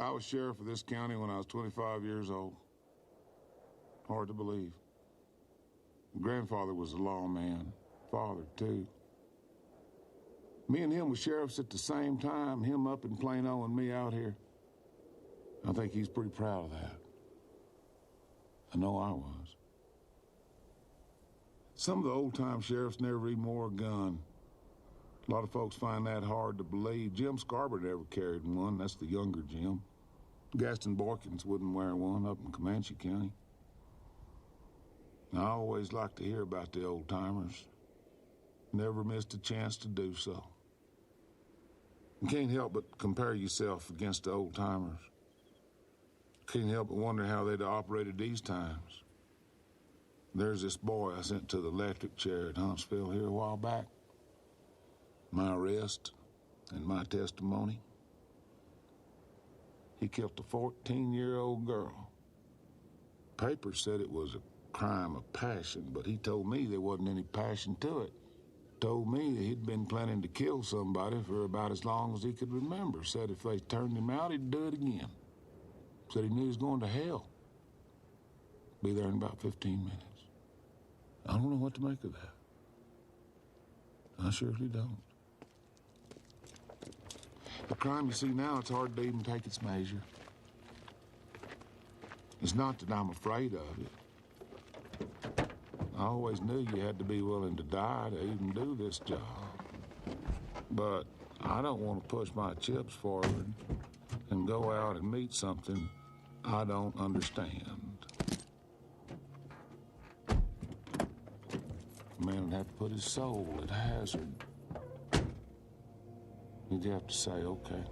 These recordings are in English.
I was sheriff of this county when I was 25 years old. Hard to believe. Grandfather was a lawman. Father, too. Me and him were sheriffs at the same time, him up in Plano and me out here. I think he's pretty proud of that. I know I was. Some of the old-time sheriffs never even wore a gun. A lot of folks find that hard to believe. Jim Scarborough never carried one. That's the younger Jim. Gaston Boykins wouldn't wear one up in Comanche County. I always like to hear about the old-timers. Never missed a chance to do so. You can't help but compare yourself against the old-timers. Can't help but wonder how they'd have operated these times. There's this boy I sent to the electric chair at Huntsville here a while back. My arrest and my testimony. He killed a 14-year-old girl. Papers said it was a crime of passion, but he told me there wasn't any passion to it. Told me that he'd been planning to kill somebody for about as long as he could remember. Said if they turned him out, he'd do it again. Said he knew he was going to hell. Be there in about 15 minutes. I don't know what to make of that. I surely don't. The crime you see now, it's hard to even take its measure. It's not that I'm afraid of it. I always knew you had to be willing to die to even do this job. But I don't want to push my chips forward and go out and meet something I don't understand. A man would have to put his soul at hazard. You'd have to say, okay.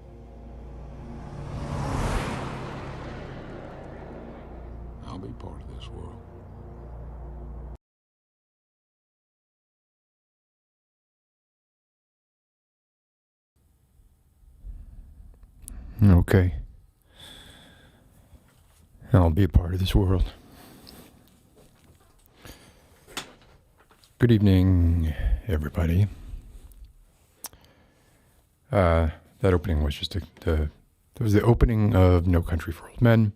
I'll be part of this world. Okay. I'll be a part of this world. Good evening, everybody. That opening was just that was the opening of No Country for Old Men.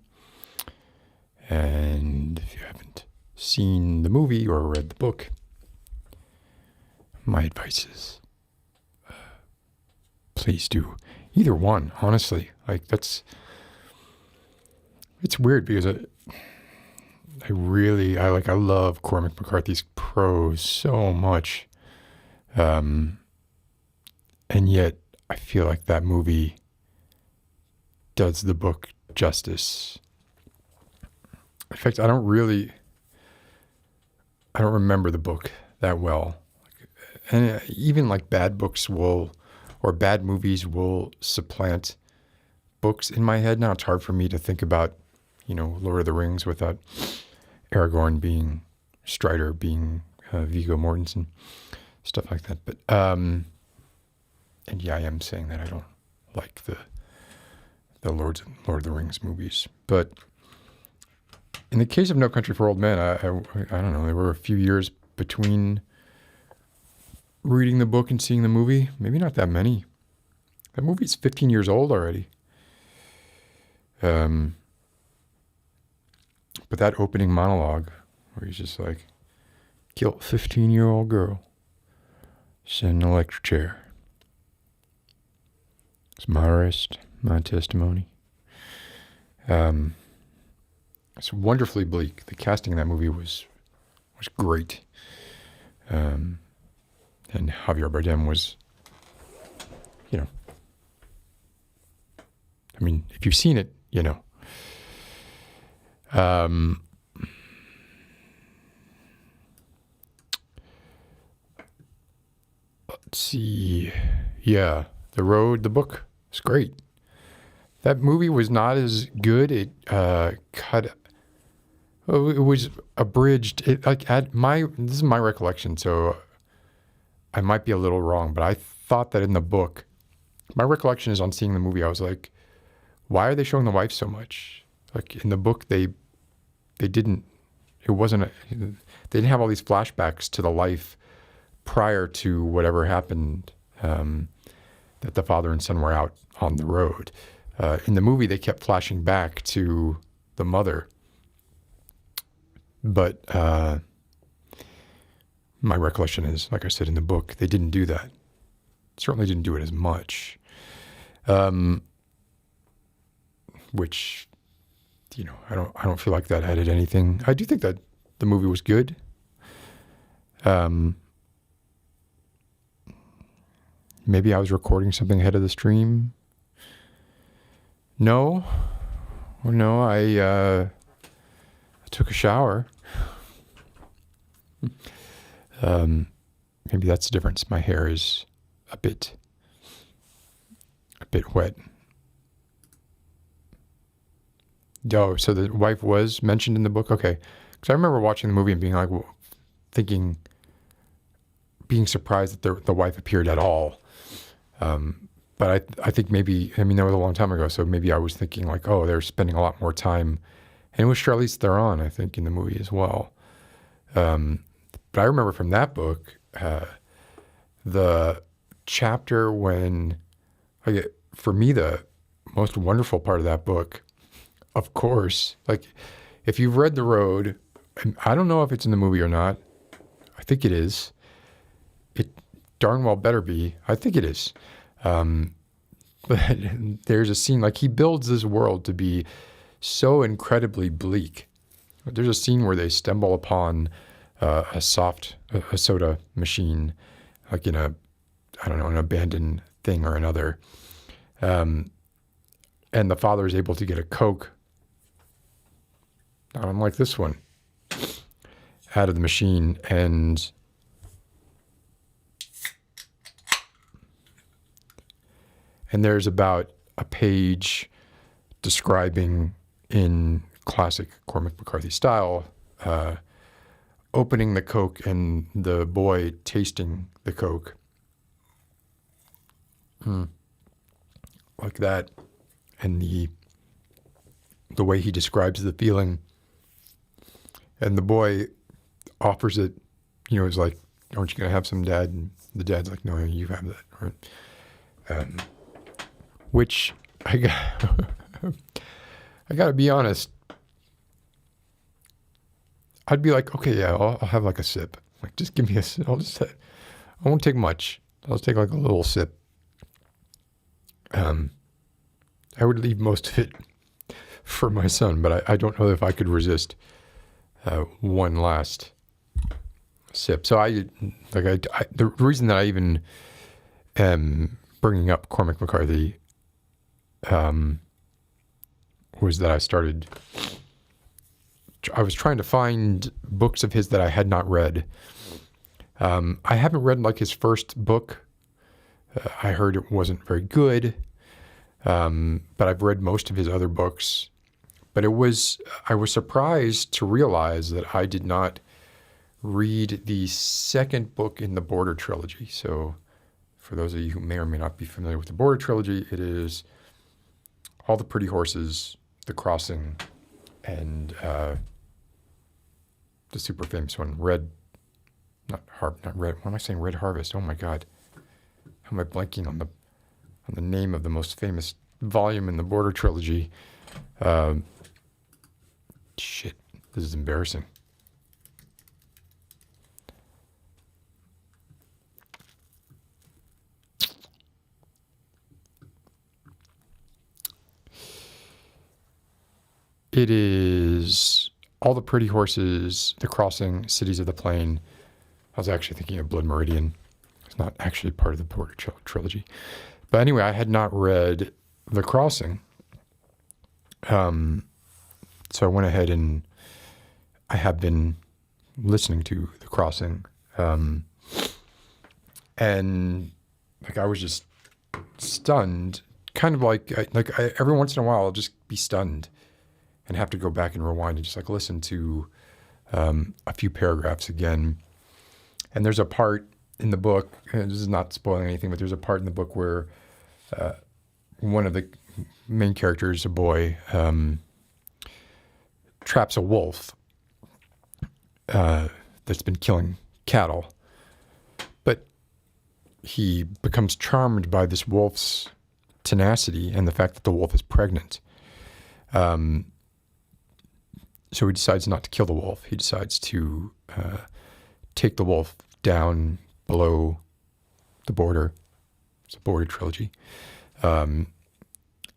And if you haven't seen the movie or read the book, my advice is please do either one, honestly. Like, it's weird because I love Cormac McCarthy's prose so much. And yet I feel like that movie does the book justice. In fact, I don't remember the book that well. And even like bad books or bad movies will supplant books in my head. Now it's hard for me to think about, Lord of the Rings without Aragorn being Strider, being Viggo Mortensen, stuff like that. But, and yeah, I am saying that I don't like the Lord of the Rings movies. But in the case of No Country for Old Men, I don't know, there were a few years between reading the book and seeing the movie. Maybe not that many. That movie's 15 years old already. But that opening monologue where he's just like, killed a 15-year-old girl, sat in an electric chair. It's my arrest, my testimony. It's wonderfully bleak. The casting in that movie was great. And Javier Bardem was, if you've seen it, let's see. Yeah, The book was great. That movie was not as good. It it was abridged. This is my recollection, so I might be a little wrong, but I thought that in the book, my recollection is on seeing the movie, I was like, why are they showing the wife so much? Like in the book, they didn't have all these flashbacks to the life prior to whatever happened, that the father and son were out on the road. In the movie, they kept flashing back to the mother, but my recollection is, like I said in the book, they didn't do that. Certainly didn't do it as much, which, I don't feel like that added anything. I do think that the movie was good. Maybe I was recording something ahead of the stream. No, I took a shower. Maybe that's the difference. My hair is a bit wet. Oh, so the wife was mentioned in the book? Okay. Because I remember watching the movie and being like, being surprised that the wife appeared at all. But I think maybe, that was a long time ago, so maybe I was thinking like, oh, they're spending a lot more time. And it was Charlize Theron, I think, in the movie as well. But I remember from that book, the chapter when, for me, the most wonderful part of that book, of course, like if you've read The Road, and I don't know if it's in the movie or not. I think it is. It darn well better be. I think it is. But there's a scene, like he builds this world to be so incredibly bleak. There's a scene where they stumble upon a soda machine, like in an abandoned thing or another. And the father is able to get a Coke, not unlike this one, out of the machine. And there's about a page describing, in classic Cormac McCarthy style, opening the Coke and the boy tasting the Coke. Like that. And the way he describes the feeling. And the boy offers it, is like, aren't you going to have some, Dad? And the dad's like, no, you have that. Right? Which I got to be honest, I'd be like, okay, yeah, I'll have like a sip. Like, just give me a sip. I won't take much. I'll just take like a little sip. I would leave most of it for my son, but I don't know if I could resist one last sip. So the reason that I even am bringing up Cormac McCarthy was that I was trying to find books of his that I had not read. I haven't read like his first book. I heard it wasn't very good. But I've read most of his other books. But I was surprised to realize that I did not read the second book in the Border trilogy. So for those of you who may or may not be familiar with the Border trilogy, it is All the Pretty Horses, The Crossing, and the super famous one, Red Harvest. Oh my God. How am I blanking on the name of the most famous volume in the Border trilogy? Shit, this is embarrassing. It is All the Pretty Horses, The Crossing, Cities of the Plain. I was actually thinking of Blood Meridian. It's not actually part of the Border trilogy. But anyway, I had not read The Crossing. So I went ahead and I have been listening to The Crossing. And like I was just stunned, kind of like every once in a while I'll just be stunned and have to go back and rewind and just like listen to a few paragraphs again. And there's a part in the book, and this is not spoiling anything, but there's a part in the book where one of the main characters, a boy, traps a wolf that's been killing cattle. But he becomes charmed by this wolf's tenacity and the fact that the wolf is pregnant. So he decides not to kill the wolf. He decides to take the wolf down below the border. It's a border trilogy. And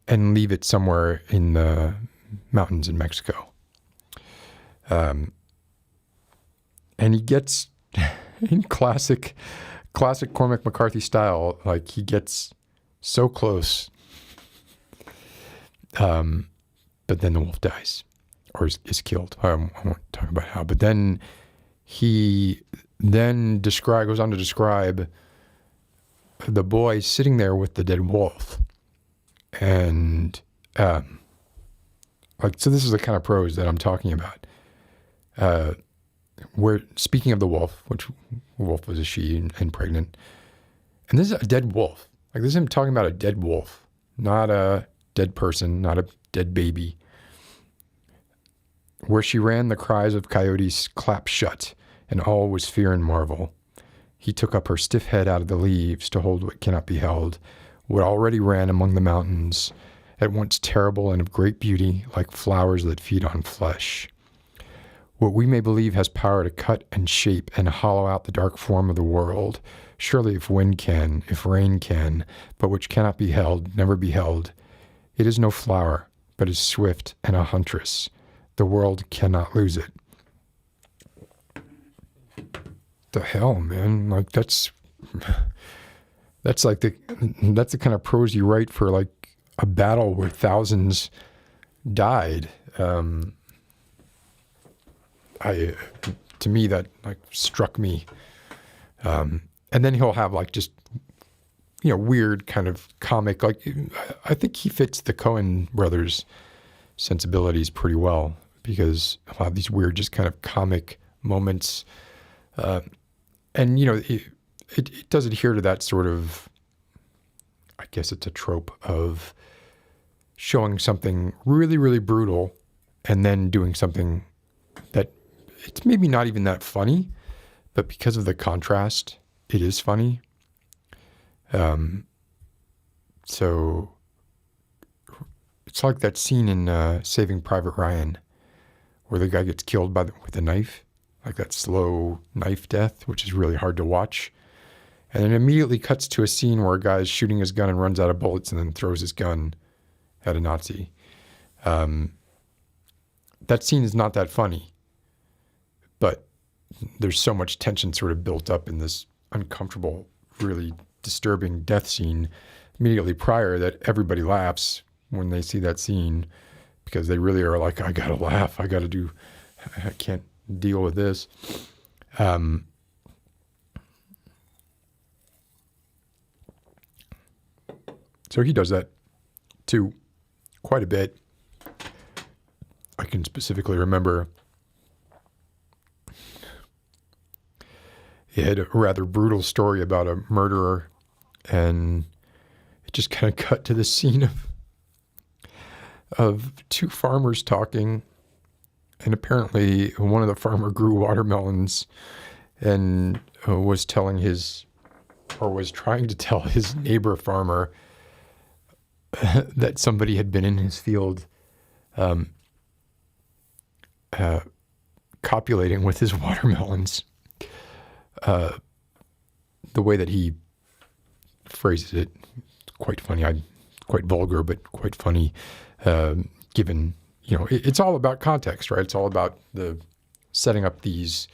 leave it somewhere in the mountains in Mexico. And he gets, in classic Cormac McCarthy style, like he gets so close, but then the wolf dies or is killed. I won't talk about how, but then he goes on to describe the boy sitting there with the dead wolf. And so this is the kind of prose that I'm talking about. Where, speaking of the wolf, which wolf was a she and pregnant, and this is a dead wolf. Like, this is him talking about a dead wolf, not a dead person, not a dead baby. Where she ran, the cries of coyotes clapped shut, and all was fear and marvel. He took up her stiff head out of the leaves to hold what cannot be held, what already ran among the mountains, at once terrible and of great beauty, like flowers that feed on flesh. What we may believe has power to cut and shape and hollow out the dark form of the world, surely if wind can, if rain can, but which cannot be held, never be held. It is no flower, but is swift and a huntress. The world cannot lose it. The hell, man? Like, that's like that's the kind of prose you write for like a battle where thousands died. To me, that like struck me. And then he'll have like just, weird kind of comic, like I think he fits the Coen brothers sensibilities pretty well, because he'll have these weird, just kind of comic moments. And it does adhere to that sort of, I guess it's a trope of showing something really, really brutal and then doing something that it's maybe not even that funny, but because of the contrast, it is funny. So it's like that scene in Saving Private Ryan where the guy gets killed with a knife, like that slow knife death, which is really hard to watch. And it immediately cuts to a scene where a guy is shooting his gun and runs out of bullets and then throws his gun at a Nazi. That scene is not that funny, but there's so much tension sort of built up in this uncomfortable, really disturbing death scene immediately prior that everybody laughs when they see that scene, because they really are like, I gotta laugh. I can't deal with this. So he does that too, quite a bit. I can specifically remember he had a rather brutal story about a murderer, and it just kind of cut to the scene of two farmers talking, and apparently one of the farmer grew watermelons and was trying to tell his neighbor farmer that somebody had been in his field copulating with his watermelons. The way that he phrases it, quite funny. Quite vulgar, but quite funny. Given, it's all about context, right? It's all about the setting up these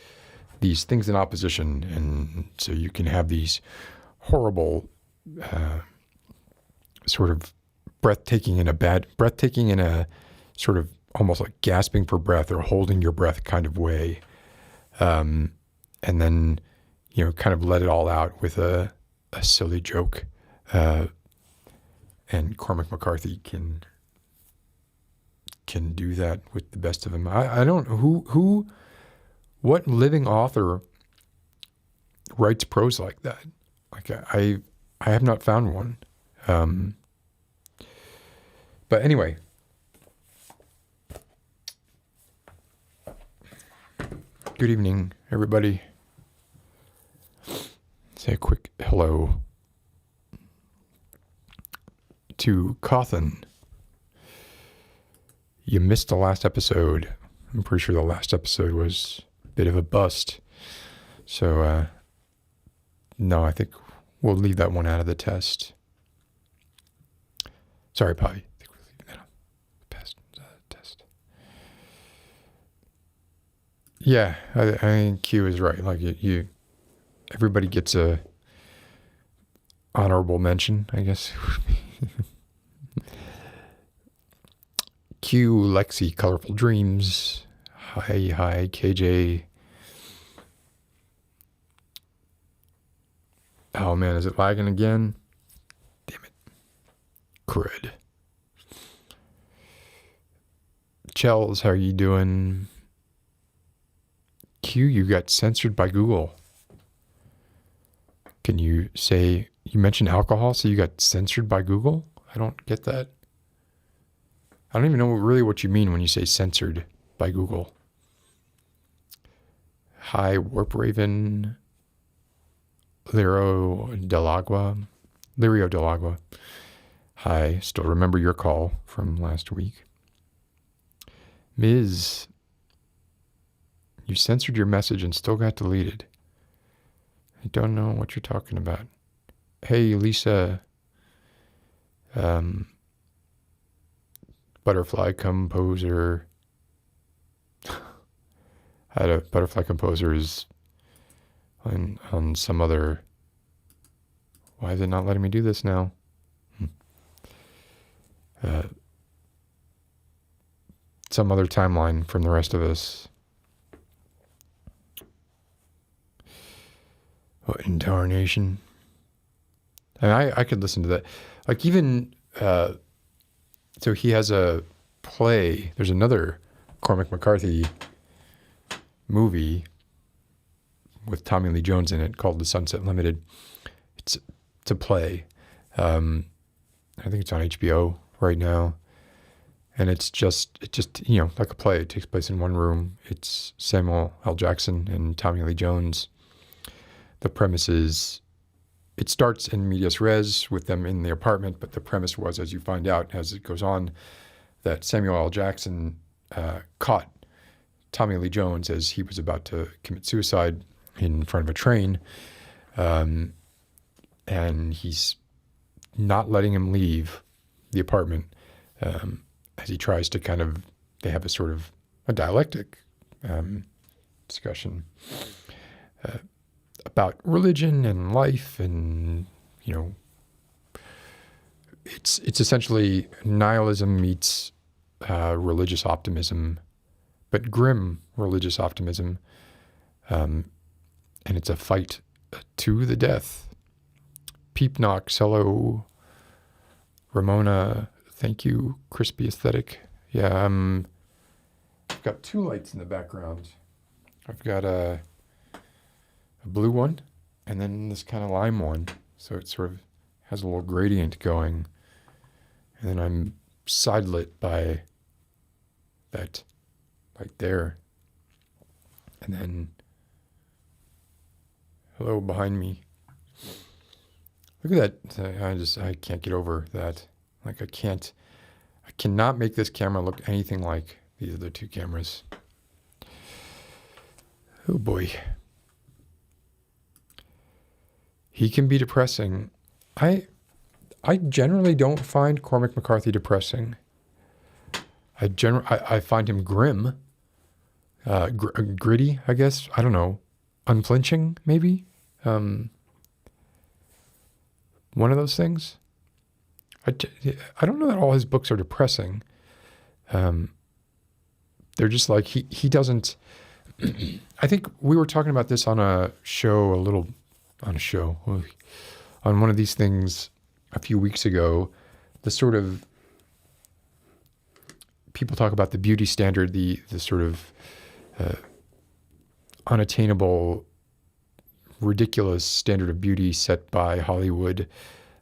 things in opposition, and so you can have these horrible, sort of breathtaking in a sort of almost like gasping for breath or holding your breath kind of way, and then kind of let it all out with a silly joke, and Cormac McCarthy can do that with the best of them. I don't know what living author writes prose like that. Like I have not found one. But anyway, good evening, everybody. Say a quick hello to Cawthon. You missed the last episode. I'm pretty sure the last episode was a bit of a bust. So, no, I think we'll leave that one out of the test. Sorry, Poppy. I think we're leaving that out of the test. Yeah, I think Q is right. Like you everybody gets a honorable mention, I guess. Q, Lexi, Colorful Dreams. Hi, KJ. Oh man, is it lagging again? Damn it. Crud. Chels, how are you doing? Q, you got censored by Google. Can you say, you mentioned alcohol, so you got censored by Google? I don't get that. I don't even know really what you mean when you say censored by Google. Hi, Warp Raven. Lirio Delagua. Hi, still remember your call from last week. Ms. You censored your message and still got deleted. I don't know what you're talking about. Hey, Lisa. Butterfly Composer. I had a Butterfly Composer is on some other. Why is it not letting me do this now? Some other timeline from the rest of us. What incarnation? And I could listen to that. Like even, so he has a play. There's another Cormac McCarthy movie with Tommy Lee Jones in it called The Sunset Limited. It's a play. I think it's on HBO right now. And it just, like a play. It takes place in one room. It's Samuel L. Jackson and Tommy Lee Jones. The premise is, it starts in medias res with them in the apartment, but the premise was, as you find out as it goes on, that Samuel L. Jackson caught Tommy Lee Jones as he was about to commit suicide in front of a train. And he's not letting him leave the apartment as he tries to they have a sort of a dialectic discussion about religion and life, and it's essentially nihilism meets religious optimism, but grim religious optimism, and it's a fight to the death. Peep Knox, hello. Ramona, thank you. Crispy Aesthetic. Yeah, I've got two lights in the background. I've got a blue one and then this kind of lime one. So it sort of has a little gradient going. And then I'm side lit by that right there. And then, hello behind me. Look at that. I can't get over that. Like I cannot make this camera look anything like these other two cameras. Oh boy. He can be depressing. I generally don't find Cormac McCarthy depressing. I find him grim, gritty, I guess. I don't know. Unflinching, maybe. One of those things. I don't know that all his books are depressing. They're just like, he doesn't, I think we were talking about this on a show, on one of these things a few weeks ago, the sort of, people talk about the beauty standard, the sort of unattainable, ridiculous standard of beauty set by Hollywood.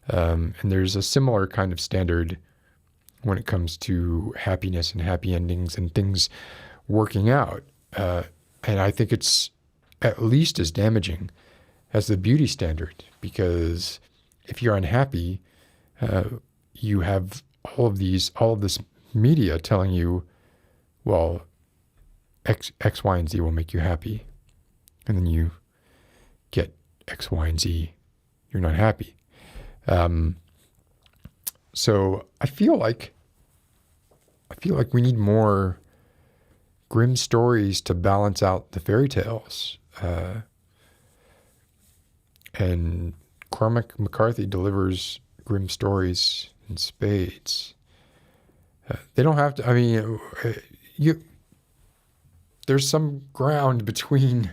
And there's a similar kind of standard when it comes to happiness and happy endings and things working out. And I think it's at least as damaging as the beauty standard, because if you're unhappy, you have all of this media telling you, well, X, Y, and Z will make you happy. And then you get X, Y, and Z. You're not happy. So I feel like we need more grim stories to balance out the fairy tales. And Cormac McCarthy delivers grim stories in spades. They don't have to. I mean, there's some ground between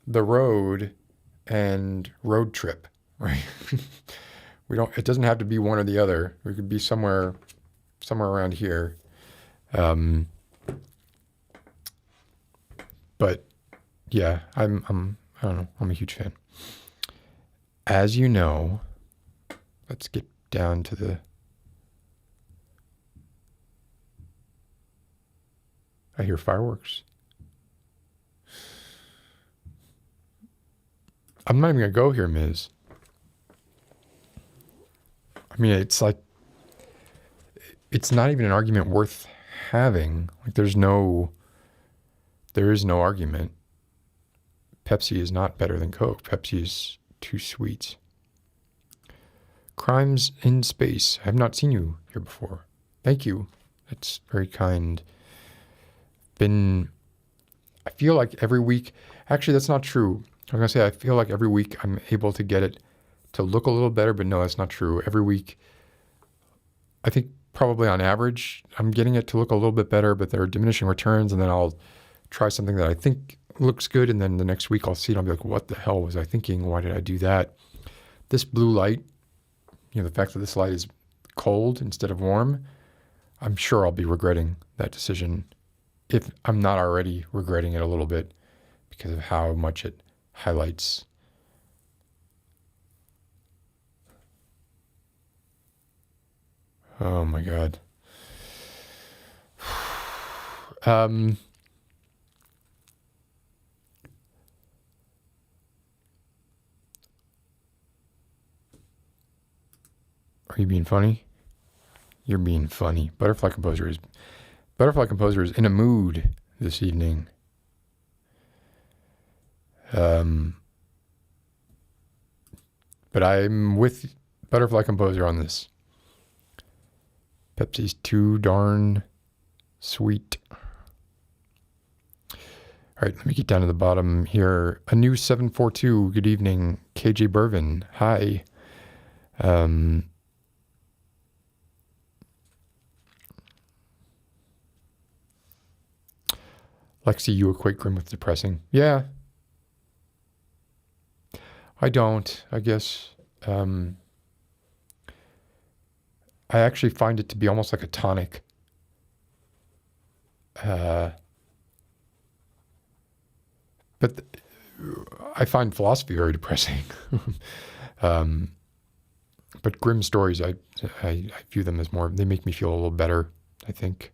the road and road trip, right? It doesn't have to be one or the other. We could be somewhere around here. But yeah, I don't know. I'm a huge fan. As you know, let's get down to the. I hear fireworks. I'm not even going to go here, Ms. I mean, it's like, it's not even an argument worth having. Like, there is no argument. Pepsi is not better than Coke. Pepsi is too sweet. Crimes in Space. I have not seen you here before. Thank you. That's very kind. I feel like every week, actually that's not true. I'm going to say I feel like every week I'm able to get it to look a little better, but no, that's not true. Every week, I think probably on average, I'm getting it to look a little bit better, but there are diminishing returns, and then I'll try something that I think looks good, and then the next week I'll see it, I'll be like, what the hell was I thinking? Why did I do that? This blue light, the fact that this light is cold instead of warm, I'm sure I'll be regretting that decision, if I'm not already regretting it a little bit because of how much it highlights. Oh my God. Are you being funny? You're being funny. Butterfly Composer is in a mood this evening. But I'm with Butterfly Composer on this. Pepsi's too darn sweet. All right, let me get down to the bottom here. A new 742. Good evening, KJ Bervin. Hi. Lexi, you equate grim with depressing. Yeah. I don't, I guess. I actually find it to be almost like a tonic. But I find philosophy very depressing. But grim stories, I view them as more, they make me feel a little better, I think.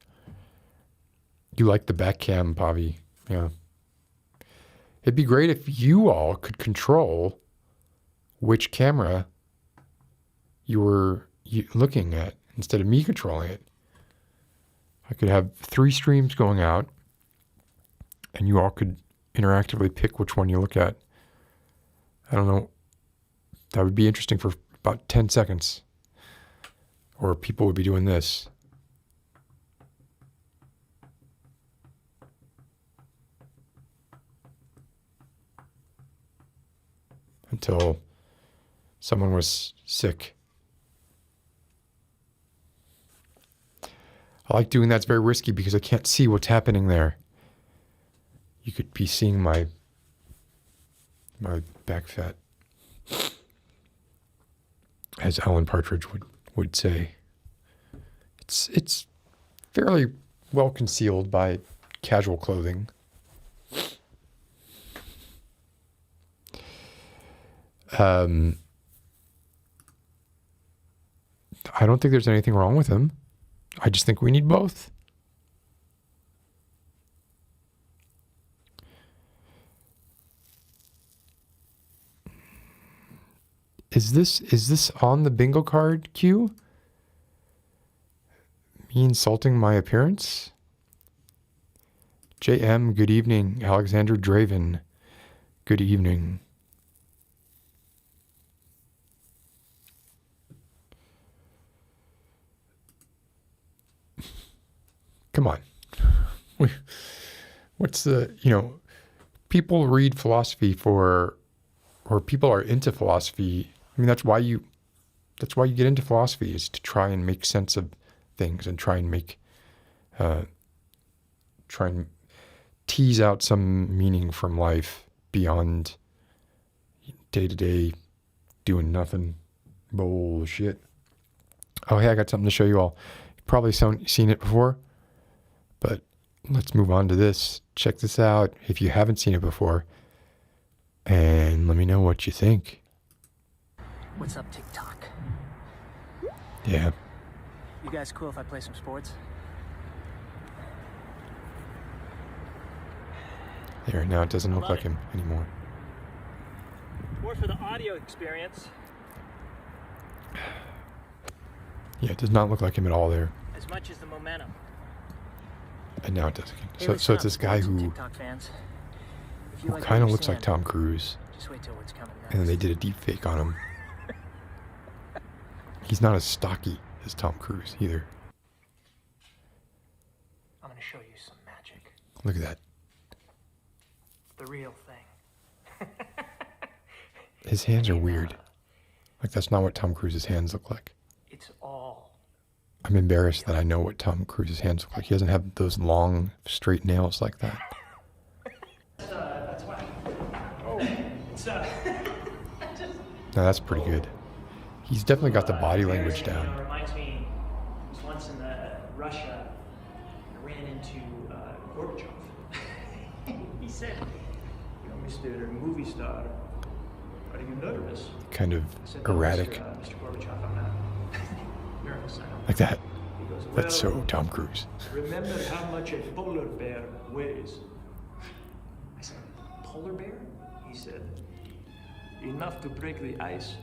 You like the back cam, Pavi. Yeah. It'd be great if you all could control which camera you were looking at instead of me controlling it. I could have 3 streams going out and you all could interactively pick which one you look at. I don't know. That would be interesting for about 10 seconds. Or people would be doing this. Until someone was sick. I like doing that. It's very risky because I can't see what's happening there. You could be seeing my back fat, as Alan Partridge would say. It's fairly well concealed by casual clothing. I don't think there's anything wrong with him. I just think we need both. Is this on the bingo card, Q? Me insulting my appearance? JM, good evening. Alexander Draven, good evening. Come on. What's the, people read philosophy or people are into philosophy. I mean, that's why you get into philosophy, is to try and make sense of things and try and tease out some meaning from life beyond day-to-day doing nothing bullshit. Oh, hey, I got something to show you all. You've probably seen it before, but let's move on to this. Check this out if you haven't seen it before, and let me know what you think. What's up, TikTok? Yeah. You guys cool if I play some sports? There, now it doesn't look like him anymore. More for the audio experience. Yeah, it does not look like him at all there. As much as the momentum. And now it does Hey, again. So it's this guy who kind of looks like Tom Cruise. Just wait till what's coming next. And then they did a deep fake on him. He's not as stocky as Tom Cruise either. I'm gonna show you some magic. Look at that. The real thing. His hands are weird. Like, that's not what Tom Cruise's hands look like. It's all. I'm embarrassed that I know what Tom Cruise's hands look like. He doesn't have those long, straight nails like that. That's why. Oh, it's Now that's pretty good. He's definitely got the body language down. Reminds me, I was once in Russia. I ran into Gorbachev. He said, Mr. Movie Star, are you nervous? Kind of I said, erratic. Mr. Gorbachev, I'm not nervous. Like that. He goes, That's so Tom Cruise. Remember how much a polar bear weighs? I said, polar bear? He said, enough to break the ice.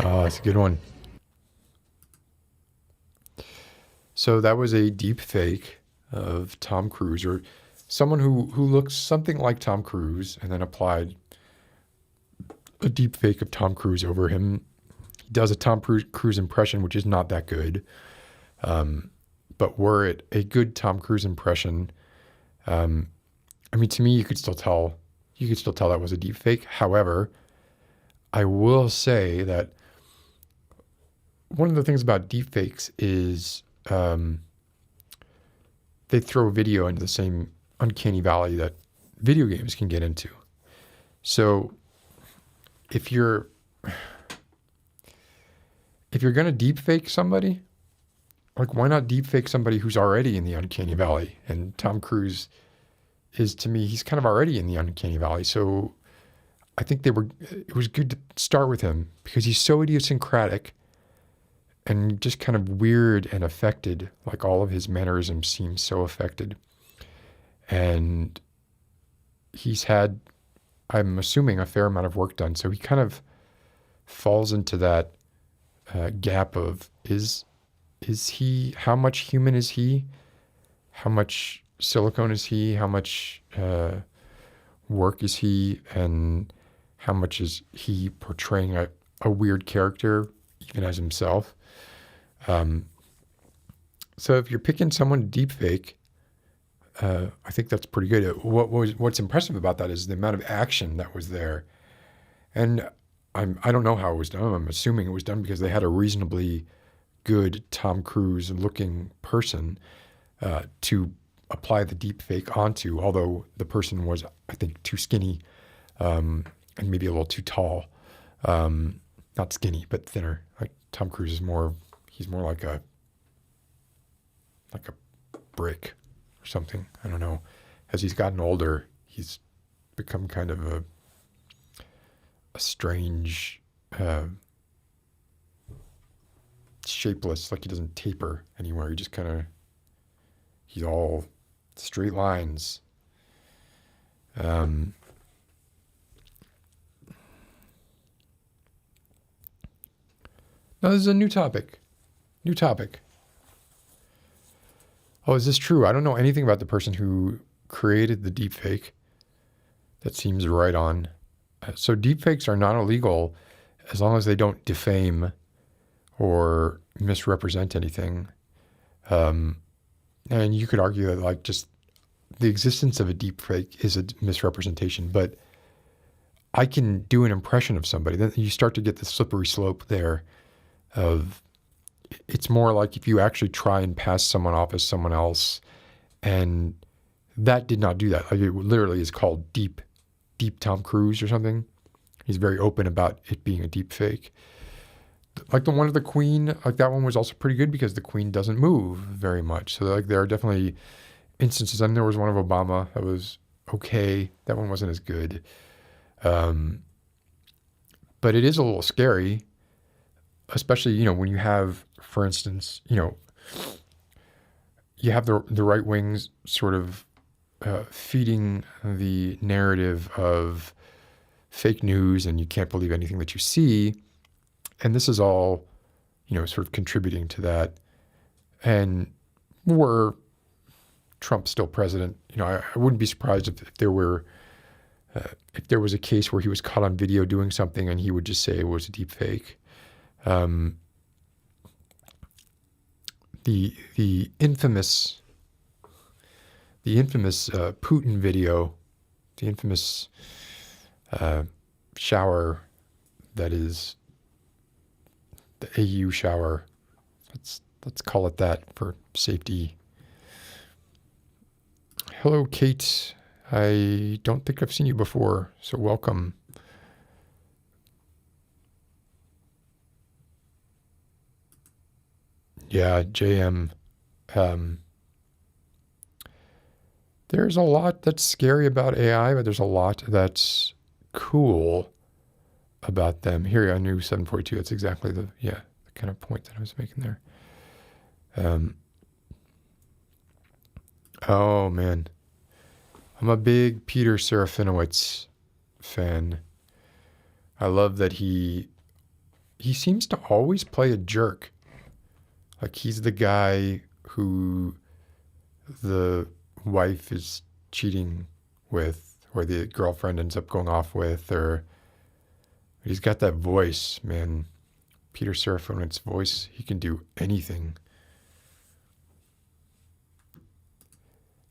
Oh, that's a good one. So that was a deep fake of Tom Cruise, or someone who looks something like Tom Cruise, and then applied a deep fake of Tom Cruise over him. He does a Tom Cruise impression, which is not that good. But were it a good Tom Cruise impression, I mean, to me, you could still tell that was a deep fake. However, I will say that one of the things about deepfakes is they throw video into the same uncanny valley that video games can get into. So if you're going to deepfake somebody, like, why not deepfake somebody who's already in the uncanny valley? And Tom Cruise is, to me, he's kind of already in the uncanny valley. So I think it was good to start with him because he's so idiosyncratic and just kind of weird and affected. Like, all of his mannerisms seem so affected. And he's had, I'm assuming, a fair amount of work done. So he kind of falls into that gap of, is he, how much human is he? How much silicone is he? How much work is he? And how much is he portraying a weird character, even as himself? So if you're picking someone to deepfake, I think that's pretty good. What's impressive about that is the amount of action that was there. And I don't know how it was done. I'm assuming it was done because they had a reasonably good Tom Cruise looking person to apply the deepfake onto, although the person was, I think, too skinny and maybe a little too tall. Not skinny, but thinner. Like, Tom Cruise is he's more like a brick or something. I don't know. As he's gotten older, he's become kind of a strange, shapeless, like he doesn't taper anywhere. He just he's all straight lines. Now this is a new topic. Oh, is this true? I don't know anything about the person who created the deepfake. That seems right on. So deepfakes are not illegal as long as they don't defame or misrepresent anything. And you could argue that like just the existence of a deepfake is a misrepresentation, but I can do an impression of somebody. Then you start to get the slippery slope there of it's more like if you actually try and pass someone off as someone else, and that did not do that. Like it literally is called deep Tom Cruise or something. He's very open about it being a deep fake. Like the one of the Queen, like that one was also pretty good because the Queen doesn't move very much. So like there are definitely instances. I mean, there was one of Obama that was okay. That one wasn't as good. But it is a little scary, especially, you know, when you have, for instance, you know, you have the right wings sort of feeding the narrative of fake news and you can't believe anything that you see. And this is all, you know, sort of contributing to that. And were Trump still president, you know, I wouldn't be surprised if there was a case where he was caught on video doing something and he would just say it was a deep fake. The infamous Putin video, the infamous shower that is the AU shower. Let's call it that for safety. Hello, Kate. I don't think I've seen you before, so welcome. Yeah, JM. There's a lot that's scary about AI, but there's a lot that's cool about them. Here, I knew 742. That's exactly the kind of point that I was making there. Oh, man. I'm a big Peter Sarafinowicz fan. I love that he seems to always play a jerk. Like he's the guy who the wife is cheating with, or the girlfriend ends up going off with, or he's got that voice, man. Peter Serafinowicz's voice, he can do anything.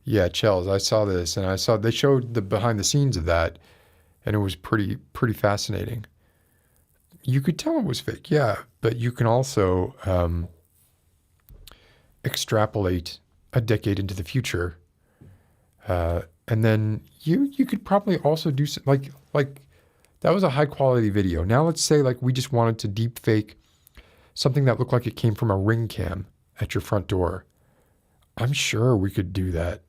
Yeah, Chels, I saw this, and they showed the behind the scenes of that, and it was pretty fascinating. You could tell it was fake, yeah, but you can also extrapolate a decade into the future, and then you could probably also do some, like that was a high quality video. Now let's say like we just wanted to deep fake something that looked like it came from a Ring cam at your front door. I'm sure we could do that.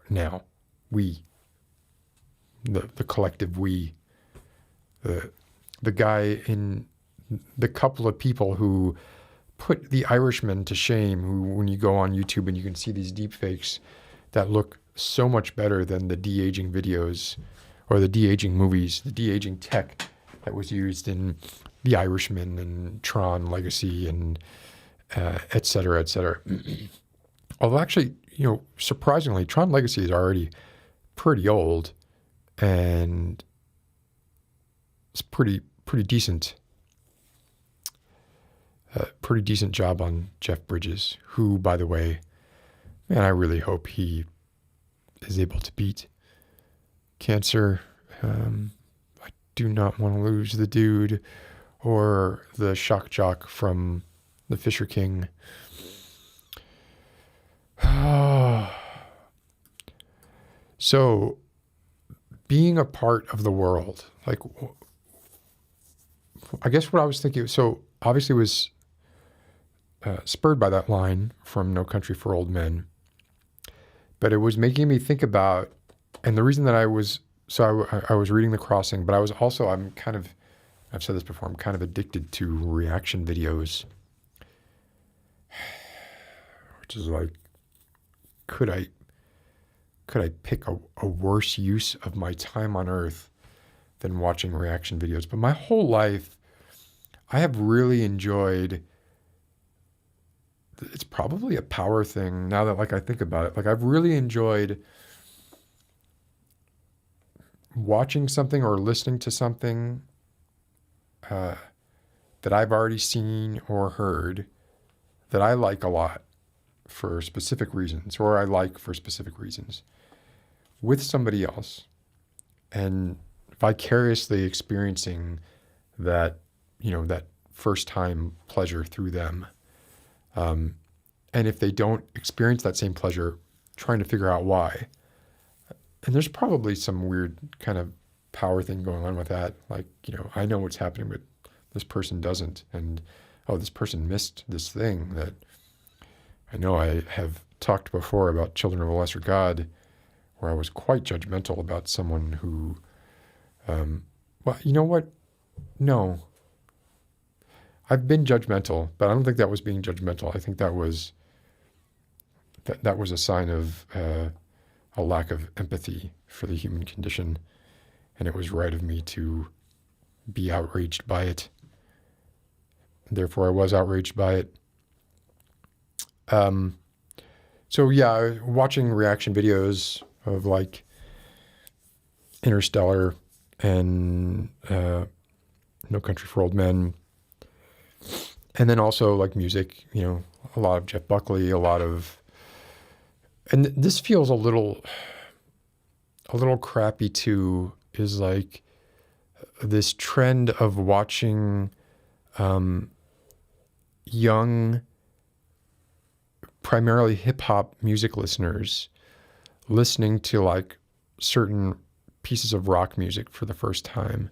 Now. We. The collective we. The guy in the couple of people who put The Irishman to shame, who when you go on YouTube and you can see these deep fakes that look so much better than the de-aging videos or the de-aging movies, the de-aging tech that was used in The Irishman and Tron Legacy and et cetera, et cetera. Although actually, you know, surprisingly, Tron Legacy is already pretty old and it's pretty decent. Pretty decent job on Jeff Bridges, who, by the way, man, I really hope he is able to beat cancer. I do not want to lose the dude or the shock jock from the Fisher King. So, being a part of the world, like, I guess what I was thinking, so obviously was spurred by that line from No Country for Old Men, but it was making me think about, and the reason that I was reading The Crossing, but I was also, I've said this before, I'm kind of addicted to reaction videos, which is like, could I pick a worse use of my time on earth than watching reaction videos? But my whole life, I have really enjoyed it's probably a power thing now that like I think about it. Like I've really enjoyed watching something or listening to something that I've already seen or heard that I like a lot for specific reasons, or I like for specific reasons, with somebody else, and vicariously experiencing that, that first time pleasure through them. And if they don't experience that same pleasure, trying to figure out why. And there's probably some weird kind of power thing going on with that. Like, I know what's happening, but this person doesn't. And, oh, this person missed this thing that I know. I have talked before about Children of a Lesser God, where I was quite judgmental about someone who, well, you know what? No. I've been judgmental, but I don't think that was being judgmental. I think that was a sign of a lack of empathy for the human condition, and it was right of me to be outraged by it. Therefore, I was outraged by it. So yeah, watching reaction videos of like Interstellar and No Country for Old Men, and then also like music, a lot of Jeff Buckley, and this feels a little crappy too, is like this trend of watching young, primarily hip hop music listeners listening to like certain pieces of rock music for the first time.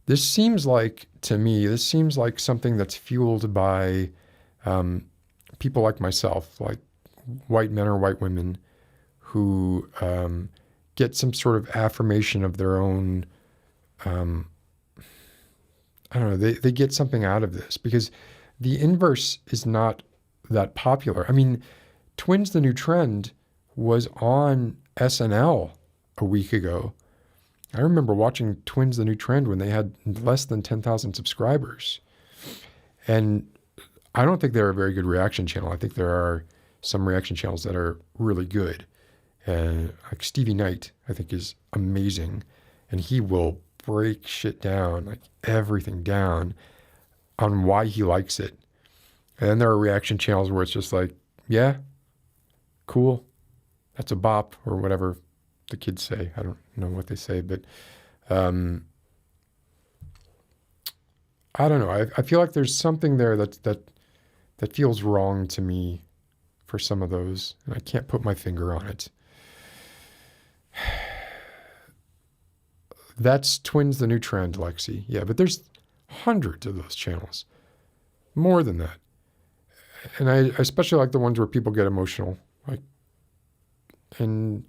This seems like something that's fueled by people like myself, like white men or white women who get some sort of affirmation of their own, I don't know, they get something out of this, because the inverse is not that popular. I mean, Twins the New Trend was on SNL a week ago. I remember watching Twins the New Trend when they had less than 10,000 subscribers. And I don't think they're a very good reaction channel. I think there are some reaction channels that are really good. Like Stevie Knight, I think, is amazing. And he will break shit down, like everything down, on why he likes it. And then there are reaction channels where it's just like, yeah, cool, that's a bop, or whatever the kids say. I don't know what they say, but I don't know. I feel like there's something there that feels wrong to me for some of those, and I can't put my finger on it. That's Twins the New Trend, Lexi. Yeah, but there's hundreds of those channels, more than that. And I especially like the ones where people get emotional. And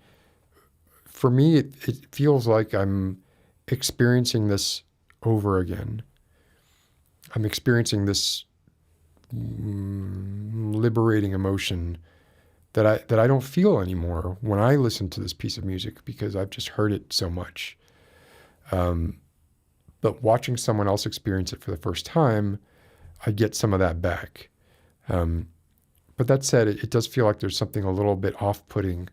for me, it feels like I'm experiencing this over again. I'm experiencing this liberating emotion that I don't feel anymore when I listen to this piece of music, because I've just heard it so much. But watching someone else experience it for the first time, I get some of that back. But that said, it does feel like there's something a little bit off-putting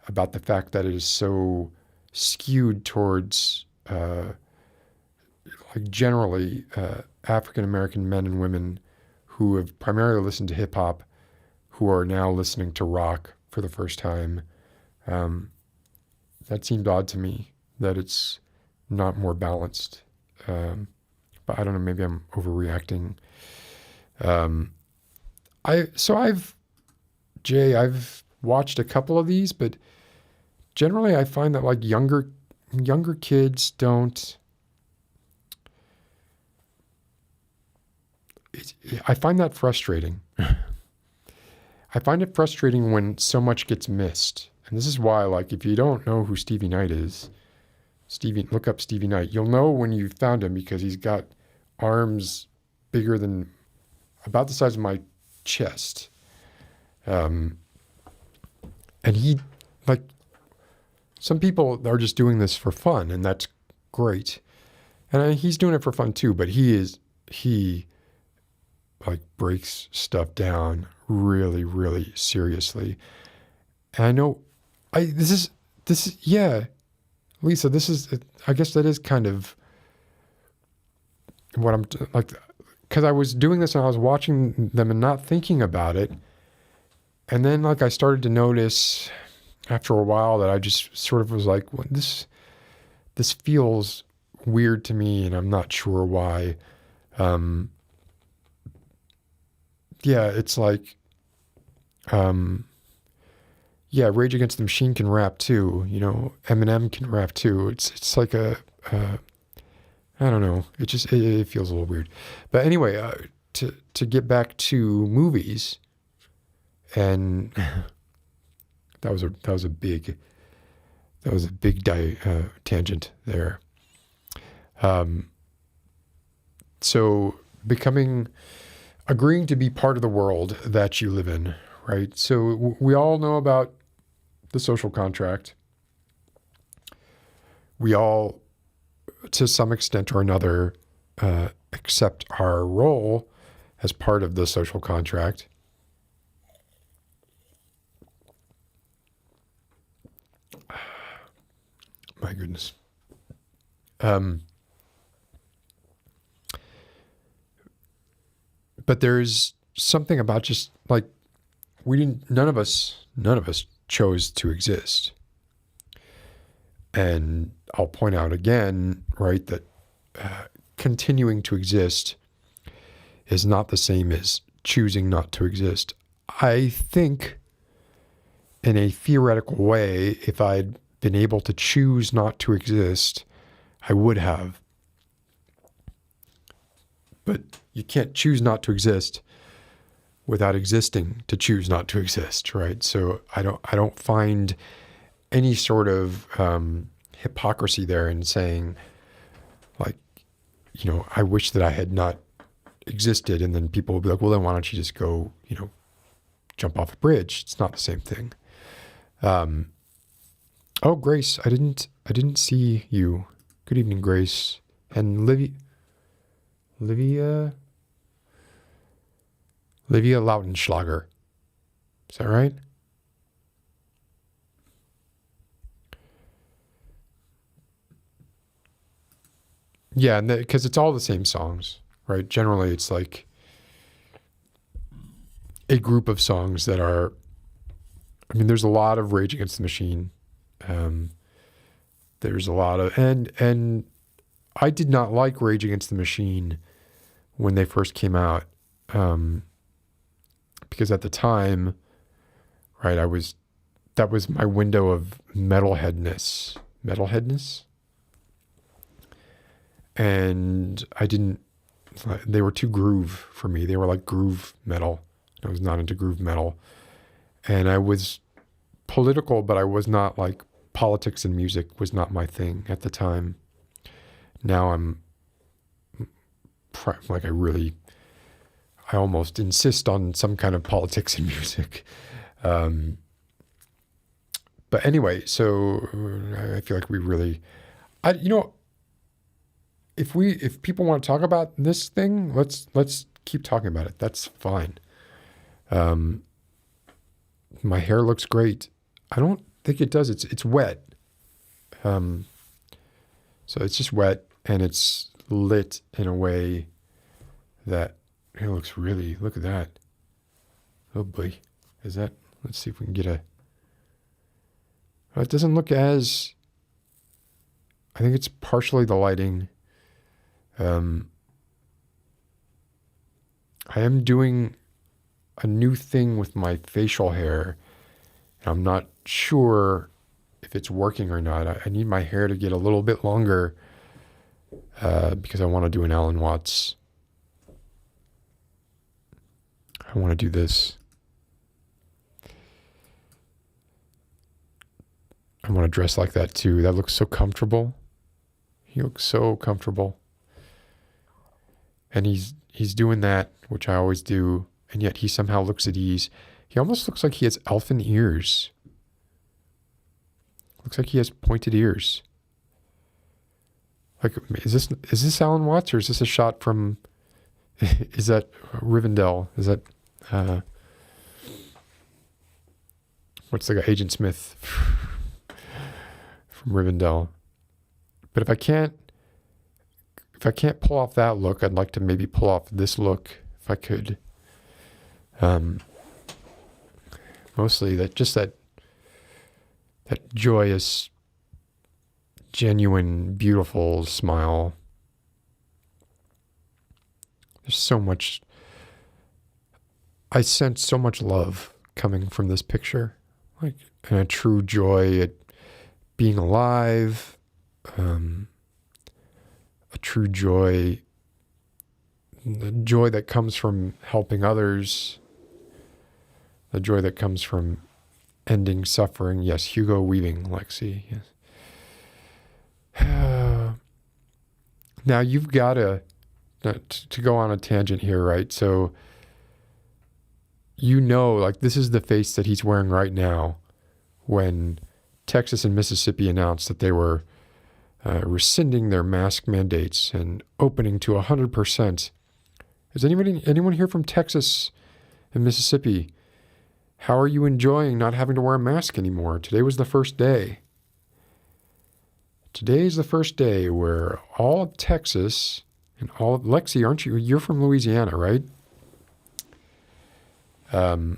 about the fact that it is so skewed towards, like generally, African-American men and women who have primarily listened to hip-hop, who are now listening to rock for the first time. That seemed odd to me, that it's not more balanced. But I don't know, maybe I'm overreacting. I've watched a couple of these, but generally I find that like younger kids don't. I find that frustrating. I find it frustrating when so much gets missed. And this is why, like, if you don't know who Stevie Knight is, look up Stevie Knight. You'll know when you found him, because he's got arms bigger than, about the size of my chest. And he, like, some people are just doing this for fun, and that's great. And he's doing it for fun too, but he like breaks stuff down really, really seriously. And I know this is, yeah, Lisa, I guess that is kind of what I'm like, because I was doing this and I was watching them and not thinking about it. And then like I started to notice after a while that I just sort of was like, well, this feels weird to me and I'm not sure why. Yeah, it's like, yeah, Rage Against the Machine can rap too. You know, Eminem can rap too. It's like I don't know. It feels a little weird. But anyway, to get back to movies, and that was a big tangent there. So agreeing to be part of the world that you live in, right? So we all know about the social contract. We all, to some extent or another, accept our role as part of the social contract. My goodness. But there's something about just like none of us chose to exist. And I'll point out again, right, that continuing to exist is not the same as choosing not to exist. I think in a theoretical way, if I'd been able to choose not to exist, I would have. But you can't choose not to exist without existing to choose not to exist, right? So I don't find any sort of hypocrisy there in saying, like, you know, I wish that I had not existed, and then people will be like, well, then why don't you just go, you know, jump off a bridge? It's not the same thing. Oh, Grace, I didn't see you. Good evening, Grace. And Livia Lautenschlager. Is that right? Yeah, and because it's all the same songs, right? Generally, it's like a group of songs that are, I mean, there's a lot of Rage Against the Machine. There's a lot of, and I did not like Rage Against the Machine when they first came out, because at the time, right, that was my window of metalheadness. And they were too groove for me. They were like groove metal. I was not into groove metal. And I was political, but I was not like, politics and music was not my thing at the time. Now I'm like, I almost insist on some kind of politics and music. But anyway, so I feel like we really, you know, if people want to talk about this thing, let's keep talking about it. That's fine. My hair looks great. I don't think it does. It's wet. So it's just wet and it's lit in a way that it looks really, look at that. Oh boy. Let's see if we can get it doesn't look as, I think it's partially the lighting. I am doing a new thing with my facial hair. I'm not sure if it's working or not. I need my hair to get a little bit longer because I want to do an Alan Watts. I want to do this. I want to dress like that too. That looks so comfortable. He looks so comfortable. And he's doing that, which I always do, and yet he somehow looks at ease. He almost looks like he has elfin ears. Looks like he has pointed ears. Like, is this Alan Watts, or is this a shot from is that Rivendell? Is that what's the guy, Agent Smith from Rivendell? But if I can't pull off that look, I'd like to maybe pull off this look if I could. Mostly that joyous, genuine, beautiful smile. There's so much, I sense so much love coming from this picture, like, and a true joy at being alive, a true joy, the joy that comes from helping others, the joy that comes from ending suffering. Yes, Hugo Weaving, Lexi. Yes. Now you've got to go on a tangent here, right? So, like, this is the face that he's wearing right now when Texas and Mississippi announced that they were rescinding their mask mandates and opening to 100%. Is anyone here from Texas and Mississippi? How are you enjoying not having to wear a mask anymore? Today was the first day. Today's the first day where all of Texas and all of Lexi, aren't you? You're from Louisiana, right? But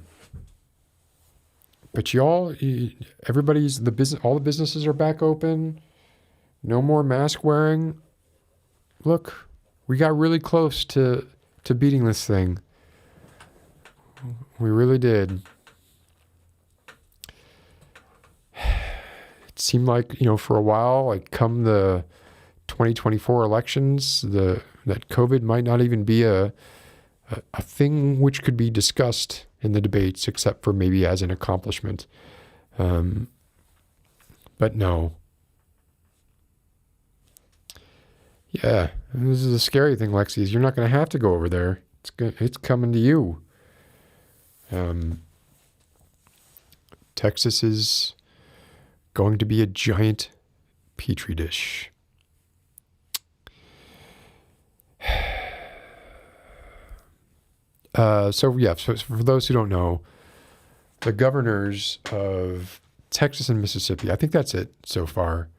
all the businesses are back open. No more mask wearing. Look, we got really close to beating this thing. We really did. It seemed like, for a while, like come the 2024 elections, that COVID might not even be a thing which could be discussed in the debates, except for maybe as an accomplishment. But no. Yeah, this is a scary thing, Lexi, is you're not going to have to go over there. It's coming to you. Texas is going to be a giant petri dish. So for those who don't know, the governors of Texas and Mississippi, I think that's it so far,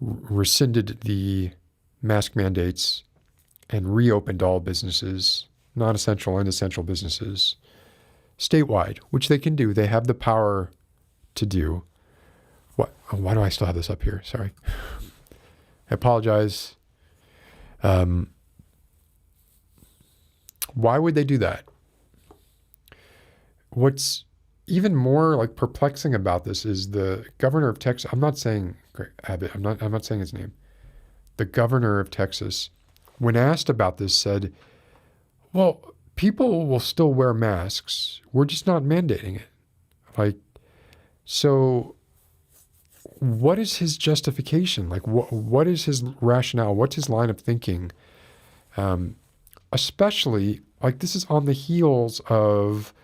rescinded the mask mandates and reopened all businesses, non-essential and essential businesses, statewide, which they can do. They have the power to do. What? Oh, why do I still have this up here? Sorry. I apologize. Why would they do that? What's even more like perplexing about this is the governor of Texas. I'm not saying Greg Abbott. I'm not saying his name. The governor of Texas, when asked about this, said, "Well, people will still wear masks. We're just not mandating it." Like, so what is his justification? Like, what is his rationale? What's his line of thinking? Especially, like, this is on the heels of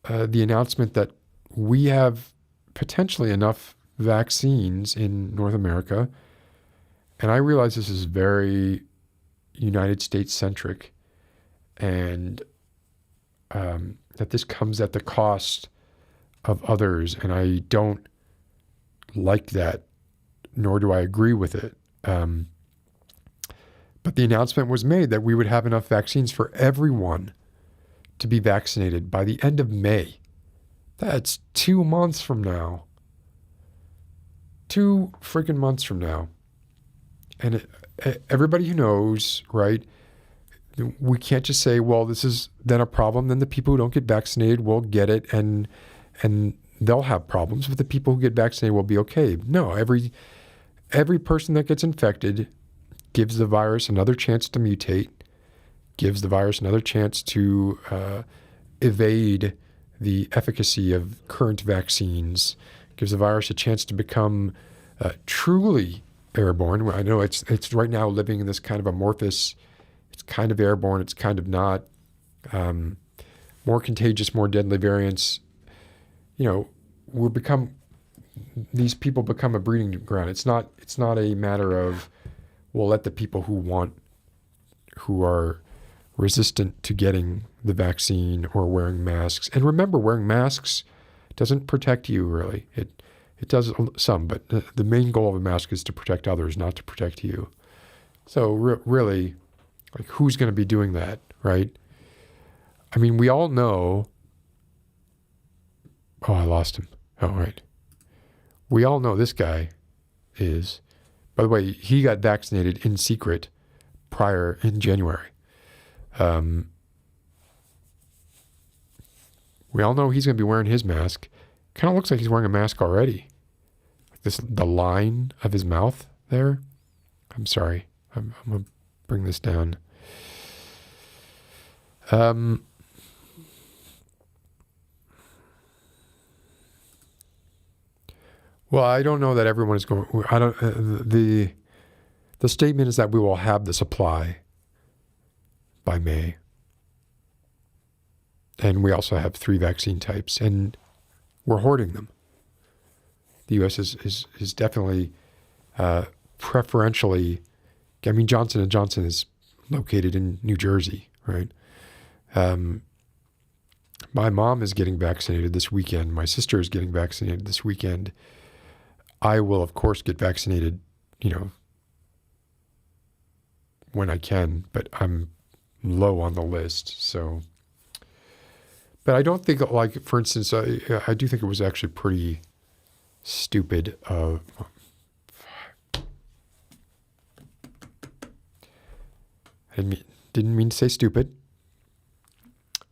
the announcement that we have potentially enough vaccines in North America. And I realize this is very United States centric, and that this comes at the cost of others. And I don't like that, nor do I agree with it. But the announcement was made that we would have enough vaccines for everyone to be vaccinated by the end of May. That's 2 months from now. 2 freaking months from now. And everybody who knows, right, we can't just say, well, this is then a problem. Then the people who don't get vaccinated will get it and they'll have problems. But the people who get vaccinated will be okay. No, every person that gets infected gives the virus another chance to mutate, gives the virus another chance to evade the efficacy of current vaccines, gives the virus a chance to become truly airborne. I know it's right now living in this kind of amorphous, it's kind of airborne, it's kind of not, more contagious, more deadly variants. These people become a breeding ground. It's not a matter of, we'll let the people who are resistant to getting the vaccine or wearing masks. And remember, wearing masks doesn't protect you really. It does some, but the main goal of a mask is to protect others, not to protect you. So really, like, who's going to be doing that, right? I mean, we all know. Oh, I lost him. Oh, right. We all know this guy is. By the way, he got vaccinated in secret in January. We all know he's going to be wearing his mask. Kind of looks like he's wearing a mask already. Like the line of his mouth there. I'm sorry. I'm going to bring this down. Well, I don't know that everyone is going. I don't. The statement is that we will have the supply by May, and we also have 3 vaccine types, and we're hoarding them. The U.S. is definitely preferentially. I mean, Johnson & Johnson is located in New Jersey, right? My mom is getting vaccinated this weekend. My sister is getting vaccinated this weekend. I will, of course, get vaccinated, when I can, but I'm low on the list. So, but I don't think, like, for instance, I do think it was actually pretty stupid. I didn't mean to say stupid.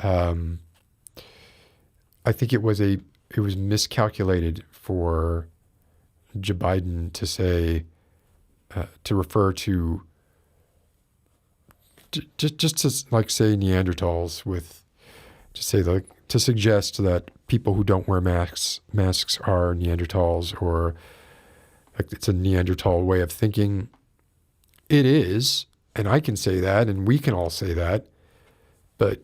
I think it was miscalculated for Joe Biden to say, to refer to, just to like say Neanderthals to suggest that people who don't wear masks are Neanderthals, or like it's a Neanderthal way of thinking. It is, and I can say that, and we can all say that, but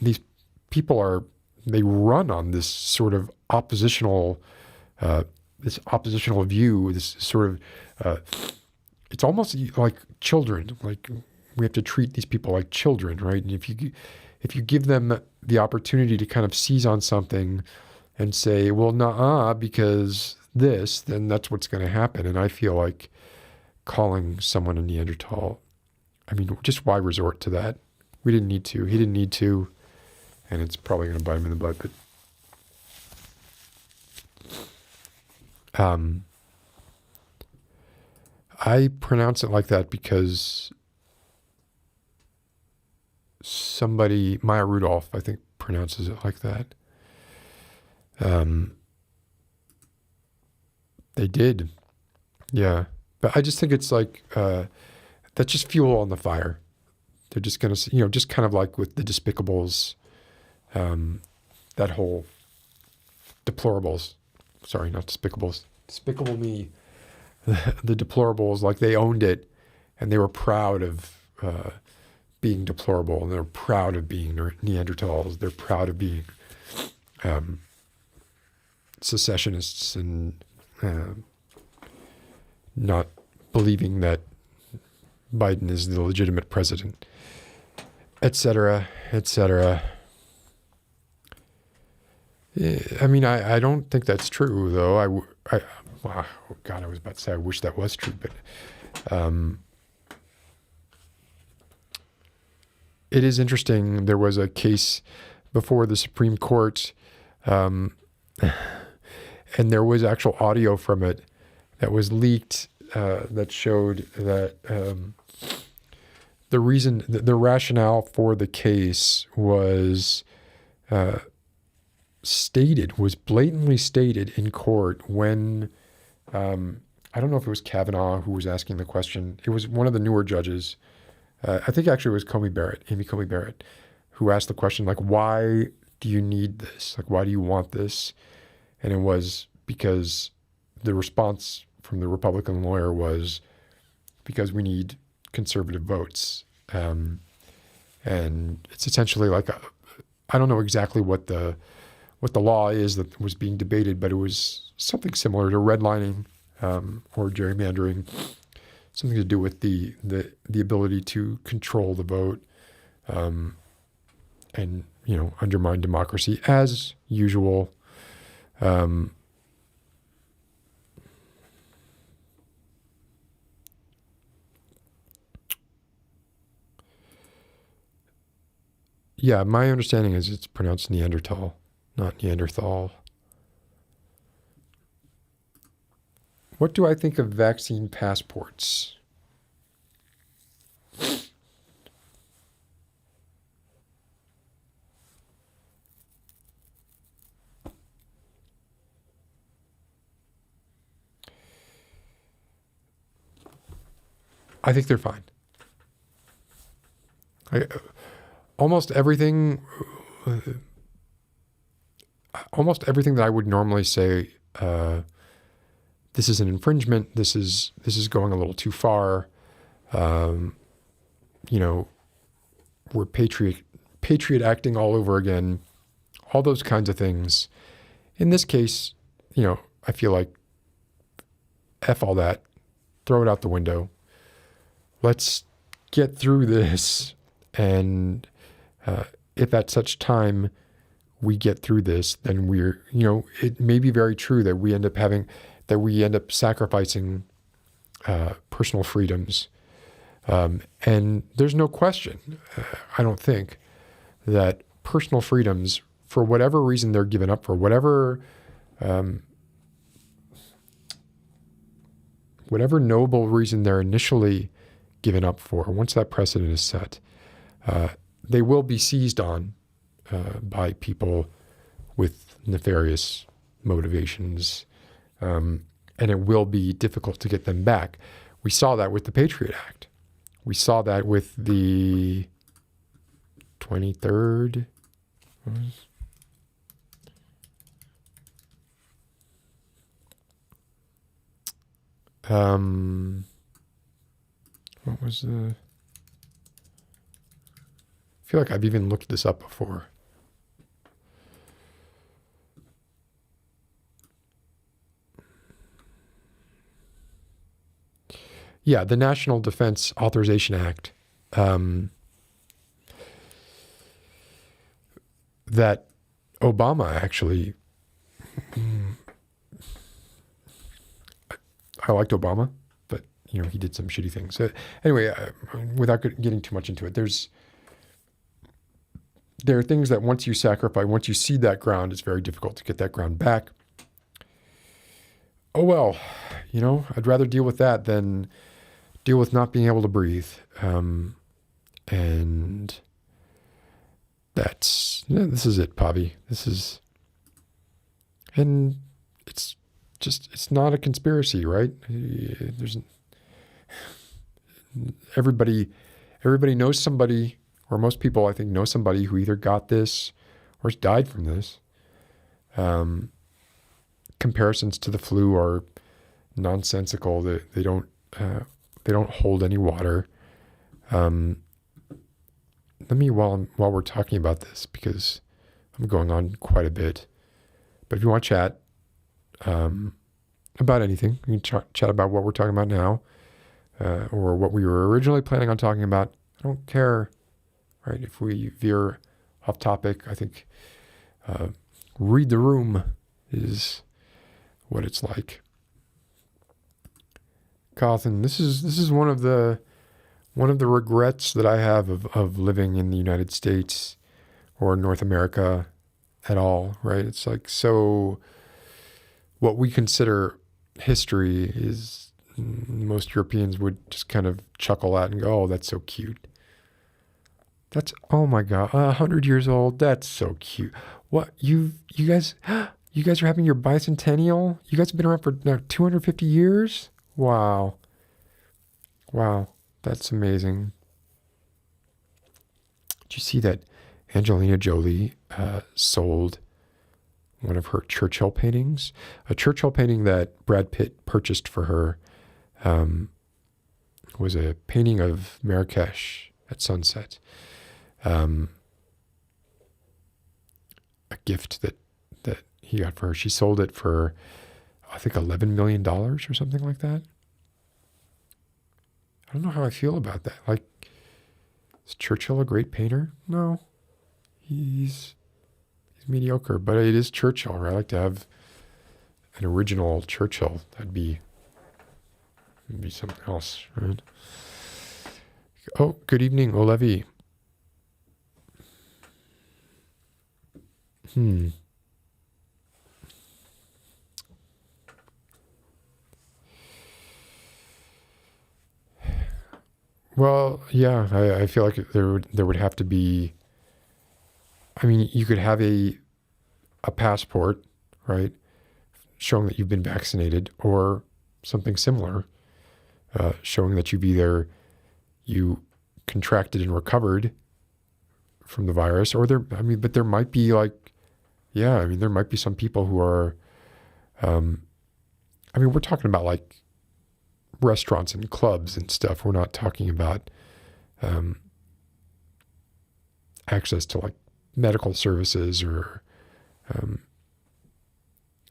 these people they run on this sort of oppositional view, this sort of, it's almost like children. Like, we have to treat these people like children, right? And if you give them the opportunity to kind of seize on something and say, well, nah, because this, then that's what's going to happen. And I feel like calling someone a Neanderthal, I mean, just why resort to that? We didn't need to. He didn't need to. And it's probably going to bite him in the butt, but I pronounce it like that because Maya Rudolph, I think, pronounces it like that. They did. Yeah. But I just think it's like, that's just fuel on the fire. They're just going to, just kind of like with the Despicables, that whole deplorables. Sorry, not Despicables. Despicable Me. The deplorables, like, they owned it, and they were proud of being deplorable, and they're proud of being Neanderthals. They're proud of being secessionists and not believing that Biden is the legitimate president, et cetera, et cetera. I mean, I don't think that's true, though. Oh God, I was about to say I wish that was true, but it is interesting. There was a case before the Supreme Court, and there was actual audio from it that was leaked that showed that the rationale for the case was blatantly stated in court when, I don't know if it was Kavanaugh who was asking the question. It was one of the newer judges. I think actually it was Amy Coney Barrett, who asked the question, like, why do you need this? Like, why do you want this? And it was because the response from the Republican lawyer was because we need conservative votes. And it's essentially like, I don't know exactly what the law is that was being debated, but it was something similar to redlining or gerrymandering, something to do with the ability to control the vote, and undermine democracy as usual. Yeah, my understanding is it's pronounced Neanderthal, not Neanderthal. What do I think of vaccine passports? I think they're fine. Almost everything that I would normally say, this is an infringement, this is going a little too far, we're patriot acting all over again, all those kinds of things. In this case, I feel like F all that, throw it out the window. Let's get through this, and if at such time we get through this, then it may be very true that we end up sacrificing personal freedoms. And there's no question, I don't think, that personal freedoms, for whatever reason they're given up, for whatever noble reason they're initially given up for, once that precedent is set, they will be seized on by people with nefarious motivations, and it will be difficult to get them back. We saw that with the Patriot Act. We saw that with the 23rd. What was the... I feel like I've even looked this up before. Yeah, the National Defense Authorization Act, that Obama actually, I liked Obama, but he did some shitty things. Anyway, without getting too much into it, there are things that once you sacrifice, once you cede that ground, it's very difficult to get that ground back. Oh well, I'd rather deal with that than deal with not being able to breathe. And this is it, Bobby. And it's not a conspiracy, right? Everybody knows somebody, or most people, I think, know somebody who either got this or has died from this. Comparisons to the flu are nonsensical. They don't hold any water. Let me, while we're talking about this, because I'm going on quite a bit, but if you want to chat about anything, you can chat about what we're talking about now, or what we were originally planning on talking about. I don't care, right? If we veer off topic, I think read the room is what it's like. Cawthon, this is one of the regrets that I have of living in the United States or North America at all, right? It's like, so what we consider history is, most Europeans would just kind of chuckle at and go, oh, that's so cute. That's, oh my God, 100 years old. That's so cute. What, you guys are having your bicentennial? You guys have been around for 250 years? Wow. That's amazing. Did you see that Angelina Jolie sold one of her Churchill paintings? A Churchill painting that Brad Pitt purchased for her was a painting of Marrakesh at sunset. A gift that he got for her. She sold it for, I think, $11 million or something like that. I don't know how I feel about that. Like, is Churchill a great painter? No. He's mediocre, but it is Churchill, right? I like to have an original Churchill. That'd be something else, right? Oh, good evening, Olevi. Well, yeah, I feel like there would have to be. I mean, you could have a passport, right, showing that you've been vaccinated, or something similar, showing that you contracted and recovered from the virus, or but there might be there might be some people who are, we're talking about like restaurants and clubs and stuff. We're not talking about access to like medical services or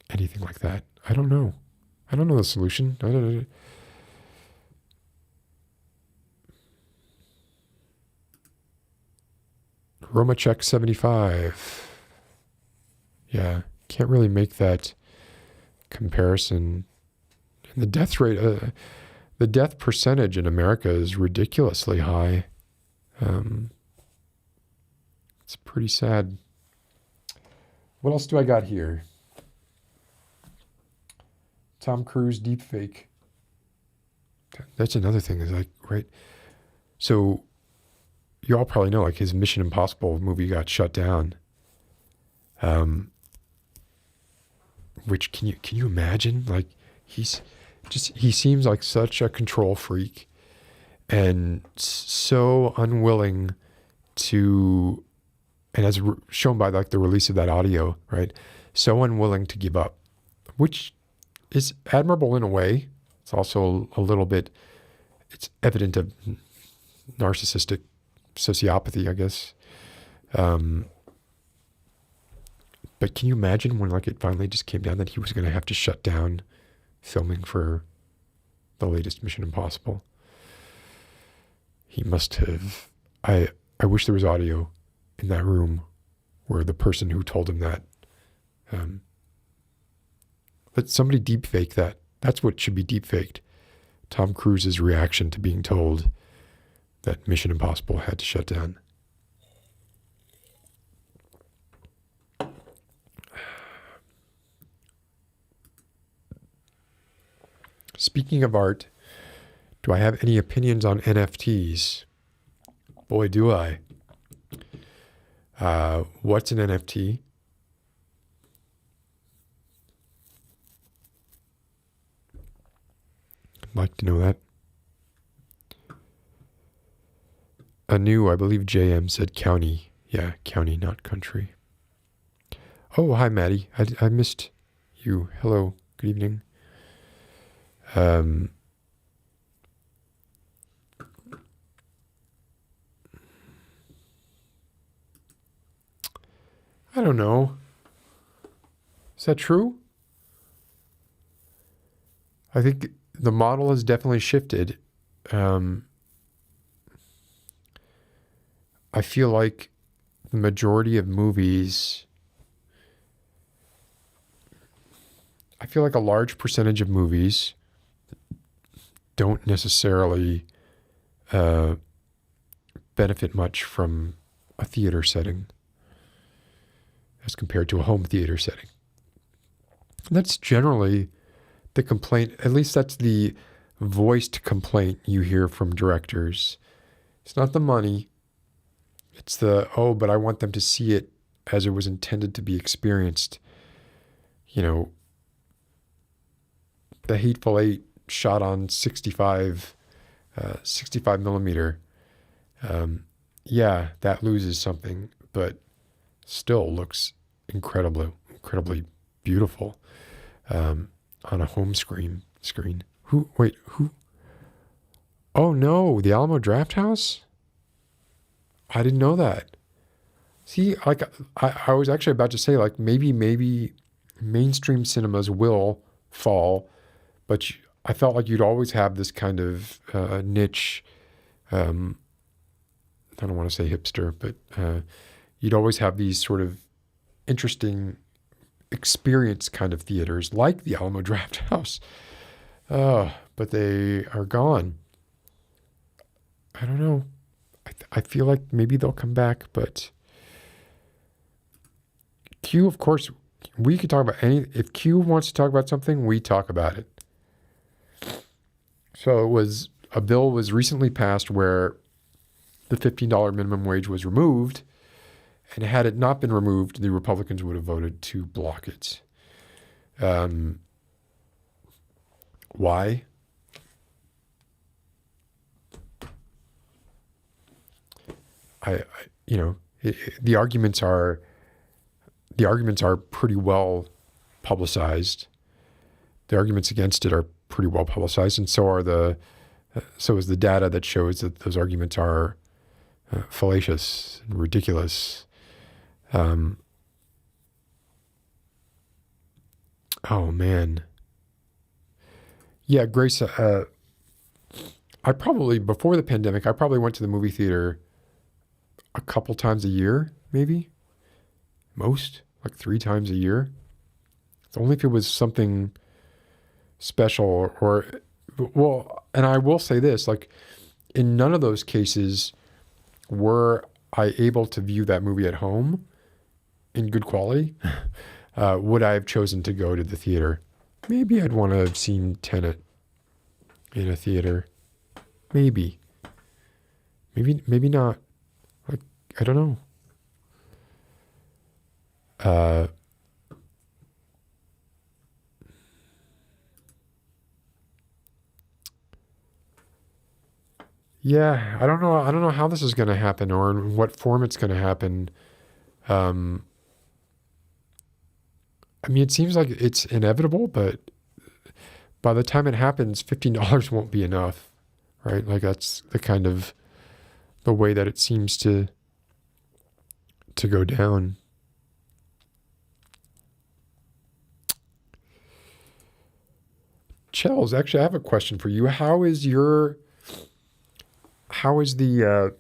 anything like that. I don't know the solution. I don't know. Romachek 75. Yeah, can't really make that comparison. And the death rate, the death percentage in America is ridiculously high. It's pretty sad. What else do I got here? Tom Cruise deepfake. That's another thing. Is like, right? So you all probably know, like, his Mission Impossible movie got shut down. Which can you imagine? Like, he seems like such a control freak and so unwilling to, and as shown by like the release of that audio, right? So unwilling to give up, which is admirable in a way. It's also a little bit, it's evident of narcissistic sociopathy, I guess. But can you imagine when like it finally just came down that he was going to have to shut down filming for the latest Mission Impossible? He must have. I wish there was audio in that room where the person who told him that. Let somebody deepfake that. That's what should be deepfaked. Tom Cruise's reaction to being told that Mission Impossible had to shut down. Speaking of art, do I have any opinions on NFTs? Boy, do I. What's an NFT? I'd like to know that. Anu, I believe JM said county. Yeah, county, not country. Oh, hi, Maddie. I missed you. Hello. Good evening. I don't know. Is that true? I think the model has definitely shifted. I feel like the majority of movies, I feel like a large percentage of movies don't necessarily benefit much from a theater setting as compared to a home theater setting. That's generally the complaint, at least that's the voiced complaint you hear from directors. It's not the money. It's but I want them to see it as it was intended to be experienced. You know, the Hateful Eight shot on 65 millimeter. Yeah, that loses something, but still looks incredibly beautiful on a home screen. Who? Oh no, the Alamo Drafthouse? I didn't know that. See, like I was actually about to say, like maybe mainstream cinemas will fall, but I felt like you'd always have this kind of niche. I don't want to say hipster, but you'd always have these sort of interesting experience kind of theaters like the Alamo Draft House. But they are gone. I don't know. I feel like maybe they'll come back, but Q, of course, we could talk about if Q wants to talk about something, we talk about it. So a bill was recently passed where the $15 minimum wage was removed, and had it not been removed, the Republicans would have voted to block it. Why? The arguments are pretty well publicized. The arguments against it are pretty well publicized, and so is the data that shows that those arguments are fallacious and ridiculous. Oh man. Yeah, Grace, before the pandemic, I probably went to the movie theater a couple times a year, maybe. Most, like 3 times a year. It's only if it was something special and I will say this, like in none of those cases were I able to view that movie at home in good quality. Would I have chosen to go to the theater? Maybe I'd want to have seen Tenet in a theater. Maybe not. Like, I don't know. Yeah, I don't know. I don't know how this is going to happen or in what form it's going to happen. I mean, it seems like it's inevitable, but by the time it happens, $15 won't be enough, right? Like that's the way that it seems to go down. Chels, actually, I have a question for you. How is the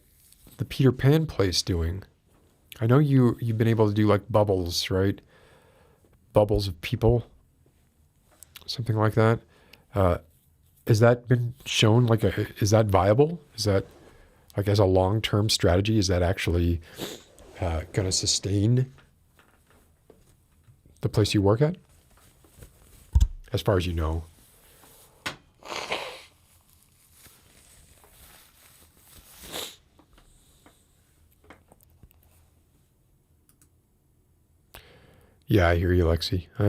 Peter Pan place doing? I know you've been able to do like bubbles, right? Bubbles of people, something like that. Has that been shown? Is that viable? Is that like as a long-term strategy? Is that actually going to sustain the place you work at? As far as you know. Yeah, I hear you, Lexi. I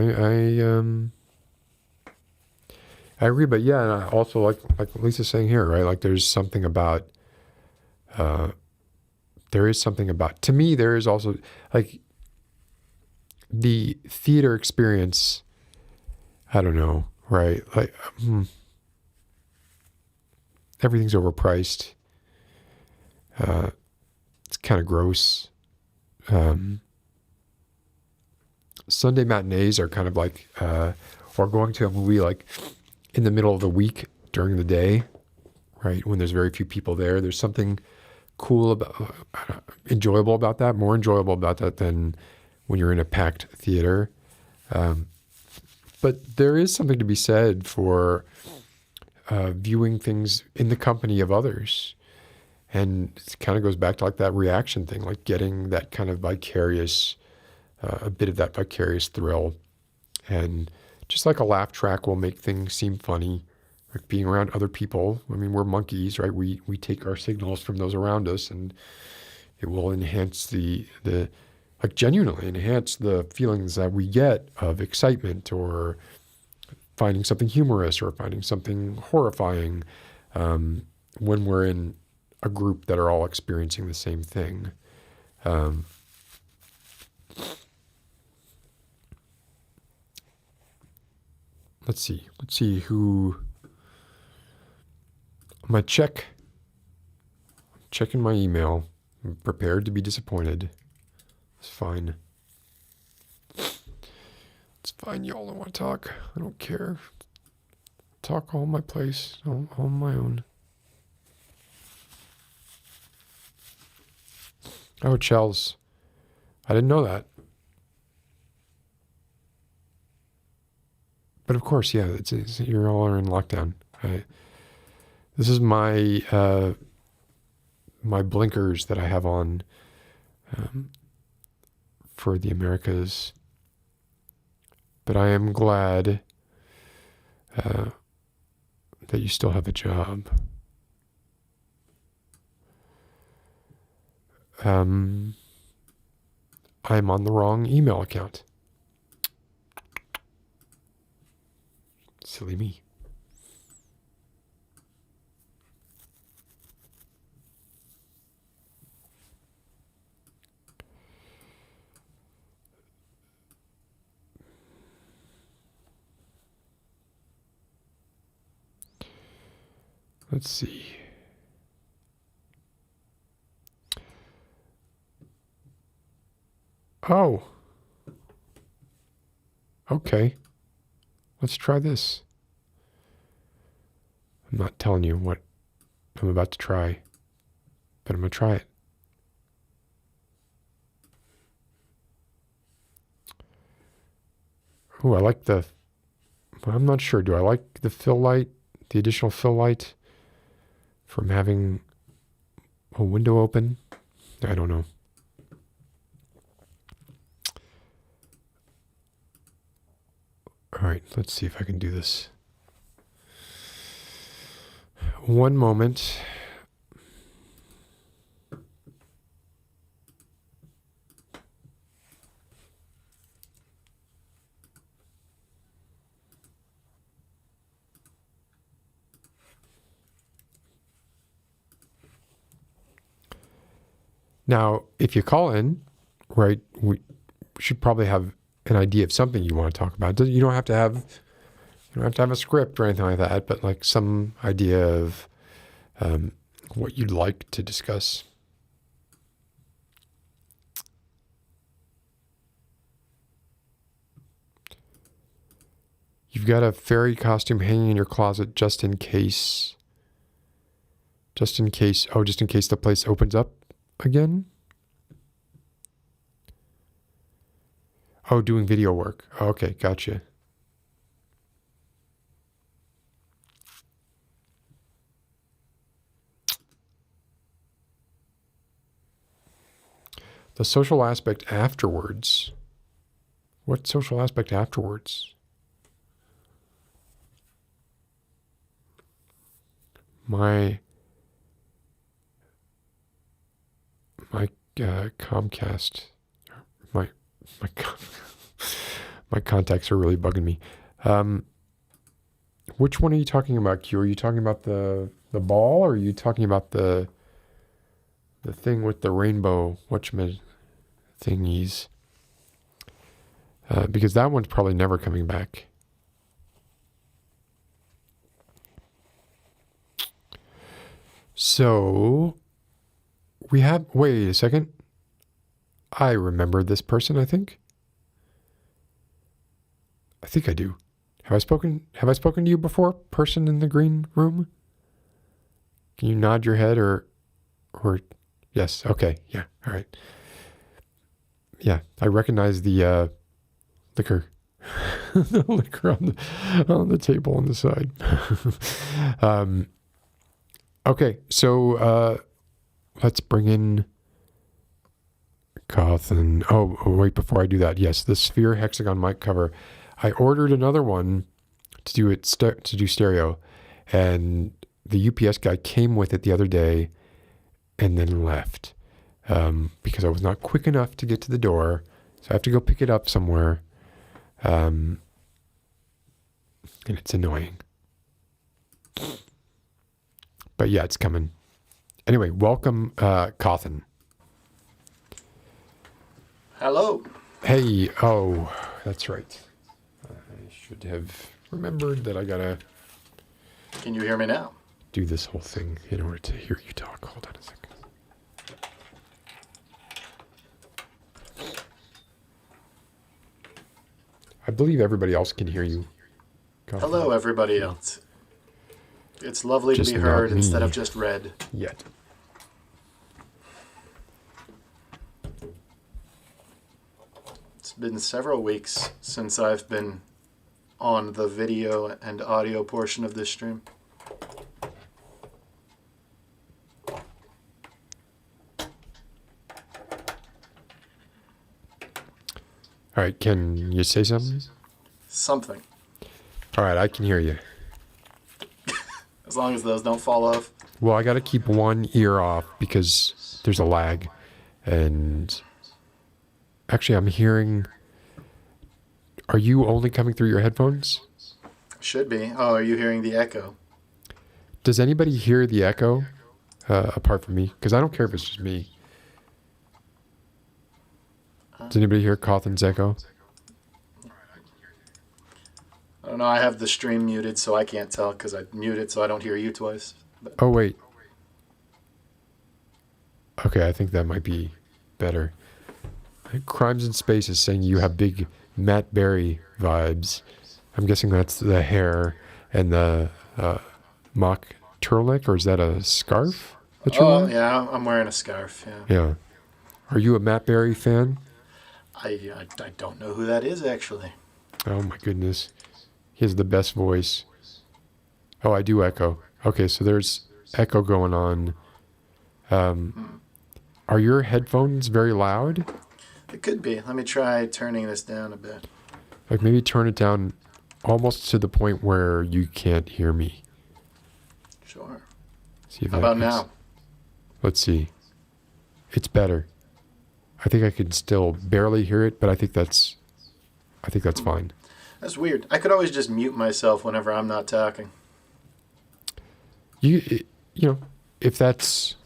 agree, but yeah, and I also like Lisa's saying here, right? Like there is something about, to me, there is also like the theater experience. I don't know, right? Like everything's overpriced. It's kind of gross. Sunday matinees are kind of like, or going to a movie like in the middle of the week during the day, right? When there's very few people there, there's something cool about, enjoyable about that, more enjoyable about that than when you're in a packed theater. But there is something to be said for viewing things in the company of others. And it kind of goes back to like that reaction thing, like getting that kind of vicarious, a bit of that vicarious thrill. And just like a laugh track will make things seem funny, like being around other people. I mean, we're monkeys, right? We take our signals from those around us, and it will enhance genuinely enhance the feelings that we get of excitement or finding something humorous or finding something horrifying when we're in a group that are all experiencing the same thing. Let's see who. I'm checking my email. I'm prepared to be disappointed. It's fine. It's fine. Y'all don't want to talk. I don't care. talk all my place, all on my own. Oh, Chels. I didn't know that. But of course, yeah, it's you're all are in lockdown. This is my my blinkers that I have on for the Americas. But I am glad that you still have a job. I'm on the wrong email account. Silly me. Let's see. Oh. Okay. Let's try this. I'm not telling you what I'm about to try, but I'm going to try it. Oh, I like the... I'm not sure. Do I like the fill light, the additional fill light from having a window open? I don't know. All right, let's see if I can do this. One moment. Now, if you call in, right, we should probably have an idea of something you want to talk about. You don't have to have a script or anything like that, but like some idea of what you'd like to discuss. You've got a fairy costume hanging in your closet just in case. Just in case the place opens up again. Oh, doing video work. Okay, gotcha. The social aspect afterwards. What social aspect afterwards? My Comcast, my contacts are really bugging me. Which one are you talking about, Q? Are you talking about the ball, or are you talking about the thing with the rainbow thingies? Because that one's probably never coming back. So we have, wait a second. I remember this person, I think. I think I do. Have I spoken to you before, person in the green room? Can you nod your head or yes, okay, yeah, all right. Yeah, I recognize the liquor. The liquor on the table on the side. Okay, so let's bring in Cawthon. Oh, wait, before I do that, yes, the sphere hexagon mic cover. I ordered another one to do stereo, and the UPS guy came with it the other day and then left because I was not quick enough to get to the door, so I have to go pick it up somewhere, and it's annoying. But yeah, it's coming. Anyway, welcome, Cawthon. Hello. Hey, oh, that's right. I should have remembered that I gotta... Can you hear me now? Do this whole thing in order to hear you talk. Hold on a second. I believe everybody else can hear you. Hello, everybody else. It's lovely to Just be not heard me. instead of just read. Yet. It's been several weeks since I've been on the video and audio portion of this stream. All right, can you say something? Something. All right, I can hear you. As long as those don't fall off. Well, I got to keep one ear off because there's a lag. And actually, I'm hearing... Are you only coming through your headphones? Should be. Oh, are you hearing the echo? Does anybody hear the echo apart from me? Because I don't care if it's just me. Does anybody hear Cawthon's echo? I don't know. I have the stream muted, so I can't tell because I mute it so I don't hear you twice. But Oh, wait. Okay, I think that might be better. Crimes in Space is saying you have big Matt Berry vibes. I'm guessing that's the hair and the mock turtleneck, or is that a scarf that you're wearing? yeah, I'm wearing a scarf. Yeah. Yeah. Are you a Matt Berry fan? I don't know who that is actually. Oh my goodness. He has the best voice. Oh, I do echo. Okay, so there's echo going on. Are your headphones very loud? It could be. Let me try turning this down a bit. Like maybe turn it down almost to the point where you can't hear me. Sure. See if How that about makes- now? Let's see. It's better. I think I can still barely hear it, but I think that's fine. That's weird. I could always just mute myself whenever I'm not talking. You know, if that's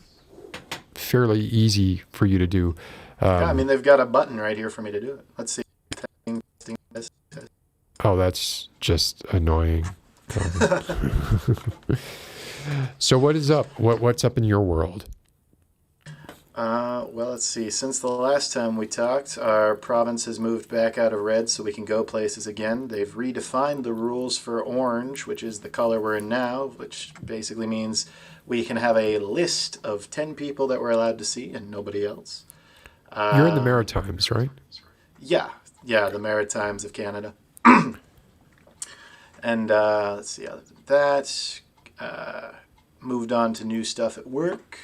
fairly easy for you to do. Yeah, I mean, they've got a button right here for me to do it. Let's see. Testing, testing, testing. Oh, that's just annoying. So what is up? What's up in your world? Well, let's see. Since the last time we talked, our province has moved back out of red so we can go places again. They've redefined the rules for orange, which is the color we're in now, which basically means we can have a list of 10 people that we're allowed to see and nobody else. You're in the Maritimes, right? Yeah, the Maritimes of Canada. And let's see, other than that, moved on to new stuff at work,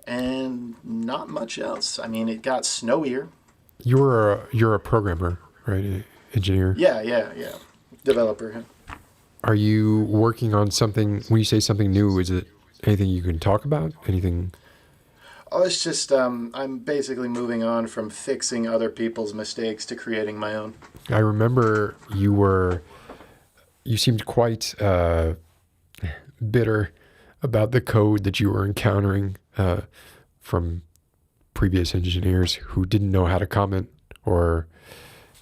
and not much else. I mean, it got snowier. You're a programmer, right? Engineer. Yeah. Developer. Yeah. Are you working on something? When you say something new, is it anything you can talk about? Anything? Oh, it's just I'm basically moving on from fixing other people's mistakes to creating my own. I remember you seemed quite bitter about the code that you were encountering from previous engineers who didn't know how to comment or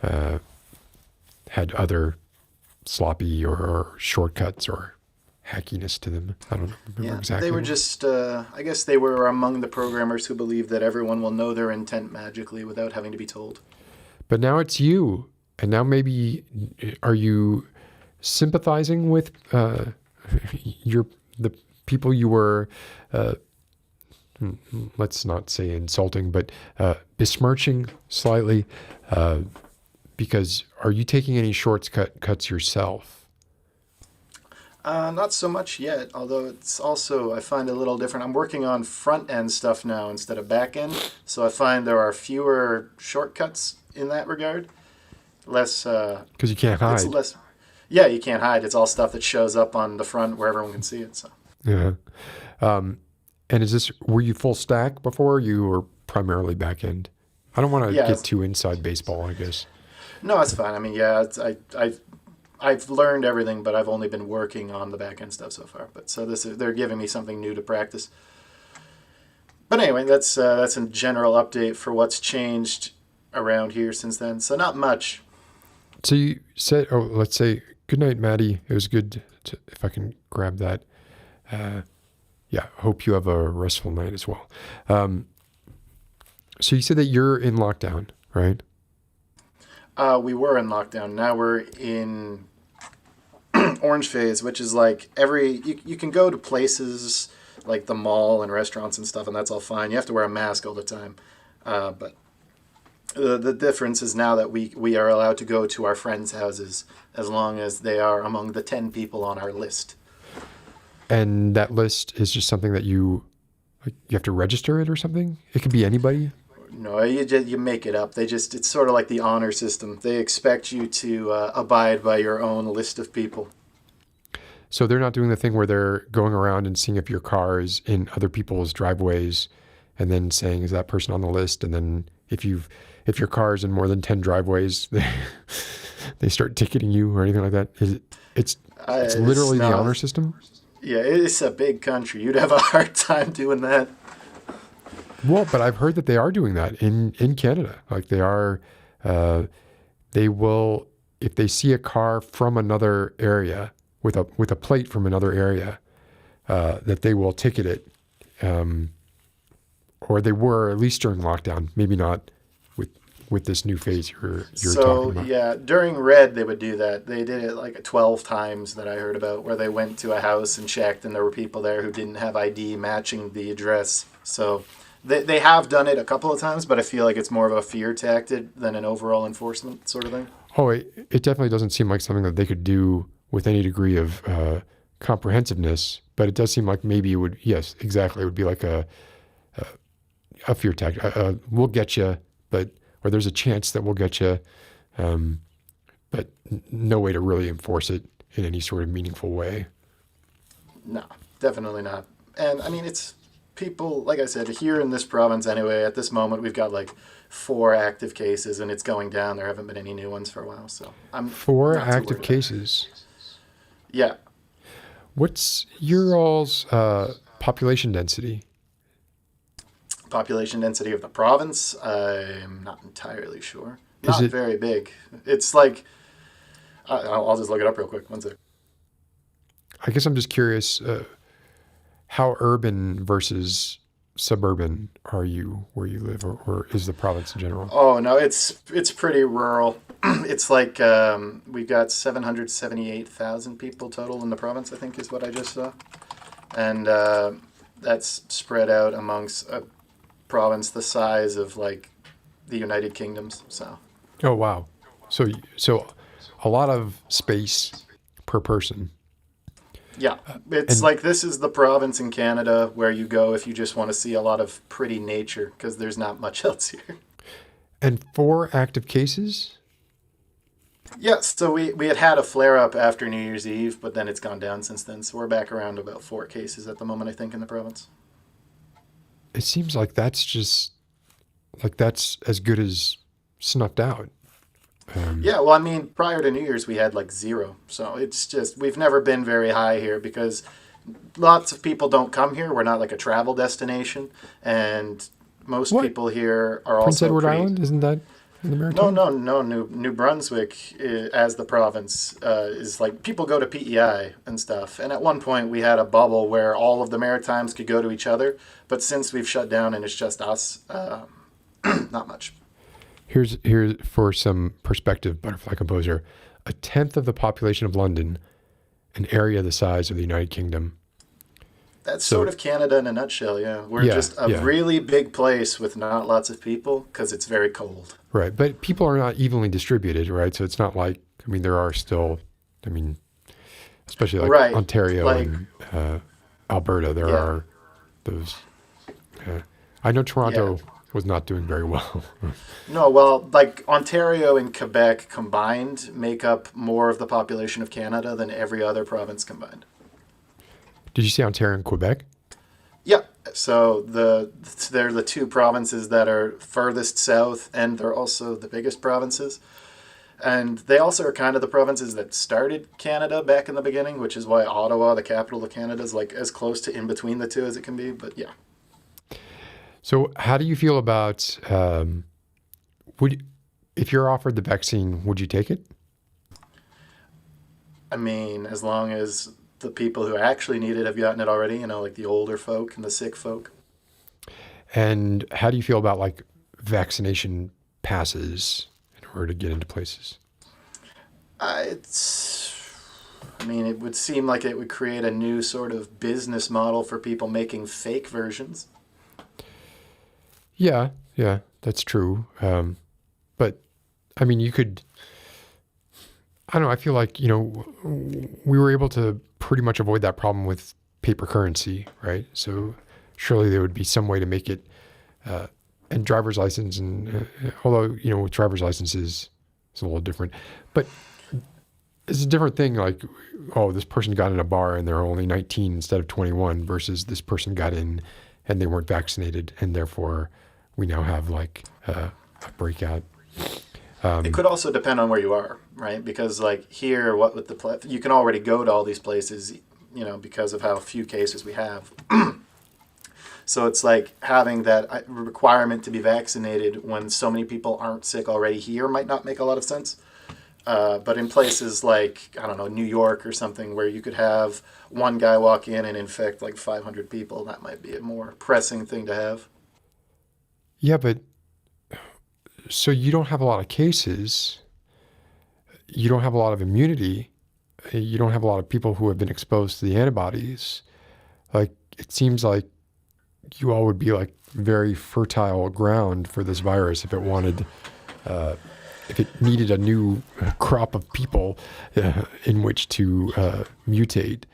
had other sloppy or shortcuts or hackiness to them. I don't remember exactly. They were just, I guess they were among the programmers who believe that everyone will know their intent magically without having to be told. But now it's you. And now maybe, are you sympathizing with the people you were, let's not say insulting, but besmirching slightly? Because are you taking any shortcuts yourself? Not so much yet, although it's also, I find a little different. I'm working on front-end stuff now instead of back-end, so I find there are fewer shortcuts in that regard. Less... Because you can't hide. It's less, yeah, you can't hide. It's all stuff that shows up on the front where everyone can see it. So. Yeah. And were you full stack before, or you were primarily back-end? I don't want to get too inside baseball, I guess. No, it's fine. I mean, yeah, I've learned everything, but I've only been working on the back end stuff so far. But so they're giving me something new to practice. But anyway, that's a general update for what's changed around here since then. So not much. So you said, let's say, good night, Maddie. It was good if I can grab that. Yeah, hope you have a restful night as well. So you said that you're in lockdown, right? We were in lockdown. Now we're in orange phase, which is like you can go to places like the mall and restaurants and stuff, and that's all fine. You have to wear a mask all the time. But the difference is now that we are allowed to go to our friends' houses as long as they are among the 10 people on our list. And that list is just something that you have to register it or something? It could be anybody? No, you make it up. It's sort of like the honor system. They expect you to abide by your own list of people. So they're not doing the thing where they're going around and seeing if your car is in other people's driveways and then saying, is that person on the list? And then if your car is in more than 10 driveways, they start ticketing you or anything like that? It's literally the honor system? Yeah, it's a big country. You'd have a hard time doing that. Well, but I've heard that they are doing that in Canada. Like they will, if they see a car from another area with a plate from another area, that they will ticket it. Or they were, at least during lockdown, maybe not with this new phase you're talking about. So, yeah, during Red, they would do that. They did it like 12 times that I heard about, where they went to a house and checked, and there were people there who didn't have ID matching the address. So they have done it a couple of times, but I feel like it's more of a fear tactic than an overall enforcement sort of thing. Oh, it definitely doesn't seem like something that they could do with any degree of comprehensiveness, but it does seem like maybe it would, yes, exactly, it would be like a fear tactic. We'll get you, or there's a chance that we'll get you, but no way to really enforce it in any sort of meaningful way. No, definitely not. And I mean, it's people, like I said, here in this province anyway, at this moment, we've got like 4 active cases and it's going down. There haven't been any new ones for a while. So I'm 4 active cases. Yeah. What's your all's population density? Population density of the province, I'm not entirely sure. Not very big. It's like, I'll just look it up real quick. One sec. I guess I'm just curious, how urban versus suburban are you where you live, or is the province in general? Oh, no, it's pretty rural. It's like we've got 778,000 people total in the province, I think is what I just saw. And that's spread out amongst a province the size of like the United Kingdoms. So. Oh, wow. So a lot of space per person. Yeah, it's like this is the province in Canada where you go if you just want to see a lot of pretty nature, because there's not much else here. And 4 active cases? Yes, so we had a flare-up after New Year's Eve, but then it's gone down since then. So we're back around about 4 cases at the moment, I think, in the province. It seems like that's as good as snuffed out. Yeah, well, I mean, prior to New Year's, we had like 0. So it's just, we've never been very high here because lots of people don't come here. We're not like a travel destination. And most people here are Prince also Edward Island? Isn't that in the Maritime? No. New Brunswick, as the province, is like, people go to PEI and stuff. And at one point, we had a bubble where all of the Maritimes could go to each other. But since we've shut down and it's just us, not much. Here's for some perspective, Butterfly Composer. 1/10 of the population of London, an area the size of the United Kingdom. That's sort of Canada in a nutshell, yeah. We're just a really big place with not lots of people because it's very cold. Right, but people are not evenly distributed, right? So it's not like, I mean, there are still, I mean, especially like Ontario and Alberta, there are those. I know Toronto was not doing very well. No, well, like Ontario and Quebec combined make up more of the population of Canada than every other province combined. Did you say Ontario and Quebec? Yeah. So they're the 2 provinces that are furthest south, and they're also the biggest provinces. And they also are kind of the provinces that started Canada back in the beginning, which is why Ottawa, the capital of Canada, is like as close to in between the 2 as it can be. But yeah. So how do you feel about, if you're offered the vaccine, would you take it? I mean, as long as the people who actually need it have gotten it already, like the older folk and the sick folk. And how do you feel about like vaccination passes in order to get into places? I mean, it would seem like it would create a new sort of business model for people making fake versions. Yeah, that's true. But I mean, you could. I don't know. I feel like we were able to pretty much avoid that problem with paper currency, right? So surely there would be some way to make it. And driver's license, and although with driver's licenses, it's a little different, but it's a different thing. Like, oh, this person got in a bar and they're only 19 instead of 21, versus this person got in and they weren't vaccinated, and therefore we now have like a breakout. It could also depend on where you are, right? Because like here, what with you can already go to all these places, because of how few cases we have. So it's like having that requirement to be vaccinated when so many people aren't sick already here might not make a lot of sense. But in places like, I don't know, New York or something, where you could have one guy walk in and infect like 500 people, that might be a more pressing thing to have. Yeah, but so you don't have a lot of cases. You don't have a lot of immunity. You don't have a lot of people who have been exposed to the antibodies. Like, it seems like you all would be like very fertile ground for this virus if it wanted, if it needed a new crop of people in which to mutate.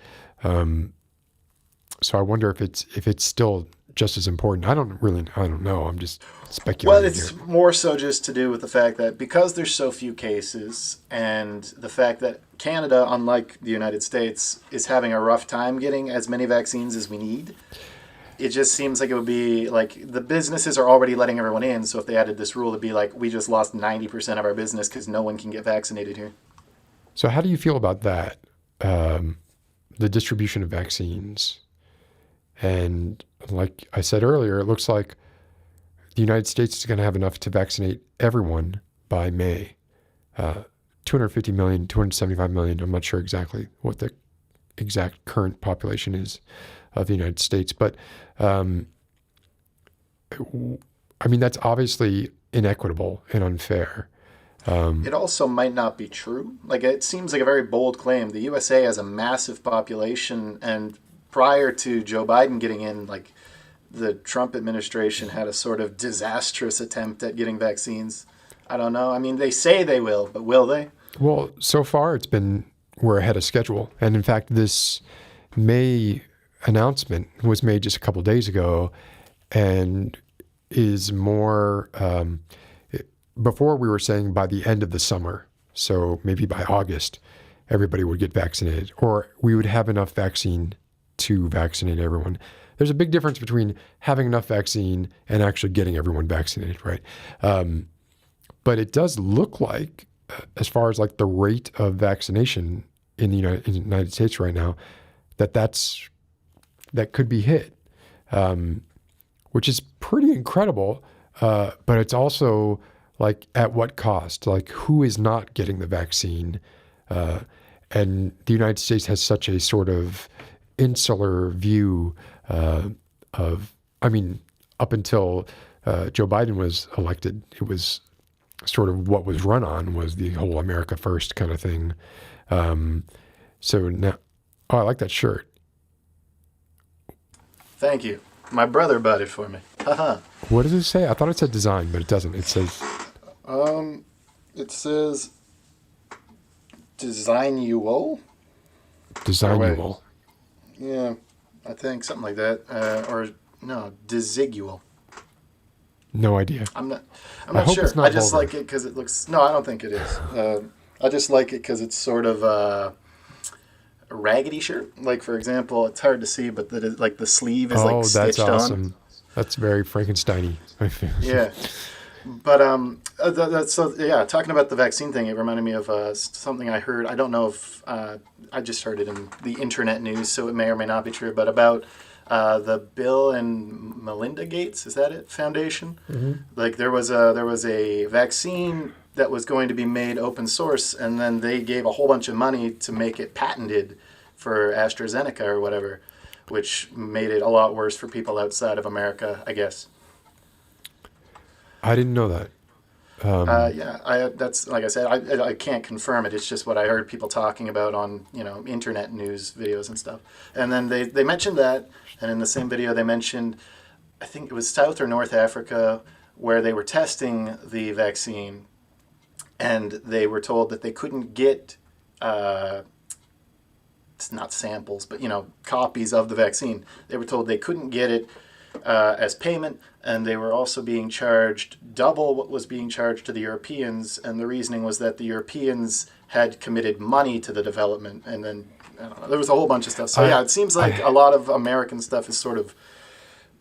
So I wonder if it's still just as important. I don't know. I'm just speculating. Well, it's more so just to do with the fact that because there's so few cases, and the fact that Canada, unlike the United States, is having a rough time getting as many vaccines as we need. It just seems like it would be like the businesses are already letting everyone in. So if they added this rule, it'd be like we just lost 90% of our business because no one can get vaccinated here. So how do you feel about that? The distribution of vaccines. And like I said earlier, it looks like the United States is going to have enough to vaccinate everyone by May. 250 million, 275 million. I'm not sure exactly what the exact current population is of the United States. But I mean, that's obviously inequitable and unfair. It also might not be true. Like, it seems like a very bold claim. The USA has a massive population, and prior to Joe Biden getting in, like, the Trump administration had a sort of disastrous attempt at getting vaccines. I don't know. I mean, they say they will, but will they? Well, so far we're ahead of schedule. And in fact, this May announcement was made just a couple of days ago, and is more, before we were saying by the end of the summer, so maybe by August, everybody would get vaccinated, or we would have enough vaccine to vaccinate everyone. There's a big difference between having enough vaccine and actually getting everyone vaccinated, right? But it does look like, as far as like the rate of vaccination in the United States right now, that could be hit, which is pretty incredible. But it's also like, at what cost? Like, who is not getting the vaccine? And the United States has such a sort of insular view I mean, up until Joe Biden was elected, it was sort of what was run on was the whole America First kind of thing. So now, oh, I like that shirt. Thank you. My brother bought it for me. Haha. What does it say? I thought it said design, but it doesn't. It says... It says designual? Designual. Yeah, I think something like that. Or no, desigual. No idea. I'm not sure. It's not I just vulgar. like it because it looks... No, I don't think it is. I just like it because it's sort of a raggedy shirt. Like, for example, it's hard to see, but like the sleeve is like stitched on. Oh, that's awesome. That's very Frankenstein-y. Yeah. But talking about the vaccine thing, it reminded me of something I heard. I don't know if I just heard it in the internet news, so it may or may not be true. But about the Bill and Melinda Gates, is that it? Foundation. Mm-hmm. Like there was a vaccine that was going to be made open source, and then they gave a whole bunch of money to make it patented for AstraZeneca or whatever, which made it a lot worse for people outside of America, I guess. I didn't know that. That's like I said. I can't confirm it. It's just what I heard people talking about on internet news videos and stuff. And then they mentioned that, and in the same video they mentioned, I think it was South or North Africa, where they were testing the vaccine, and they were told that they couldn't get it's not samples, but copies of the vaccine. They were told they couldn't get it as payment, and they were also being charged double what was being charged to the Europeans, and the reasoning was that the Europeans had committed money to the development, and then I don't know, there was a whole bunch of stuff. So it seems like a lot of American stuff is sort of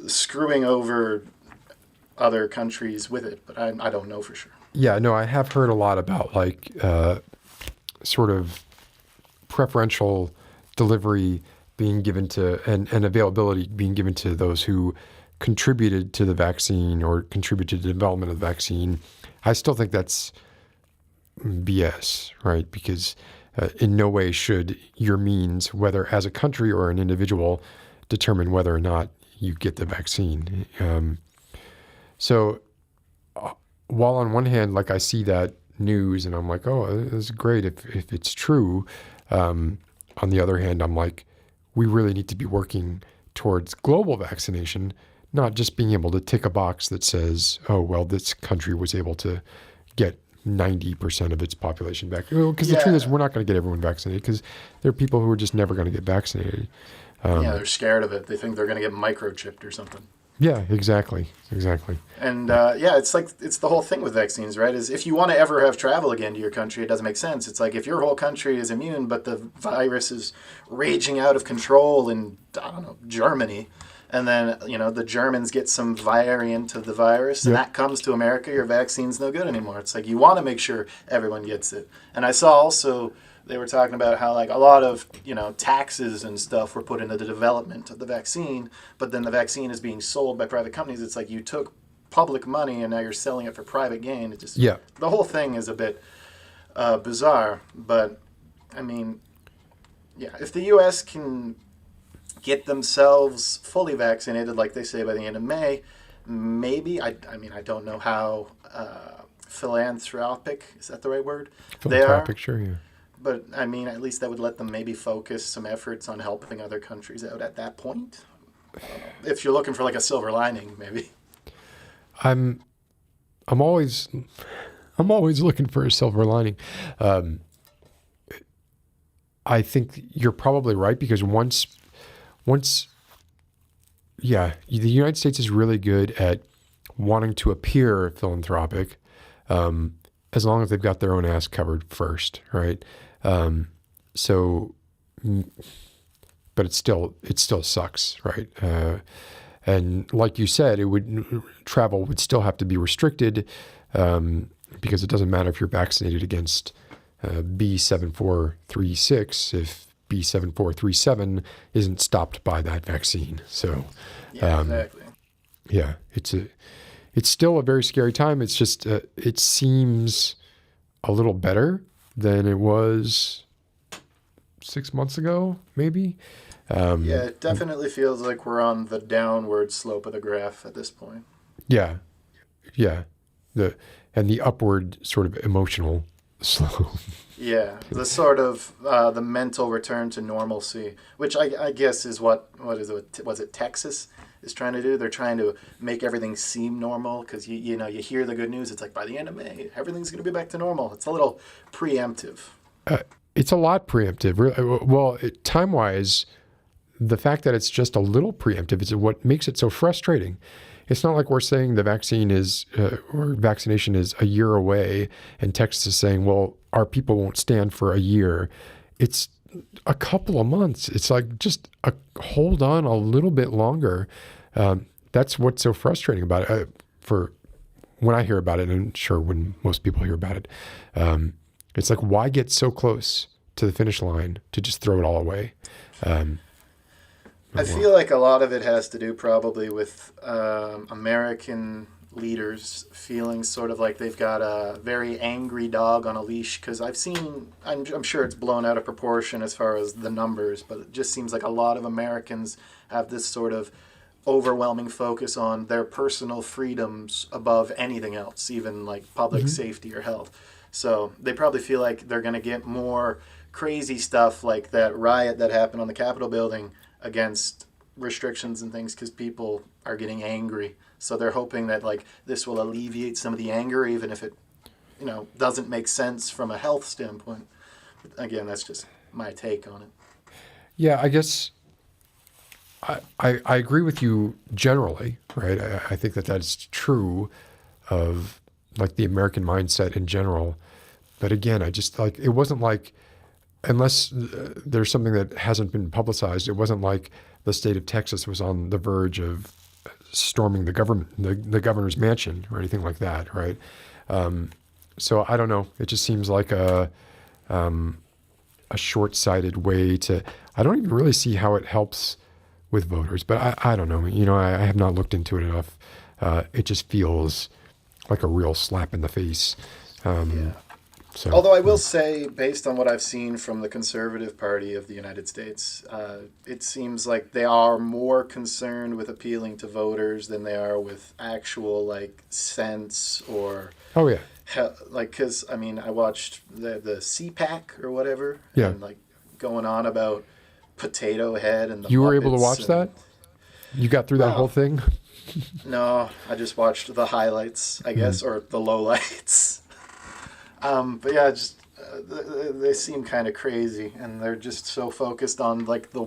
screwing over other countries with it, but I don't know for sure. Yeah, no, I have heard a lot about like sort of preferential delivery being given to and availability being given to those who contributed to the vaccine or contributed to the development of the vaccine. I still think that's BS, right? Because in no way should your means, whether as a country or an individual, determine whether or not you get the vaccine. So while on one hand, like I see that news and I'm like, oh, this is great if it's true. On the other hand, I'm like, we really need to be working towards global vaccination, not just being able to tick a box that says, oh, well, this country was able to get 90% of its population back. Because the truth is we're not going to get everyone vaccinated because there are people who are just never going to get vaccinated. They're scared of it. They think they're going to get microchipped or something. Yeah, exactly. And it's like, it's the whole thing with vaccines, right? Is if you want to ever have travel again to your country, it doesn't make sense. It's like if your whole country is immune, but the virus is raging out of control in, I don't know, Germany, and then, the Germans get some variant of the virus, and that comes to America, your vaccine's no good anymore. It's like you want to make sure everyone gets it. And I saw also, they were talking about how like a lot of, taxes and stuff were put into the development of the vaccine, but then the vaccine is being sold by private companies. It's like you took public money and now you're selling it for private gain. It just, the whole thing is a bit bizarre. But I mean, if the U.S. can get themselves fully vaccinated, like they say by the end of May, maybe, I don't know how philanthropic, is that the right word? Philanthropic, sure, yeah. But, at least that would let them maybe focus some efforts on helping other countries out at that point. If you're looking for like a silver lining, maybe. I'm always looking for a silver lining. I think you're probably right because once, the United States is really good at wanting to appear philanthropic, as long as they've got their own ass covered first, right? But it still sucks, right? And like you said, travel would still have to be restricted because it doesn't matter if you're vaccinated against B7436 if B7437 isn't stopped by that vaccine. So, exactly. Yeah, it's still a very scary time. It's just it seems a little better than it was 6 months ago, maybe. It definitely feels like we're on the downward slope of the graph at this point. Yeah. The upward sort of emotional slope. Yeah, the sort of the mental return to normalcy, which I guess is what is it? Was it Texas is trying to do? They're trying to make everything seem normal because you hear the good news. It's like by the end of May, everything's going to be back to normal. It's a little preemptive. It's a lot preemptive. Well, time-wise, the fact that it's just a little preemptive is what makes it so frustrating. It's not like we're saying the vaccine is or vaccination is a year away, and Texas is saying, well, our people won't stand for a year. It's a couple of months. It's like just hold on a little bit longer. That's what's so frustrating about it. For when I hear about it, and sure, when most people hear about it, it's like, why get so close to the finish line to just throw it all away? I feel like a lot of it has to do probably with American leaders feeling sort of like they've got a very angry dog on a leash, because I'm sure it's blown out of proportion as far as the numbers, but it just seems like a lot of Americans have this sort of overwhelming focus on their personal freedoms above anything else, even like public safety or health. So they probably feel like they're going to get more crazy stuff like that riot that happened on the Capitol building against restrictions and things because people are getting angry. So they're hoping that like this will alleviate some of the anger, even if it, doesn't make sense from a health standpoint. But again, that's just my take on it. Yeah, I guess I agree with you generally, right? I think that that's true of like the American mindset in general. But again, I just like, it wasn't like, unless there's something that hasn't been publicized, it wasn't like the state of Texas was on the verge of storming the the governor's mansion or anything like that, right? So I don't know. It just seems like a short-sighted way to. I don't even really see how it helps with voters, but I don't know. I have not looked into it enough. It just feels like a real slap in the face. So, although I will say, based on what I've seen from the Conservative Party of the United States, it seems like they are more concerned with appealing to voters than they are with actual like sense or. Oh yeah. Because I watched the CPAC or whatever. Yeah. And like going on about Potato Head and the. You were able to Muppets watch that? You got through that whole thing? No, I just watched the highlights, I guess, or the lowlights. But yeah, just they seem kind of crazy, and they're just so focused on like the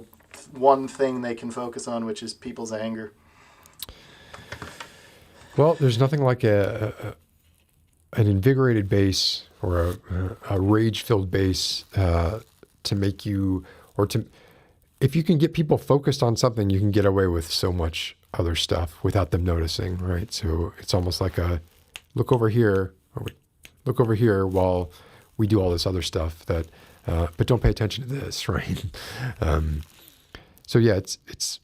one thing they can focus on, which is people's anger. Well, there's nothing like an invigorated base or a rage-filled base to make you, or to, if you can get people focused on something, you can get away with so much other stuff without them noticing, right? So it's almost like a look over here, or look over here while we do all this other stuff that, but don't pay attention to this, right? So yeah, it's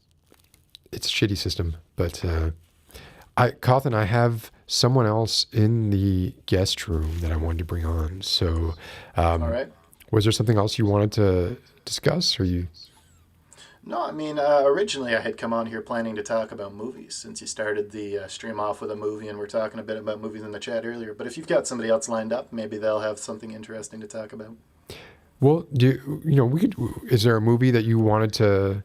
a shitty system, but Cawthon, I have someone else in the guest room that I wanted to bring on. So, All right. Was there something else you wanted to discuss, or you? No, originally I had come on here planning to talk about movies since you started the stream off with a movie and we're talking a bit about movies in the chat earlier. But if you've got somebody else lined up, maybe they'll have something interesting to talk about. Well, is there a movie that you wanted to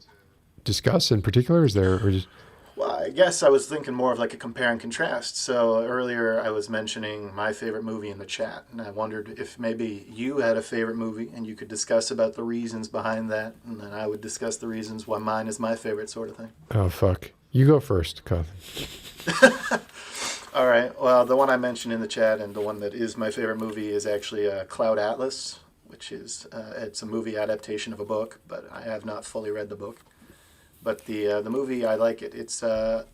discuss in particular? Is there, or just... Well, I guess I was thinking more of like a compare and contrast. So earlier I was mentioning my favorite movie in the chat, and I wondered if maybe you had a favorite movie and you could discuss about the reasons behind that, and then I would discuss the reasons why mine is my favorite sort of thing. Oh, fuck. You go first, Cawthon. All right. Well, the one I mentioned in the chat and the one that is my favorite movie is actually Cloud Atlas, which is it's a movie adaptation of a book, but I have not fully read the book. But the movie, I like it. It's got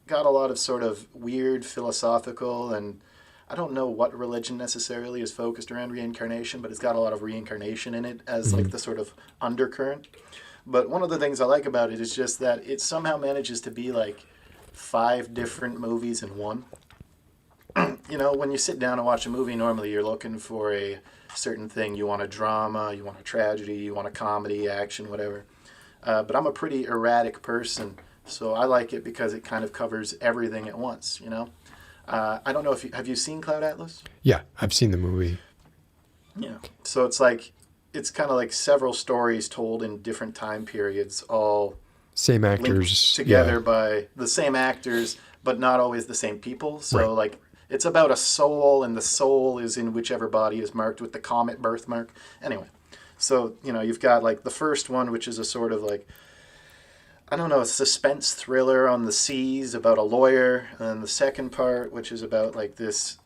a lot of sort of weird philosophical, and I don't know what religion necessarily is focused around reincarnation, but it's got a lot of reincarnation in it as like the sort of undercurrent. But one of the things I like about it is just that it somehow manages to be like 5 different movies in one. When you sit down and watch a movie, normally you're looking for a certain thing. You want a drama, you want a tragedy, you want a comedy, action, whatever. But I'm a pretty erratic person, so I like it because it kind of covers everything at once, I don't know if have you seen Cloud Atlas? Yeah, I've seen the movie. Yeah. So it's kind of like several stories told in different time periods, all same actors linked together by the same actors, but not always the same people. So like it's about a soul, and the soul is in whichever body is marked with the comet birthmark. Anyway. So, you've got like the first one, which is a sort of like, I don't know, a suspense thriller on the seas about a lawyer. And then the second part, which is about like this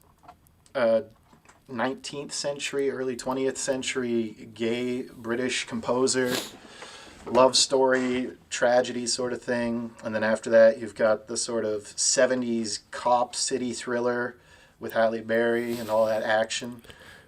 19th century, early 20th century gay British composer, love story, tragedy sort of thing. And then after that, you've got the sort of 70s cop city thriller with Halle Berry and all that action.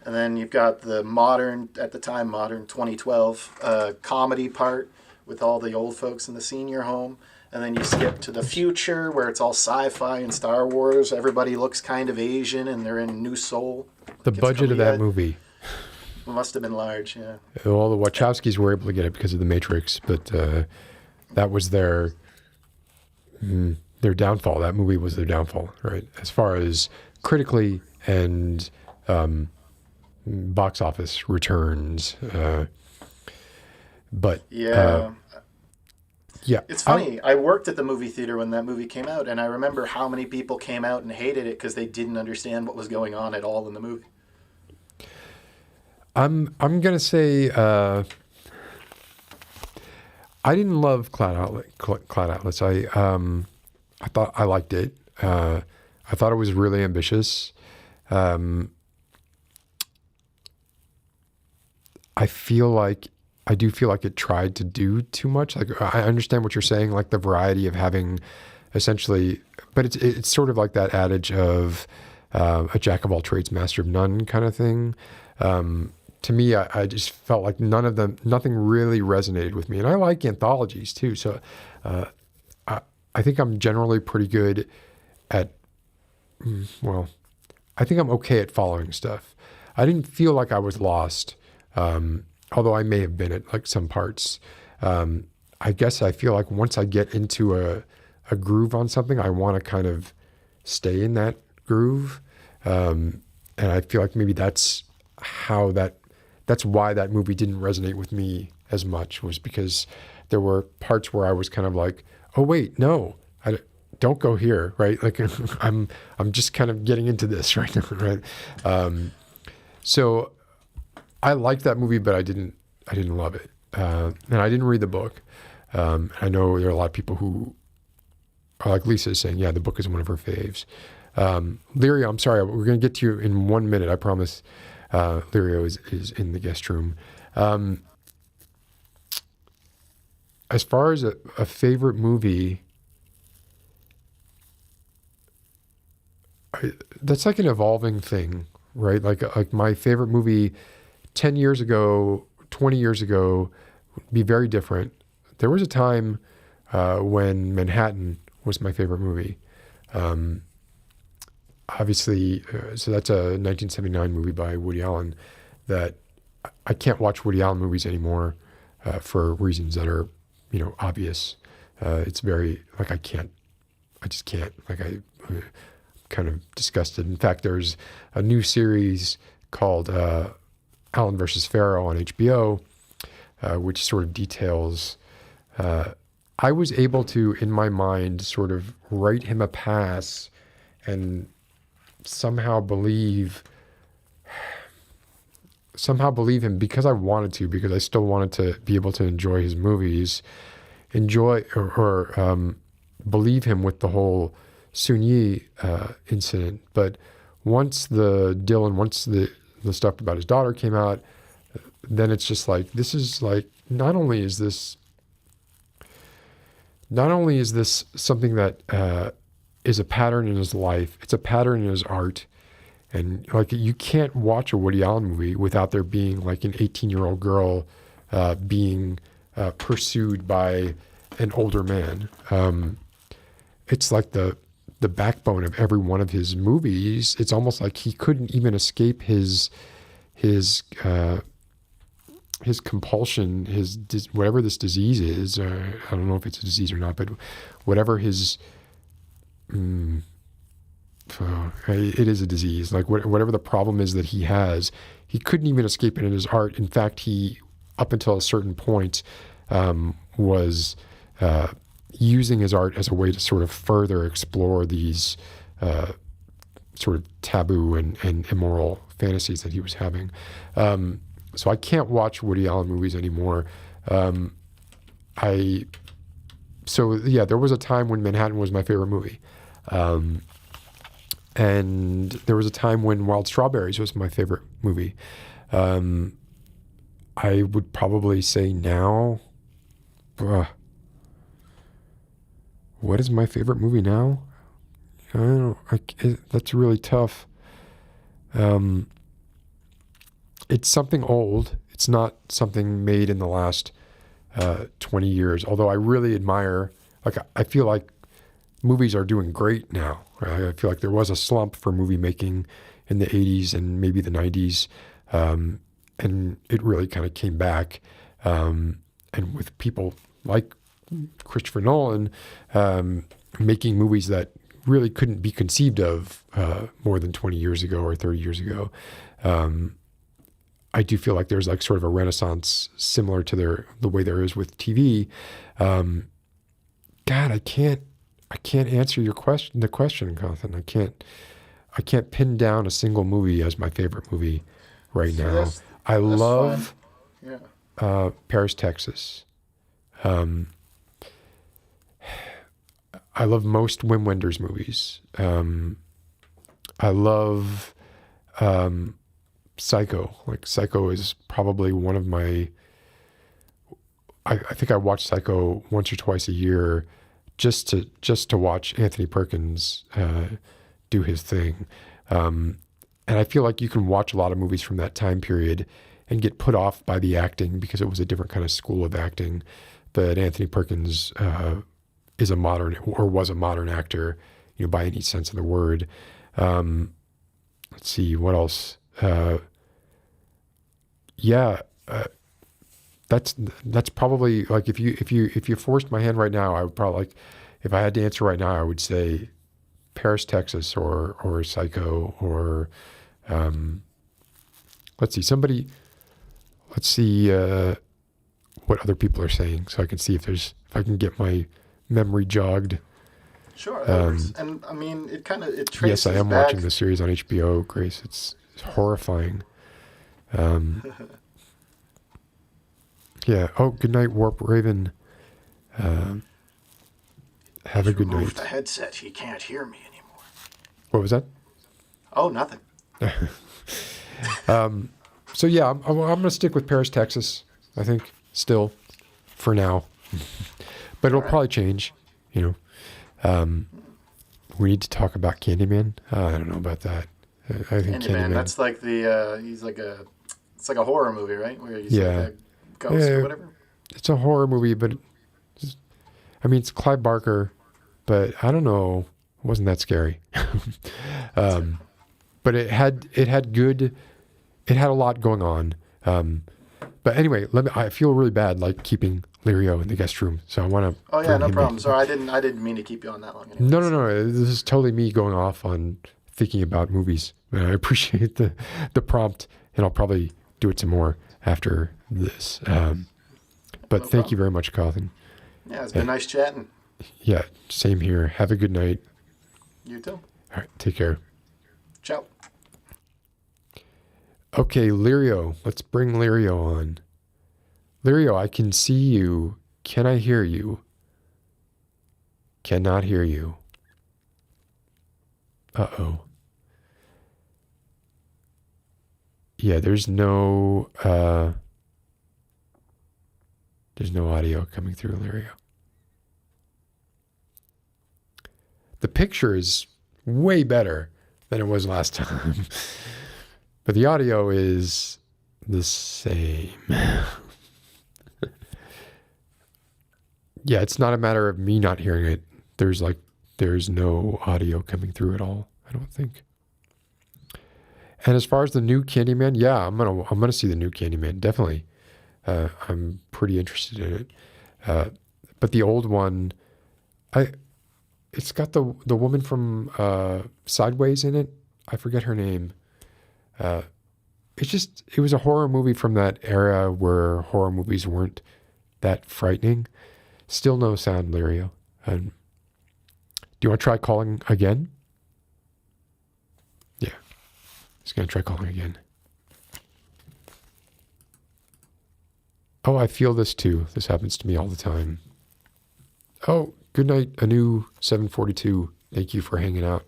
And then you've got the modern 2012 comedy part with all the old folks in the senior home. And then you skip to the future where it's all sci-fi and Star Wars. Everybody looks kind of Asian and they're in New Seoul. The budget of that movie. Must have been large, yeah. All the Wachowskis were able to get it because of The Matrix, but that was their their downfall. That movie was their downfall, right? As far as critically and box office returns. But Yeah. yeah, It's funny. I worked at the movie theater when that movie came out, and I remember how many people came out and hated it because they didn't understand what was going on at all in the movie. I'm gonna say I didn't love Cloud Atlas. I thought I liked it. I thought it was really ambitious. I do feel like it tried to do too much. Like, I understand what you're saying, like the variety of having essentially, but it's sort of like that adage of a jack of all trades, master of none kind of thing. To me, I just felt like nothing really resonated with me. And I like anthologies too. So I think I'm generally pretty good at, well, I think I'm okay at following stuff. I didn't feel like I was lost. Although I may have been at like some parts. I guess I feel like once I get into a groove on something, I want to kind of stay in that groove. And I feel like maybe that's why that movie didn't resonate with me as much, was because there were parts where I was kind of like, oh wait, no, don't go here, right? Like I'm just kind of getting into this right now, right? So I liked that movie, but I didn't love it, and I didn't read the book. I know there are a lot of people who are like Lisa is saying, yeah, the book is one of her faves. Lirio, I'm sorry, we're going to get to you in 1 minute, I promise. Lirio is in the guest room. As far as a favorite movie, that's like an evolving thing, right? Like my favorite movie 10 years ago, 20 years ago would be very different. There was a time when Manhattan was my favorite movie. Obviously, so that's a 1979 movie by Woody Allen that I can't watch Woody Allen movies anymore for reasons that are, obvious. It's very, like, I just can't. Like, I'm kind of disgusted. In fact, there's a new series called Allen versus Farrow on HBO, which sort of details, I was able to, in my mind, sort of write him a pass and somehow believe him because I wanted to, because I still wanted to be able to enjoy his movies, or believe him with the whole Sun Yi incident. But once the stuff about his daughter came out, then it's just like, this is like, not only is this something that is a pattern in his life, it's a pattern in his art. And like, you can't watch a Woody Allen movie without there being like an 18-year-old girl being pursued by an older man. It's like the backbone of every one of his movies. It's almost like he couldn't even escape his compulsion, whatever this disease is. I don't know if it's a disease or not, but whatever his, it is a disease. Like whatever the problem is that he has, he couldn't even escape it in his art. In fact, he, up until a certain point, was using his art as a way to sort of further explore these sort of taboo and immoral fantasies that he was having. So I can't watch Woody Allen movies anymore. There was a time when Manhattan was my favorite movie. And there was a time when Wild Strawberries was my favorite movie. I would probably say now, what is my favorite movie now? I don't know. That's really tough. It's something old. It's not something made in the last 20 years. Although I really admire, like, I feel like movies are doing great now. Right? I feel like there was a slump for movie making in the 80s and maybe the 90s. And it really kind of came back. And with people like Christopher Nolan, making movies that really couldn't be conceived of more than 20 years ago or 30 years ago. I do feel like there's like sort of a renaissance similar to the way there is with TV. God, I can't answer the question, Jonathan. I can't pin down a single movie as my favorite movie right now. I love Paris, Texas. I love most Wim Wenders movies. I love Psycho. Like Psycho is probably one of my. I think I watch Psycho once or twice a year, just to watch Anthony Perkins do his thing. And I feel like you can watch a lot of movies from that time period and get put off by the acting because it was a different kind of school of acting. But Anthony Perkins is a modern, or was a modern actor, by any sense of the word. Let's see, what else? That's probably like if you forced my hand right now, I would probably, like, if I had to answer right now, I would say Paris, Texas, or Psycho, or let's see what other people are saying, so I can see if I can get my memory jogged. Sure. And I mean, it traces Yes, I am back. watching the series on HBO, Grace. It's horrifying. Yeah. Oh, good night, Warp Raven. Have a good night. The headset. He can't hear me anymore. What was that? Oh, nothing. So yeah, I'm going to stick with Paris, Texas, I think, still, for now. But it'll probably change, We need to talk about Candyman. I don't know about that. I think Candyman. That's like it's like a horror movie, right? Where he's like a ghost or whatever. It's a horror movie, but it's Clive Barker, but I don't know. It wasn't that scary. But it had a lot going on. But anyway, I feel really bad like keeping Lirio in the guest room, so I want to. Oh yeah, no problem. Sorry, I didn't mean to keep you on that long. Anyways. No. This is totally me going off on thinking about movies. And I appreciate the prompt, and I'll probably do it some more after this. But thank you very much, Cawthon. Yeah, it's been nice chatting. Yeah, same here. Have a good night. You too. All right, take care. Ciao. Okay, Lirio. Let's bring Lirio on. Lirio, I can see you. Can I hear you? Cannot hear you. Uh-oh. Yeah, there's no audio coming through, Lirio. The picture is way better than it was last time. But the audio is the same. Yeah, it's not a matter of me not hearing it. There's no audio coming through at all, I don't think. And as far as the new Candyman, yeah, I'm gonna see the new Candyman, definitely. I'm pretty interested in it. But the old one, it's got the woman from Sideways in it. I forget her name. It was a horror movie from that era where horror movies weren't that frightening. Still no sound, Lirio. Do you want to try calling again? Yeah. He's going to try calling again. Oh, I feel this too. This happens to me all the time. Oh, good night, Anu 742. Thank you for hanging out.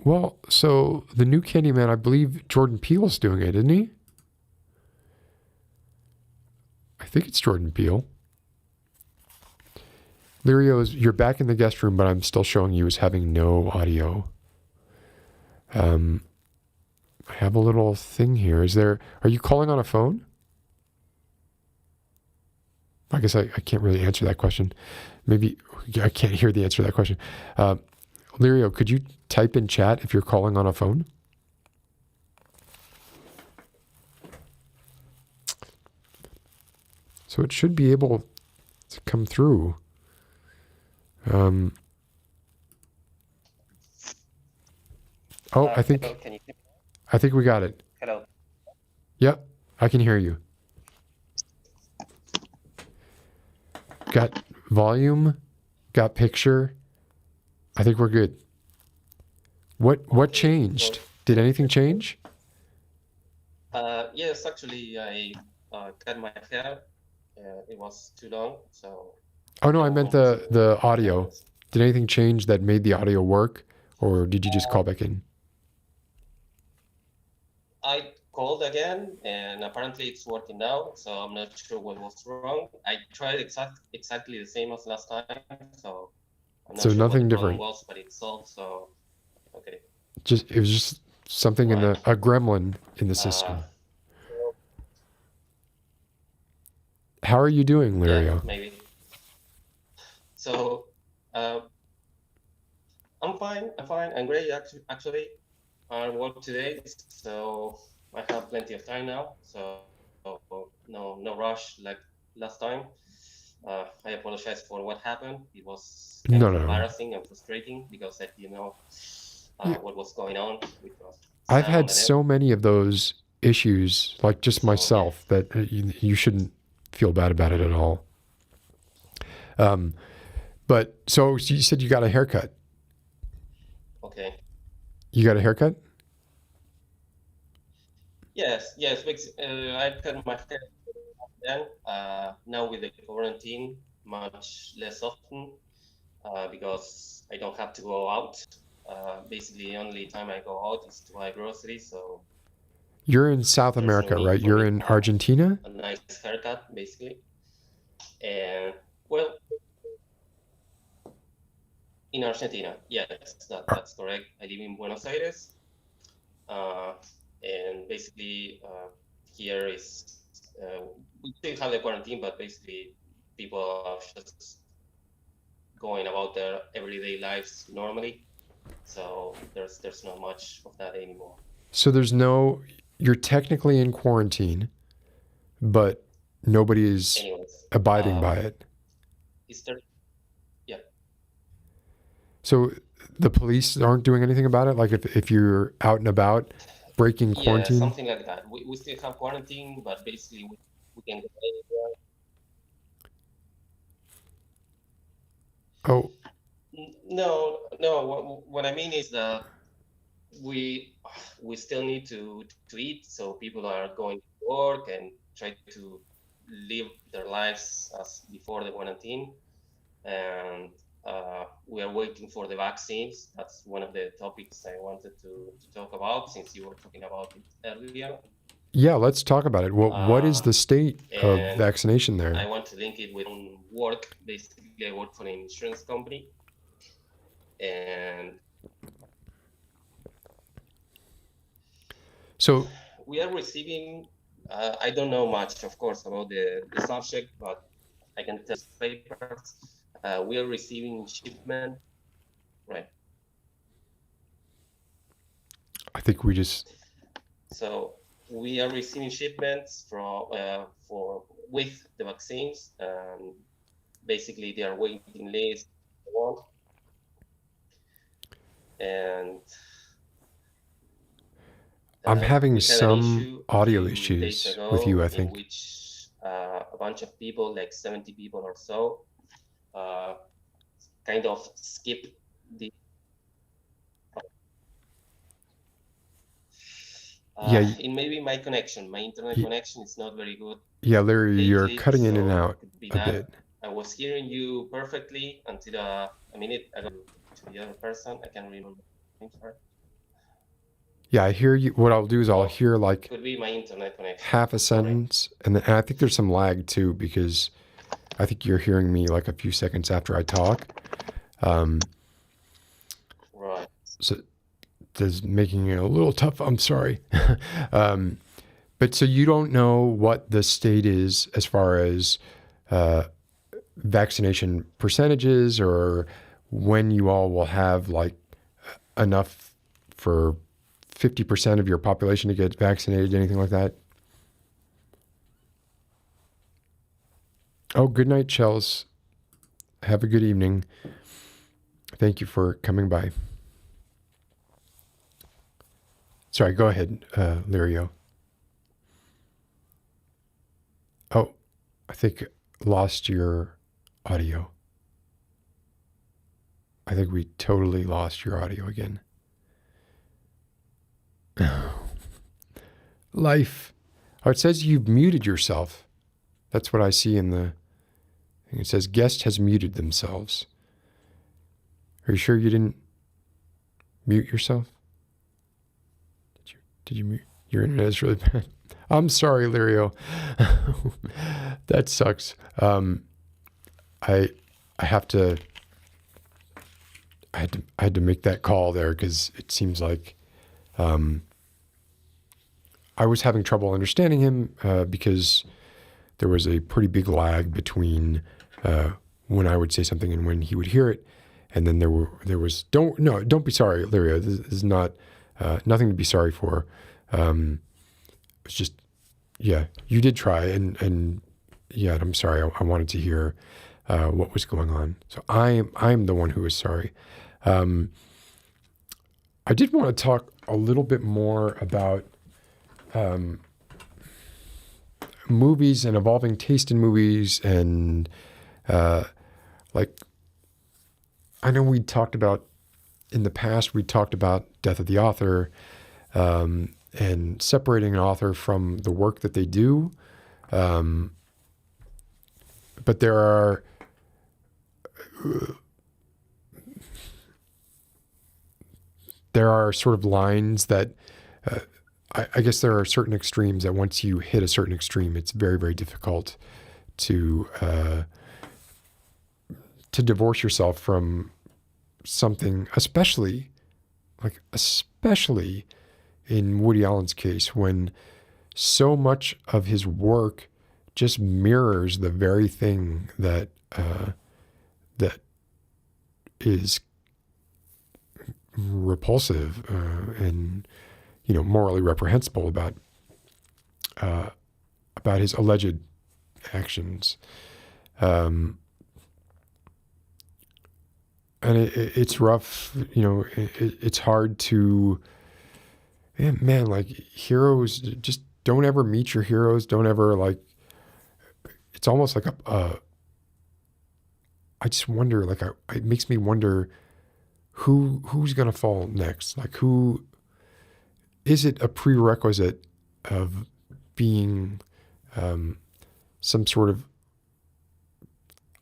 Well, so the new Candyman, I believe Jordan Peele's doing it, isn't he? I think it's Jordan Peele. Lirio, you're back in the guest room, but I'm still showing you as having no audio. I have a little thing here. Are you calling on a phone? I guess I can't really answer that question. Maybe I can't hear the answer to that question. Lirio, could you type in chat if you're calling on a phone? So it should be able come through. I think Hello, can you hear me? I think we got it. Hello. Yep, I can hear you. Got volume, got picture. I think we're good. What Okay, changed? well, Did anything change? yes, actually, I cut my hair. It was too long, so Oh no, I now meant I'm using the audio. headphones. Did anything change that made the audio work, or did you just call back in? I called again, and apparently it's working now, so I'm not sure what was wrong. I tried exactly the same as last time, so I'm not So sure what the nothing problem different. was, but it solved, so okay. It was just something in Right. a gremlin in the system. How are you doing, Yeah, Lirio? maybe. So, uh, I'm fine. I'm great, actually. I work today, so I have plenty of time now. So no rush like last time. I apologize for what happened. It was kind No, of no, no. embarrassing and frustrating because I didn't know Yeah, what was going on with the I've had sound and so many of those issues, like just everything. So yeah, myself, that you shouldn't feel bad about it at all. But so you said you got a haircut. okay. You got a haircut? Yes. I cut my hair then. Now with the quarantine, much less often because I don't have to go out. Basically, the only time I go out is to buy groceries, so You're in South there's no America, need right? for You're me in to have Argentina? a nice haircut, basically. And well, in Argentina, yes, that's correct. I live in Buenos Aires, and basically here is we still have the quarantine, but basically people are just going about their everyday lives normally. So there's not much of that anymore. So you're technically in quarantine, but nobody is Anyways, abiding by it. is there? Yeah. So the police aren't doing anything about it? Like if you're out and about breaking Yeah, quarantine? something like that. We still have quarantine, but basically we can go anywhere. Oh, No. What I mean is that we still need to eat, so people are going to work and try to live their lives as before the quarantine, and we are waiting for the vaccines. That's one of the topics I wanted to talk about since you were talking about it earlier. yeah, let's talk about it. What is the state of And vaccination I there? want to link it with work. Basically, I work for an insurance company, and So we are receiving. I don't know much, of course, about the subject, but I can tell papers. We are receiving shipment, right? I think we just, So we are receiving shipments with the vaccines, and basically they are waiting lists, and I'm having we had an some issue a audio few days issues with you, ago I in think. which a bunch of people, like 70 people or so, kind of skip the. Yeah, It may be my connection. My internet y- connection is not very good yeah, Larry, you're lately, cutting in and so out it could be a that. bit. I was hearing you perfectly until a minute ago to the other person. I can't remember. Yeah, I hear you. What I'll do is I'll Oh, hear like could be my internet connection. half a Sorry. sentence, and I think there's some lag too, because I think you're hearing me like a few seconds after I talk. Right. So that's making it a little tough. I'm sorry. But so you don't know what the state is as far as vaccination percentages, or when you all will have like enough for 50% of your population to get vaccinated, anything like that? Oh, good night, Chels. Have a good evening. Thank you for coming by. Sorry, go ahead, Lirio. Oh, I think lost your audio. I think we totally lost your audio again. Life. Oh, it says you've muted yourself. That's what I see in the thing. It says guest has muted themselves. Are you sure you didn't mute yourself? Did you mute? Your internet is really bad. I'm sorry, Lirio. That sucks. I had to make that call there because it seems like I was having trouble understanding him because there was a pretty big lag between when I would say something and when he would hear it, and then there was don't be sorry, Lirio. This is not nothing to be sorry for. It's just you did try and I'm sorry. I wanted to hear what was going on. So I'm the one who is sorry. I did want to talk a little bit more about movies and evolving taste in movies, and like I know we talked about in the past. We talked about death of the author and separating an author from the work that they do, but there are sort of lines that I guess there are certain extremes that once you hit a certain extreme, it's very, very difficult to divorce yourself from something, especially in Woody Allen's case, when so much of his work just mirrors the very thing that is repulsive and morally reprehensible about his alleged actions, and it's rough. It's hard to, man. Like heroes, just don't ever meet your heroes. Don't ever It's almost like I just wonder. It makes me wonder who's gonna fall next. Like who. Is it a prerequisite of being some sort of?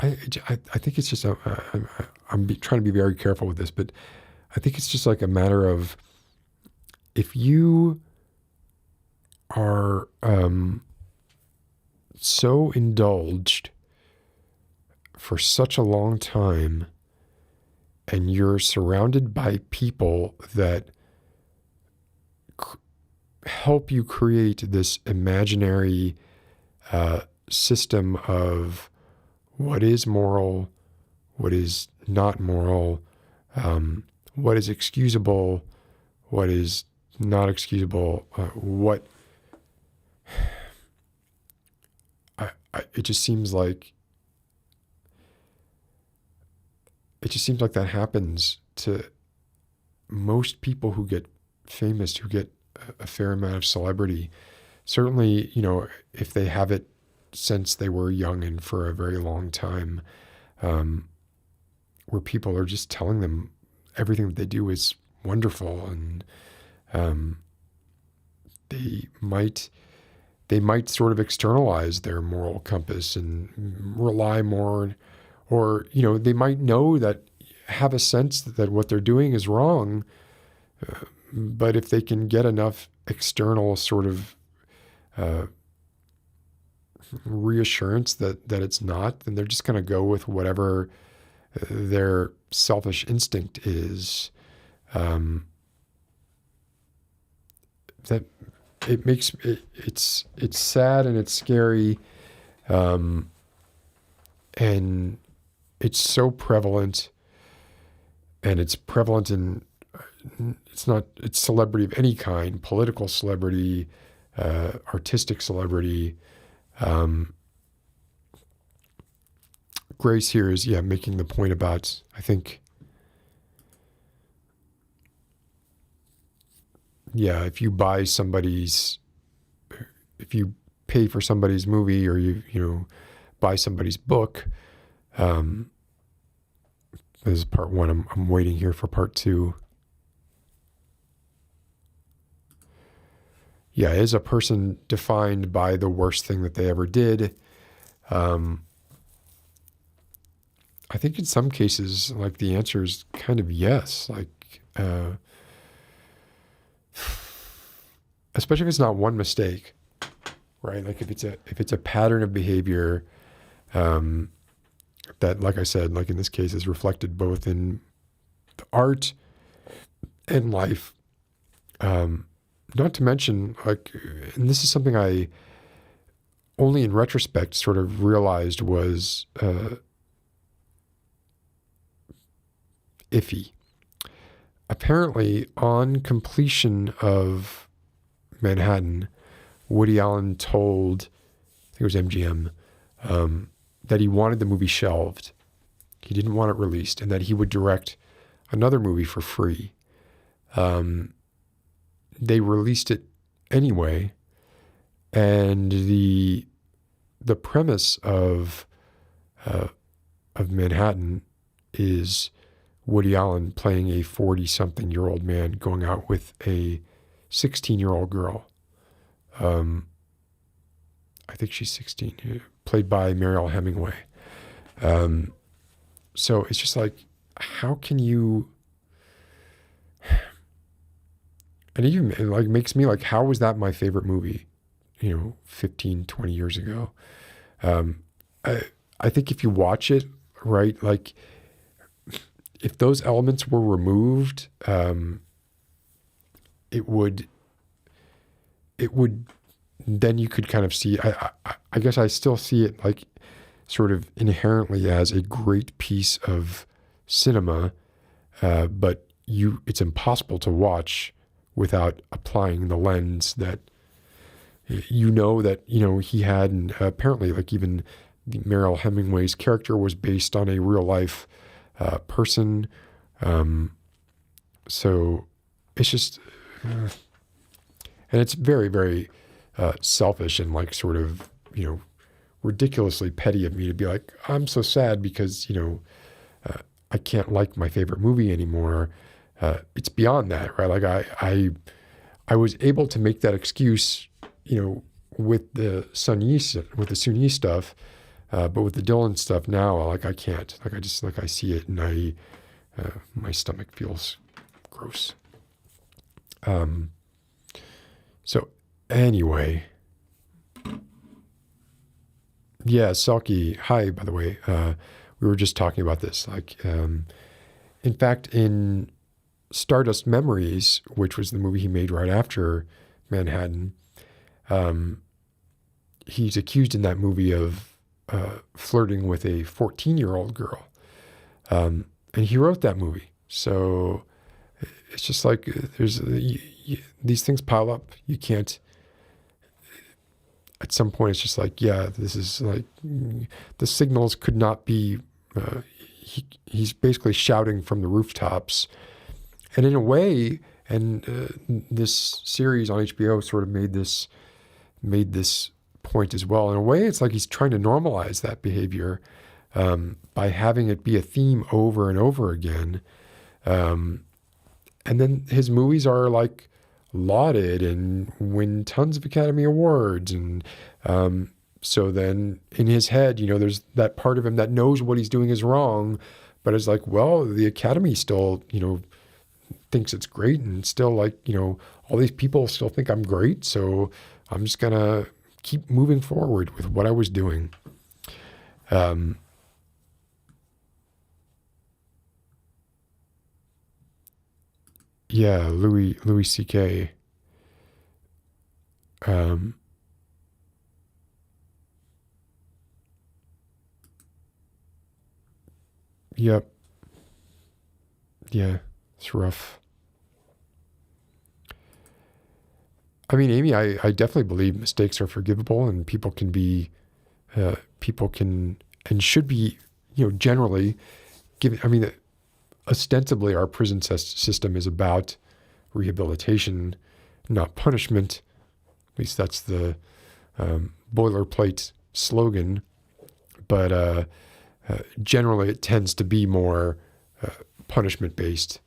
I think it's just I'm trying to be very careful with this, but I think it's just like a matter of if you are so indulged for such a long time, and you're surrounded by people that help you create this imaginary system of what is moral, what is not moral, what is excusable, what is not excusable, it just seems like that happens to most people who get famous, who get a fair amount of celebrity. Certainly, if they have it since they were young and for a very long time, where people are just telling them everything that they do is wonderful, and they might sort of externalize their moral compass and rely more, or they might have a sense that what they're doing is wrong. But if they can get enough external sort of reassurance that it's not, then they're just going to go with whatever their selfish instinct is. That it makes it's sad and it's scary, and it's so prevalent, and it's prevalent in. It's celebrity of any kind, political celebrity, artistic celebrity, Grace here is, making the point about, I think, if you pay for somebody's movie, or you buy somebody's book, this is part one. I'm waiting here for part two. Is a person defined by the worst thing that they ever did? I think in some cases, like, the answer is kind of yes. Like, especially if it's not one mistake, right? Like if it's a pattern of behavior that, like I said, like in this case, is reflected both in the art and life. Not to mention, like, and this is something I only in retrospect sort of realized was iffy. Apparently, on completion of Manhattan, Woody Allen told, I think it was MGM, that he wanted the movie shelved. He didn't want it released, and that he would direct another movie for free. They released it anyway, and the premise of Manhattan is Woody Allen playing a 40-something-year-old man going out with a 16-year-old girl. I think she's 16, played by Mariel Hemingway. So it's just like, how can you... And even it like makes me like, how was that my favorite movie, 15, 20 years ago? I think if you watch it, right, like if those elements were removed, it would, then you could kind of see, I guess I still see it like sort of inherently as a great piece of cinema, but it's impossible to watch without applying the lens that he had. And apparently, like, even Mariel Hemingway's character was based on a real life person. So it's just, and it's very, very selfish and like sort of, ridiculously petty of me to be like, I'm so sad because, I can't like my favorite movie anymore. It's beyond that, right? Like I was able to make that excuse, with the Sun-Yi stuff, but with the Dylan stuff now, like I can't. Like I see it and my stomach feels gross. So anyway, Selkie, hi, by the way. We were just talking about this. Like, in fact, in Stardust Memories, which was the movie he made right after Manhattan, he's accused in that movie of flirting with a 14-year-old girl. And he wrote that movie. So it's just like there's these things pile up. You can't, at some point it's just like, this is like, the signals could not be, he's basically shouting from the rooftops. And in a way, this series on HBO sort of made this point as well. In a way, it's like he's trying to normalize that behavior by having it be a theme over and over again. And then his movies are like lauded and win tons of Academy Awards. And so then in his head, there's that part of him that knows what he's doing is wrong, but it's like, well, the Academy still, thinks it's great, and still like, all these people still think I'm great. So I'm just going to keep moving forward with what I was doing. Louis C.K. Yep. Yeah, it's rough. I mean, Amy, I definitely believe mistakes are forgivable, and people can and should be generally, ostensibly our prison system is about rehabilitation, not punishment. At least that's the boilerplate slogan. But generally, it tends to be more punishment-based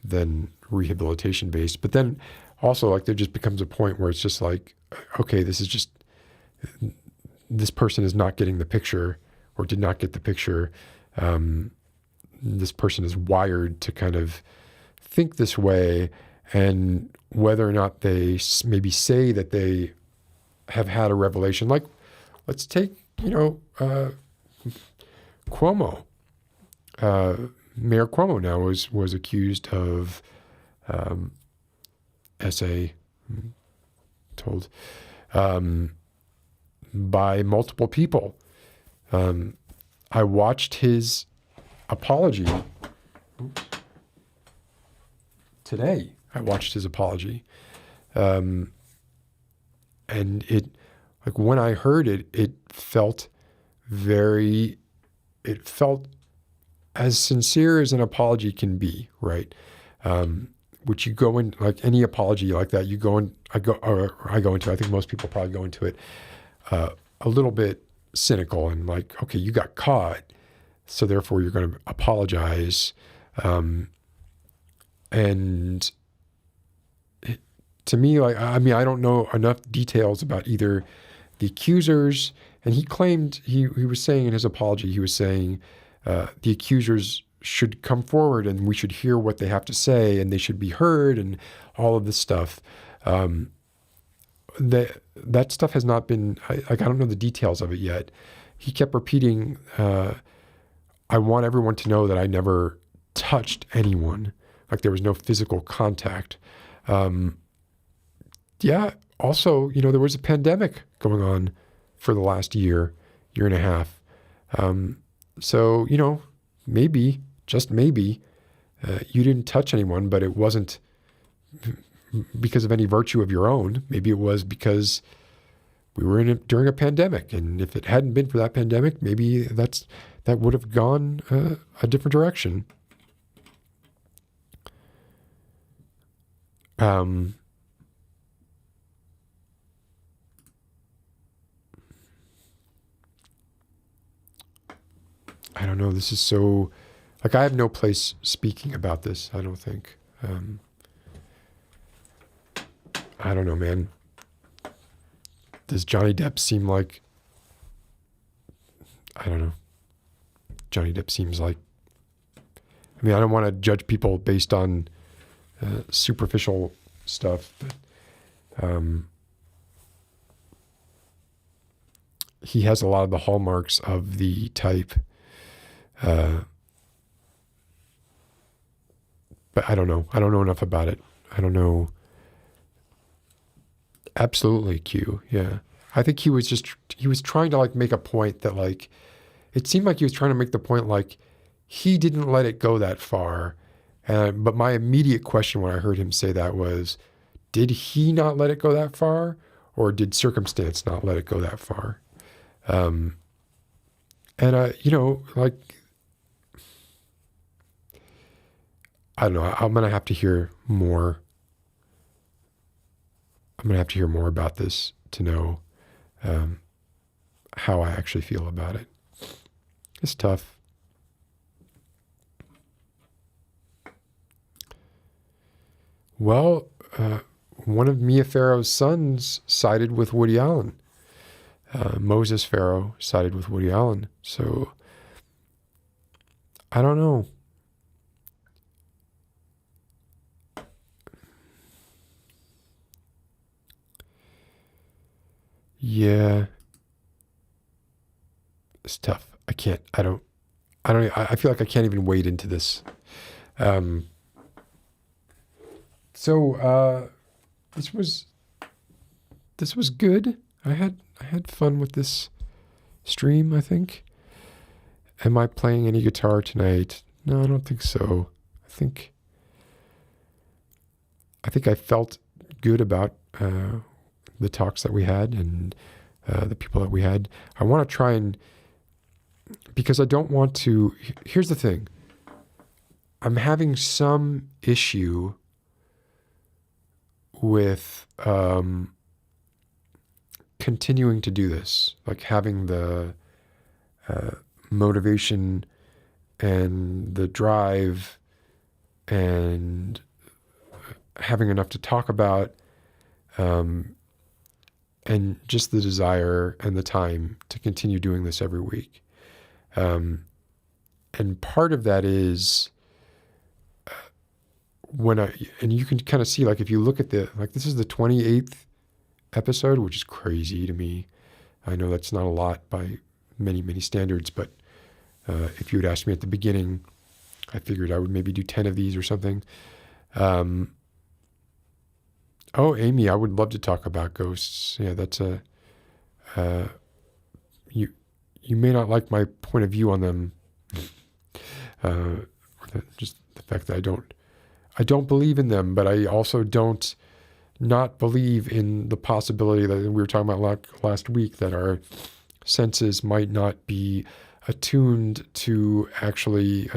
than rehabilitation-based. But then also, like, there just becomes a point where it's just like, okay, this person is not getting the picture or did not get the picture. This person is wired to kind of think this way, and whether or not they maybe say that they have had a revelation, like, let's take, Cuomo. Mayor Cuomo now was accused of essay, told, by multiple people. I watched his apology today. I watched his apology. And it, like, when I heard it, it felt as sincere as an apology can be, right? Which you go in, like any apology like that, I go into, I think most people probably go into it a little bit cynical and like, okay, you got caught, so therefore you're going to apologize. And to me, like, I don't know enough details about either the accusers, and he claimed, he was saying in his apology, he was saying the accusers should come forward and we should hear what they have to say and they should be heard and all of this stuff. That stuff has not been, I don't know the details of it yet. He kept repeating, I want everyone to know that I never touched anyone. Like, there was no physical contact. Also, there was a pandemic going on for the last year and a half. So, maybe, just maybe, you didn't touch anyone, but it wasn't because of any virtue of your own. Maybe it was because we were during a pandemic. And if it hadn't been for that pandemic, maybe that would have gone a different direction. I don't know. This is so, like, I have no place speaking about this, I don't think. I don't know, man. Does Johnny Depp seem like, I don't know. Johnny Depp seems like, I don't want to judge people based on superficial stuff, but he has a lot of the hallmarks of the type. But I don't know. I don't know enough about it. I don't know. Absolutely, Q. Yeah. I think he was trying to, like, make a point that, like, it seemed like he was trying to make the point, like, he didn't let it go that far. But my immediate question when I heard him say that was, did he not let it go that far? Or did circumstance not let it go that far? Like, I don't know. I'm going to have to hear more. I'm going to have to hear more about this to know how I actually feel about it. It's tough. Well, one of Mia Farrow's sons sided with Woody Allen. Moses Farrow sided with Woody Allen. So, I don't know. Yeah. It's tough. I feel like I can't even wade into this. So this was good. I had fun with this stream, I think. Am I playing any guitar tonight? No, I don't think so. I think I felt good about the talks that we had and the people that we had. I want to try and because I don't want to. Here's the thing. I'm having some issue with continuing to do this, like having the motivation and the drive and having enough to talk about, and just the desire and the time to continue doing this every week. And part of that is and you can kind of see, like, if you look at this is the 28th episode, which is crazy to me. I know that's not a lot by many, many standards, but if you had asked me at the beginning, I figured I would maybe do 10 of these or something. Oh, Amy, I would love to talk about ghosts. Yeah, that's you may not like my point of view on them. Just the fact that I don't believe in them, but I also don't not believe in the possibility that we were talking about last week, that our senses might not be attuned to actually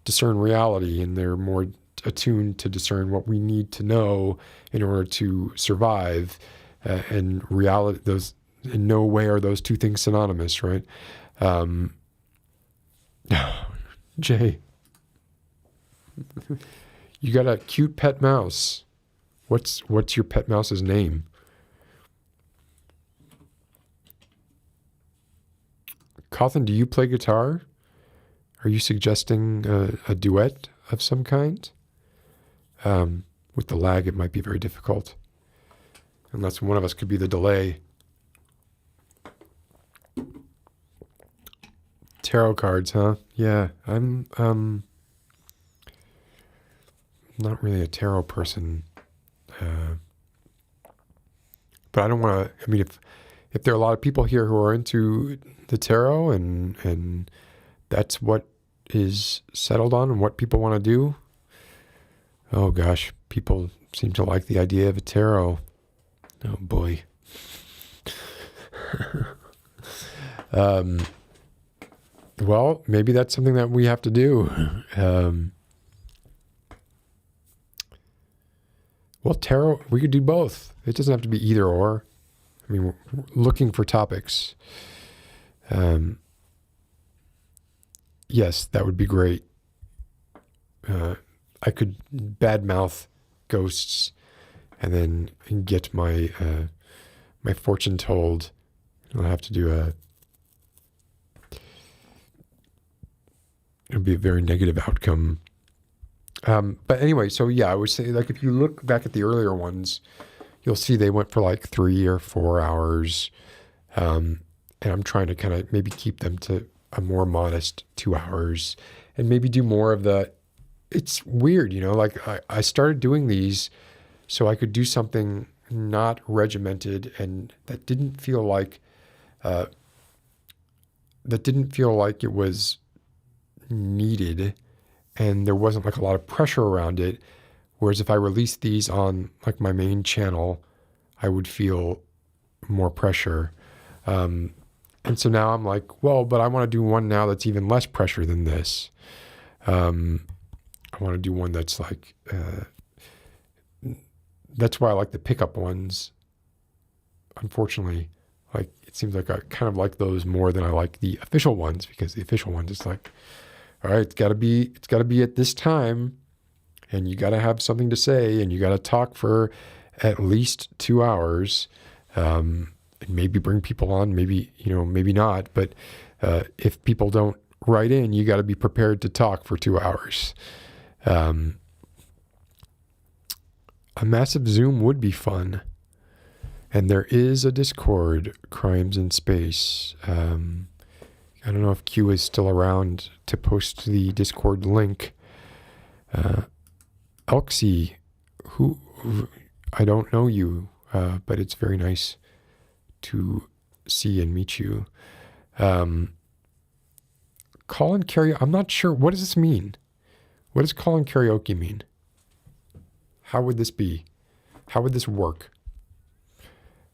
discern reality, and they're more attuned to discern what we need to know in order to survive. And reality, those, in no way are those two things synonymous, right? Jay, you got a cute pet mouse. What's your pet mouse's name? Cawthon, do you play guitar? Are you suggesting a duet of some kind? With the lag, it might be very difficult. Unless one of us could be the delay. Tarot cards, huh? Yeah, I'm not really a tarot person. But I don't want to, I mean, if there are a lot of people here who are into the tarot and that's what is settled on and what people want to do, oh gosh, people seem to like the idea of a tarot. Oh boy. Well, maybe that's something that we have to do. Well, tarot, we could do both. It doesn't have to be either or. I mean, we're looking for topics. Yes, that would be great. I could badmouth ghosts and then get my my fortune told. I'll have to do it would be a very negative outcome. But anyway, so yeah, I would say, like, if you look back at the earlier ones, you'll see they went for like 3 or 4 hours. And I'm trying to kind of maybe keep them to a more modest 2 hours and maybe do more of the, it's weird, you know, like I started doing these so I could do something not regimented and that didn't feel like it was needed, and there wasn't like a lot of pressure around it. Whereas if I released these on like my main channel, I would feel more pressure. And so now I'm like, well, but I want to do one now that's even less pressure than this. I want to do one that's like, that's why I like the pickup ones. Unfortunately, like, it seems like I kind of like those more than I like the official ones, because the official ones, it's like, all right, it's got to be at this time, and you got to have something to say, and you got to talk for at least 2 hours, and maybe bring people on, maybe, you know, maybe not. But if people don't write in, you got to be prepared to talk for 2 hours. A massive Zoom would be fun. And there is a Discord, Crimes in Space. I don't know if Q is still around to post the Discord link. Elxie, who I don't know you, but it's very nice to see and meet you. Call and karaoke, I'm not sure. What does this mean? What does call and karaoke mean? How would this be? How would this work?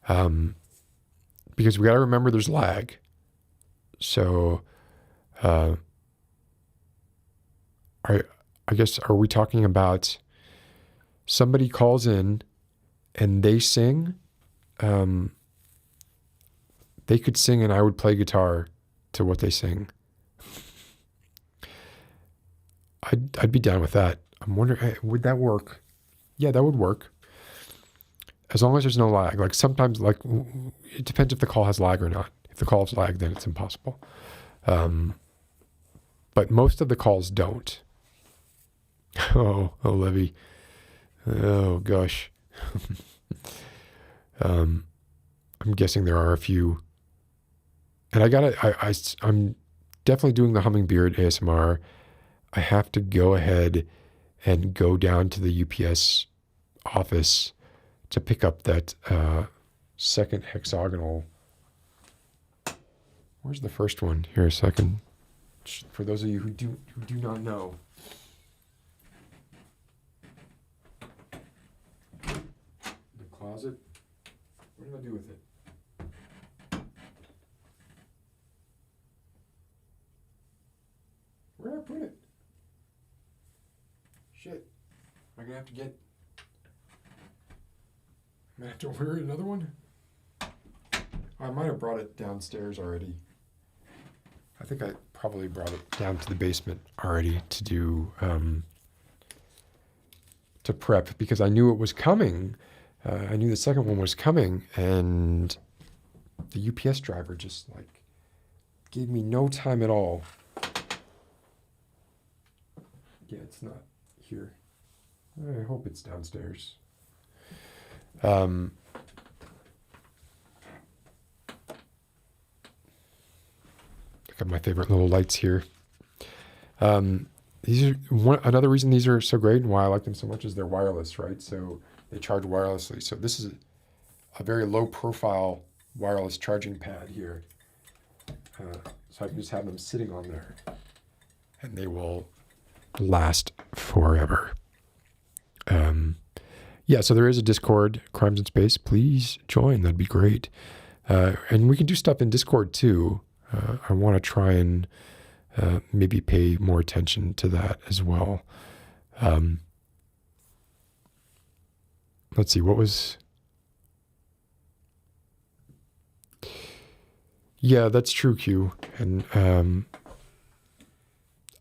Because we got to remember there's lag. So I guess, are we talking about somebody calls in and they sing? They could sing and I would play guitar to what they sing. I'd be down with that. I'm wondering, would that work? Yeah, that would work. As long as there's no lag. Like sometimes, like it depends if the call has lag or not. If the call has lag, then it's impossible. But most of the calls don't. Oh, Livy. Oh gosh. I'm guessing there are a few. And I'm definitely doing the hummingbird ASMR. I have to go ahead and go down to the UPS office to pick up that second hexagonal. Where's the first one? Here, a second. For those of you who do not know. The closet. What did I do with it? Where did I put it? Shit. Am I gonna have to get... I'm gonna have to order another one? I might have brought it downstairs already. I think I probably brought it down to the basement already to do... to prep, because I knew it was coming. I knew the second one was coming, and the UPS driver just like gave me no time at all. Yeah, it's not here. I hope it's downstairs. Look at my favorite little lights here. These are another reason these are so great and why I like them so much is they're wireless, right? So they charge wirelessly. So this is a very low profile wireless charging pad here. So I can just have them sitting on there and they will last forever. Yeah, so there is a Discord, Crimes in Space. Please join. That'd be great. And we can do stuff in Discord too. I want to try and maybe pay more attention to that as well. Let's see, what was... Yeah, that's true, Q. And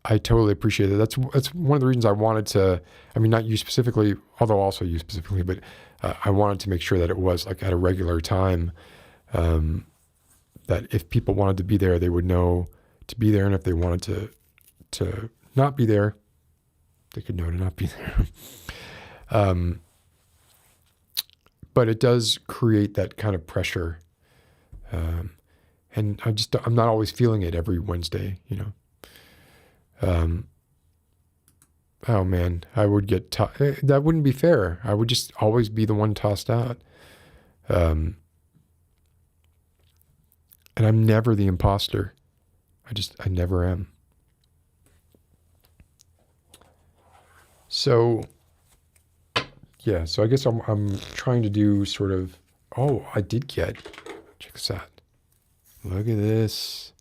I totally appreciate it. That's one of the reasons I wanted to, I mean, not you specifically, although also you specifically, but I wanted to make sure that it was like at a regular time, that if people wanted to be there, they would know to be there. And if they wanted to not be there, they could know to not be there. But it does create that kind of pressure. And I'm not always feeling it every Wednesday, you know. Oh man, I would get, that wouldn't be fair. I would just always be the one tossed out. And I'm never the imposter. I never am. So, yeah, so I guess I'm trying to do sort of, oh, I did get, check this out. Look at this.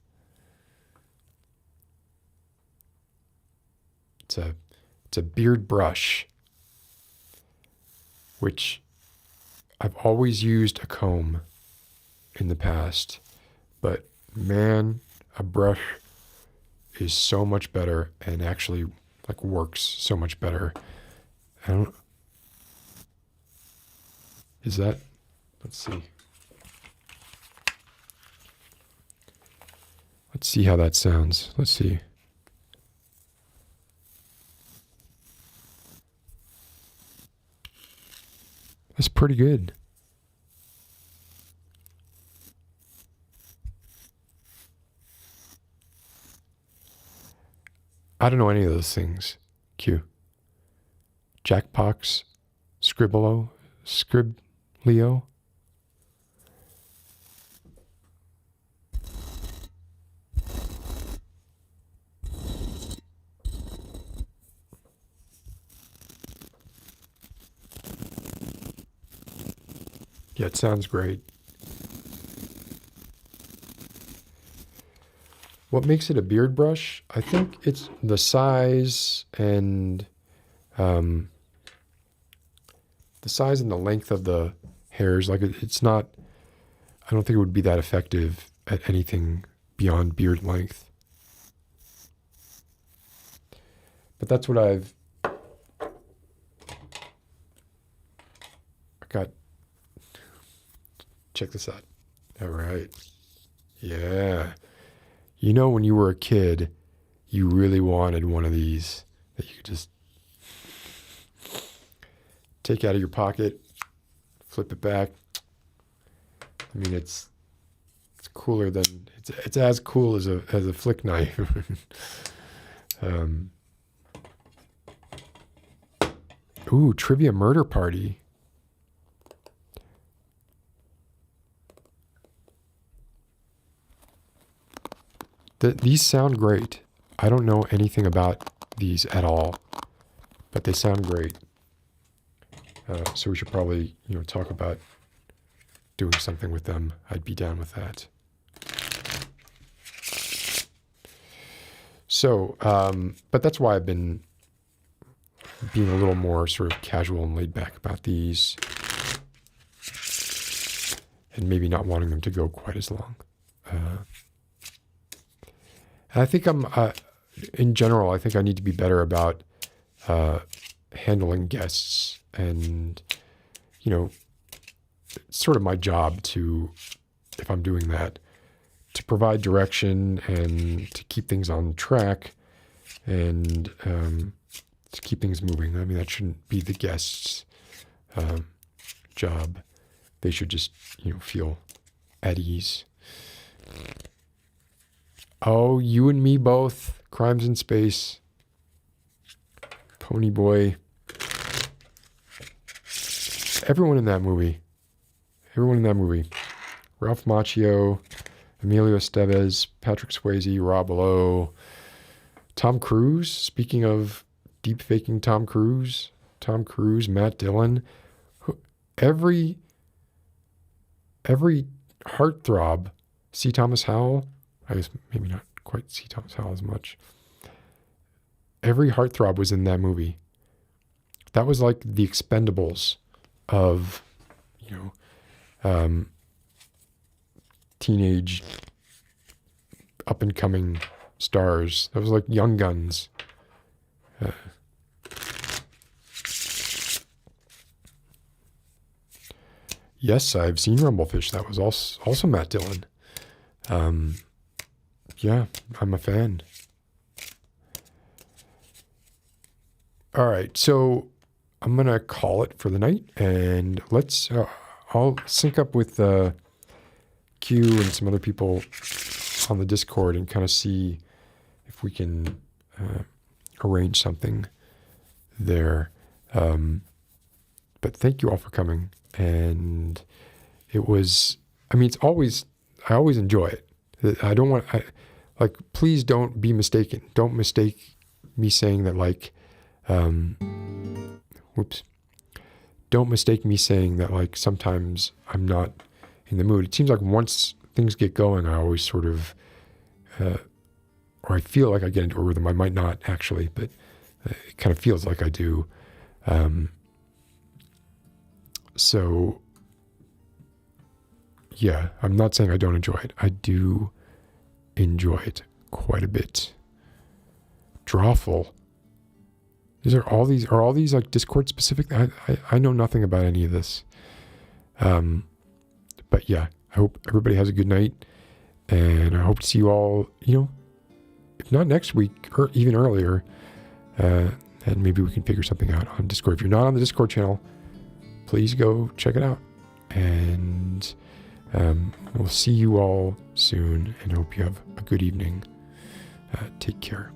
It's a beard brush, which I've always used a comb in the past, but man, a brush is so much better and actually like works so much better. Is that, let's see. Let's see how that sounds. Let's see. That's pretty good. I don't know any of those things. Q. Jackpox, Scriblio. Yeah, it sounds great. What makes it a beard brush? I think it's the size and the size and the length of the hairs. Like it's not, I don't think it would be that effective at anything beyond beard length. But that's what I got. Check this out. All right. Yeah. You know, when you were a kid, you really wanted one of these that you could just take out of your pocket, flip it back. I mean, it's cooler than it's as cool as a flick knife. Ooh, Trivia Murder Party. These sound great. I don't know anything about these at all, but they sound great. So we should probably, talk about doing something with them. I'd be down with that. So, but that's why I've been being a little more sort of casual and laid back about these, and maybe not wanting them to go quite as long. And I think in general, I think I need to be better about handling guests. And, it's sort of my job to, if I'm doing that, to provide direction and to keep things on track and to keep things moving. I mean, that shouldn't be the guest's job. They should just, feel at ease. Oh, you and me both. Crimes in Space. Pony Boy. Everyone in that movie. Ralph Macchio, Emilio Estevez, Patrick Swayze, Rob Lowe, Tom Cruise. Speaking of deepfaking Tom Cruise, Matt Dillon. Every heartthrob. C. Thomas Howell. I guess maybe not quite C. Thomas Howell as much. Every heartthrob was in that movie. That was like the Expendables of, teenage up and coming stars. That was like Young Guns. Yes, I've seen Rumblefish. That was also Matt Dillon. Yeah, I'm a fan. All right, so I'm going to call it for the night, and I'll sync up with Q and some other people on the Discord and kind of see if we can arrange something there. But thank you all for coming, and it was, I always enjoy it. I don't want, please don't be mistaken. Don't mistake me saying that don't mistake me saying that sometimes I'm not in the mood. It seems like once things get going, I always sort of, or I feel like I get into a rhythm. I might not actually, but it kind of feels like I do. So yeah, I'm not saying I don't enjoy it. I do enjoy it quite a bit. Drawful. Are all these like Discord specific? I know nothing about any of this. But yeah, I hope everybody has a good night, and I hope to see you all, if not next week or even earlier, and maybe we can figure something out on Discord. If you're not on the Discord channel, please go check it out, and we'll see you all soon, and hope you have a good evening. Take care.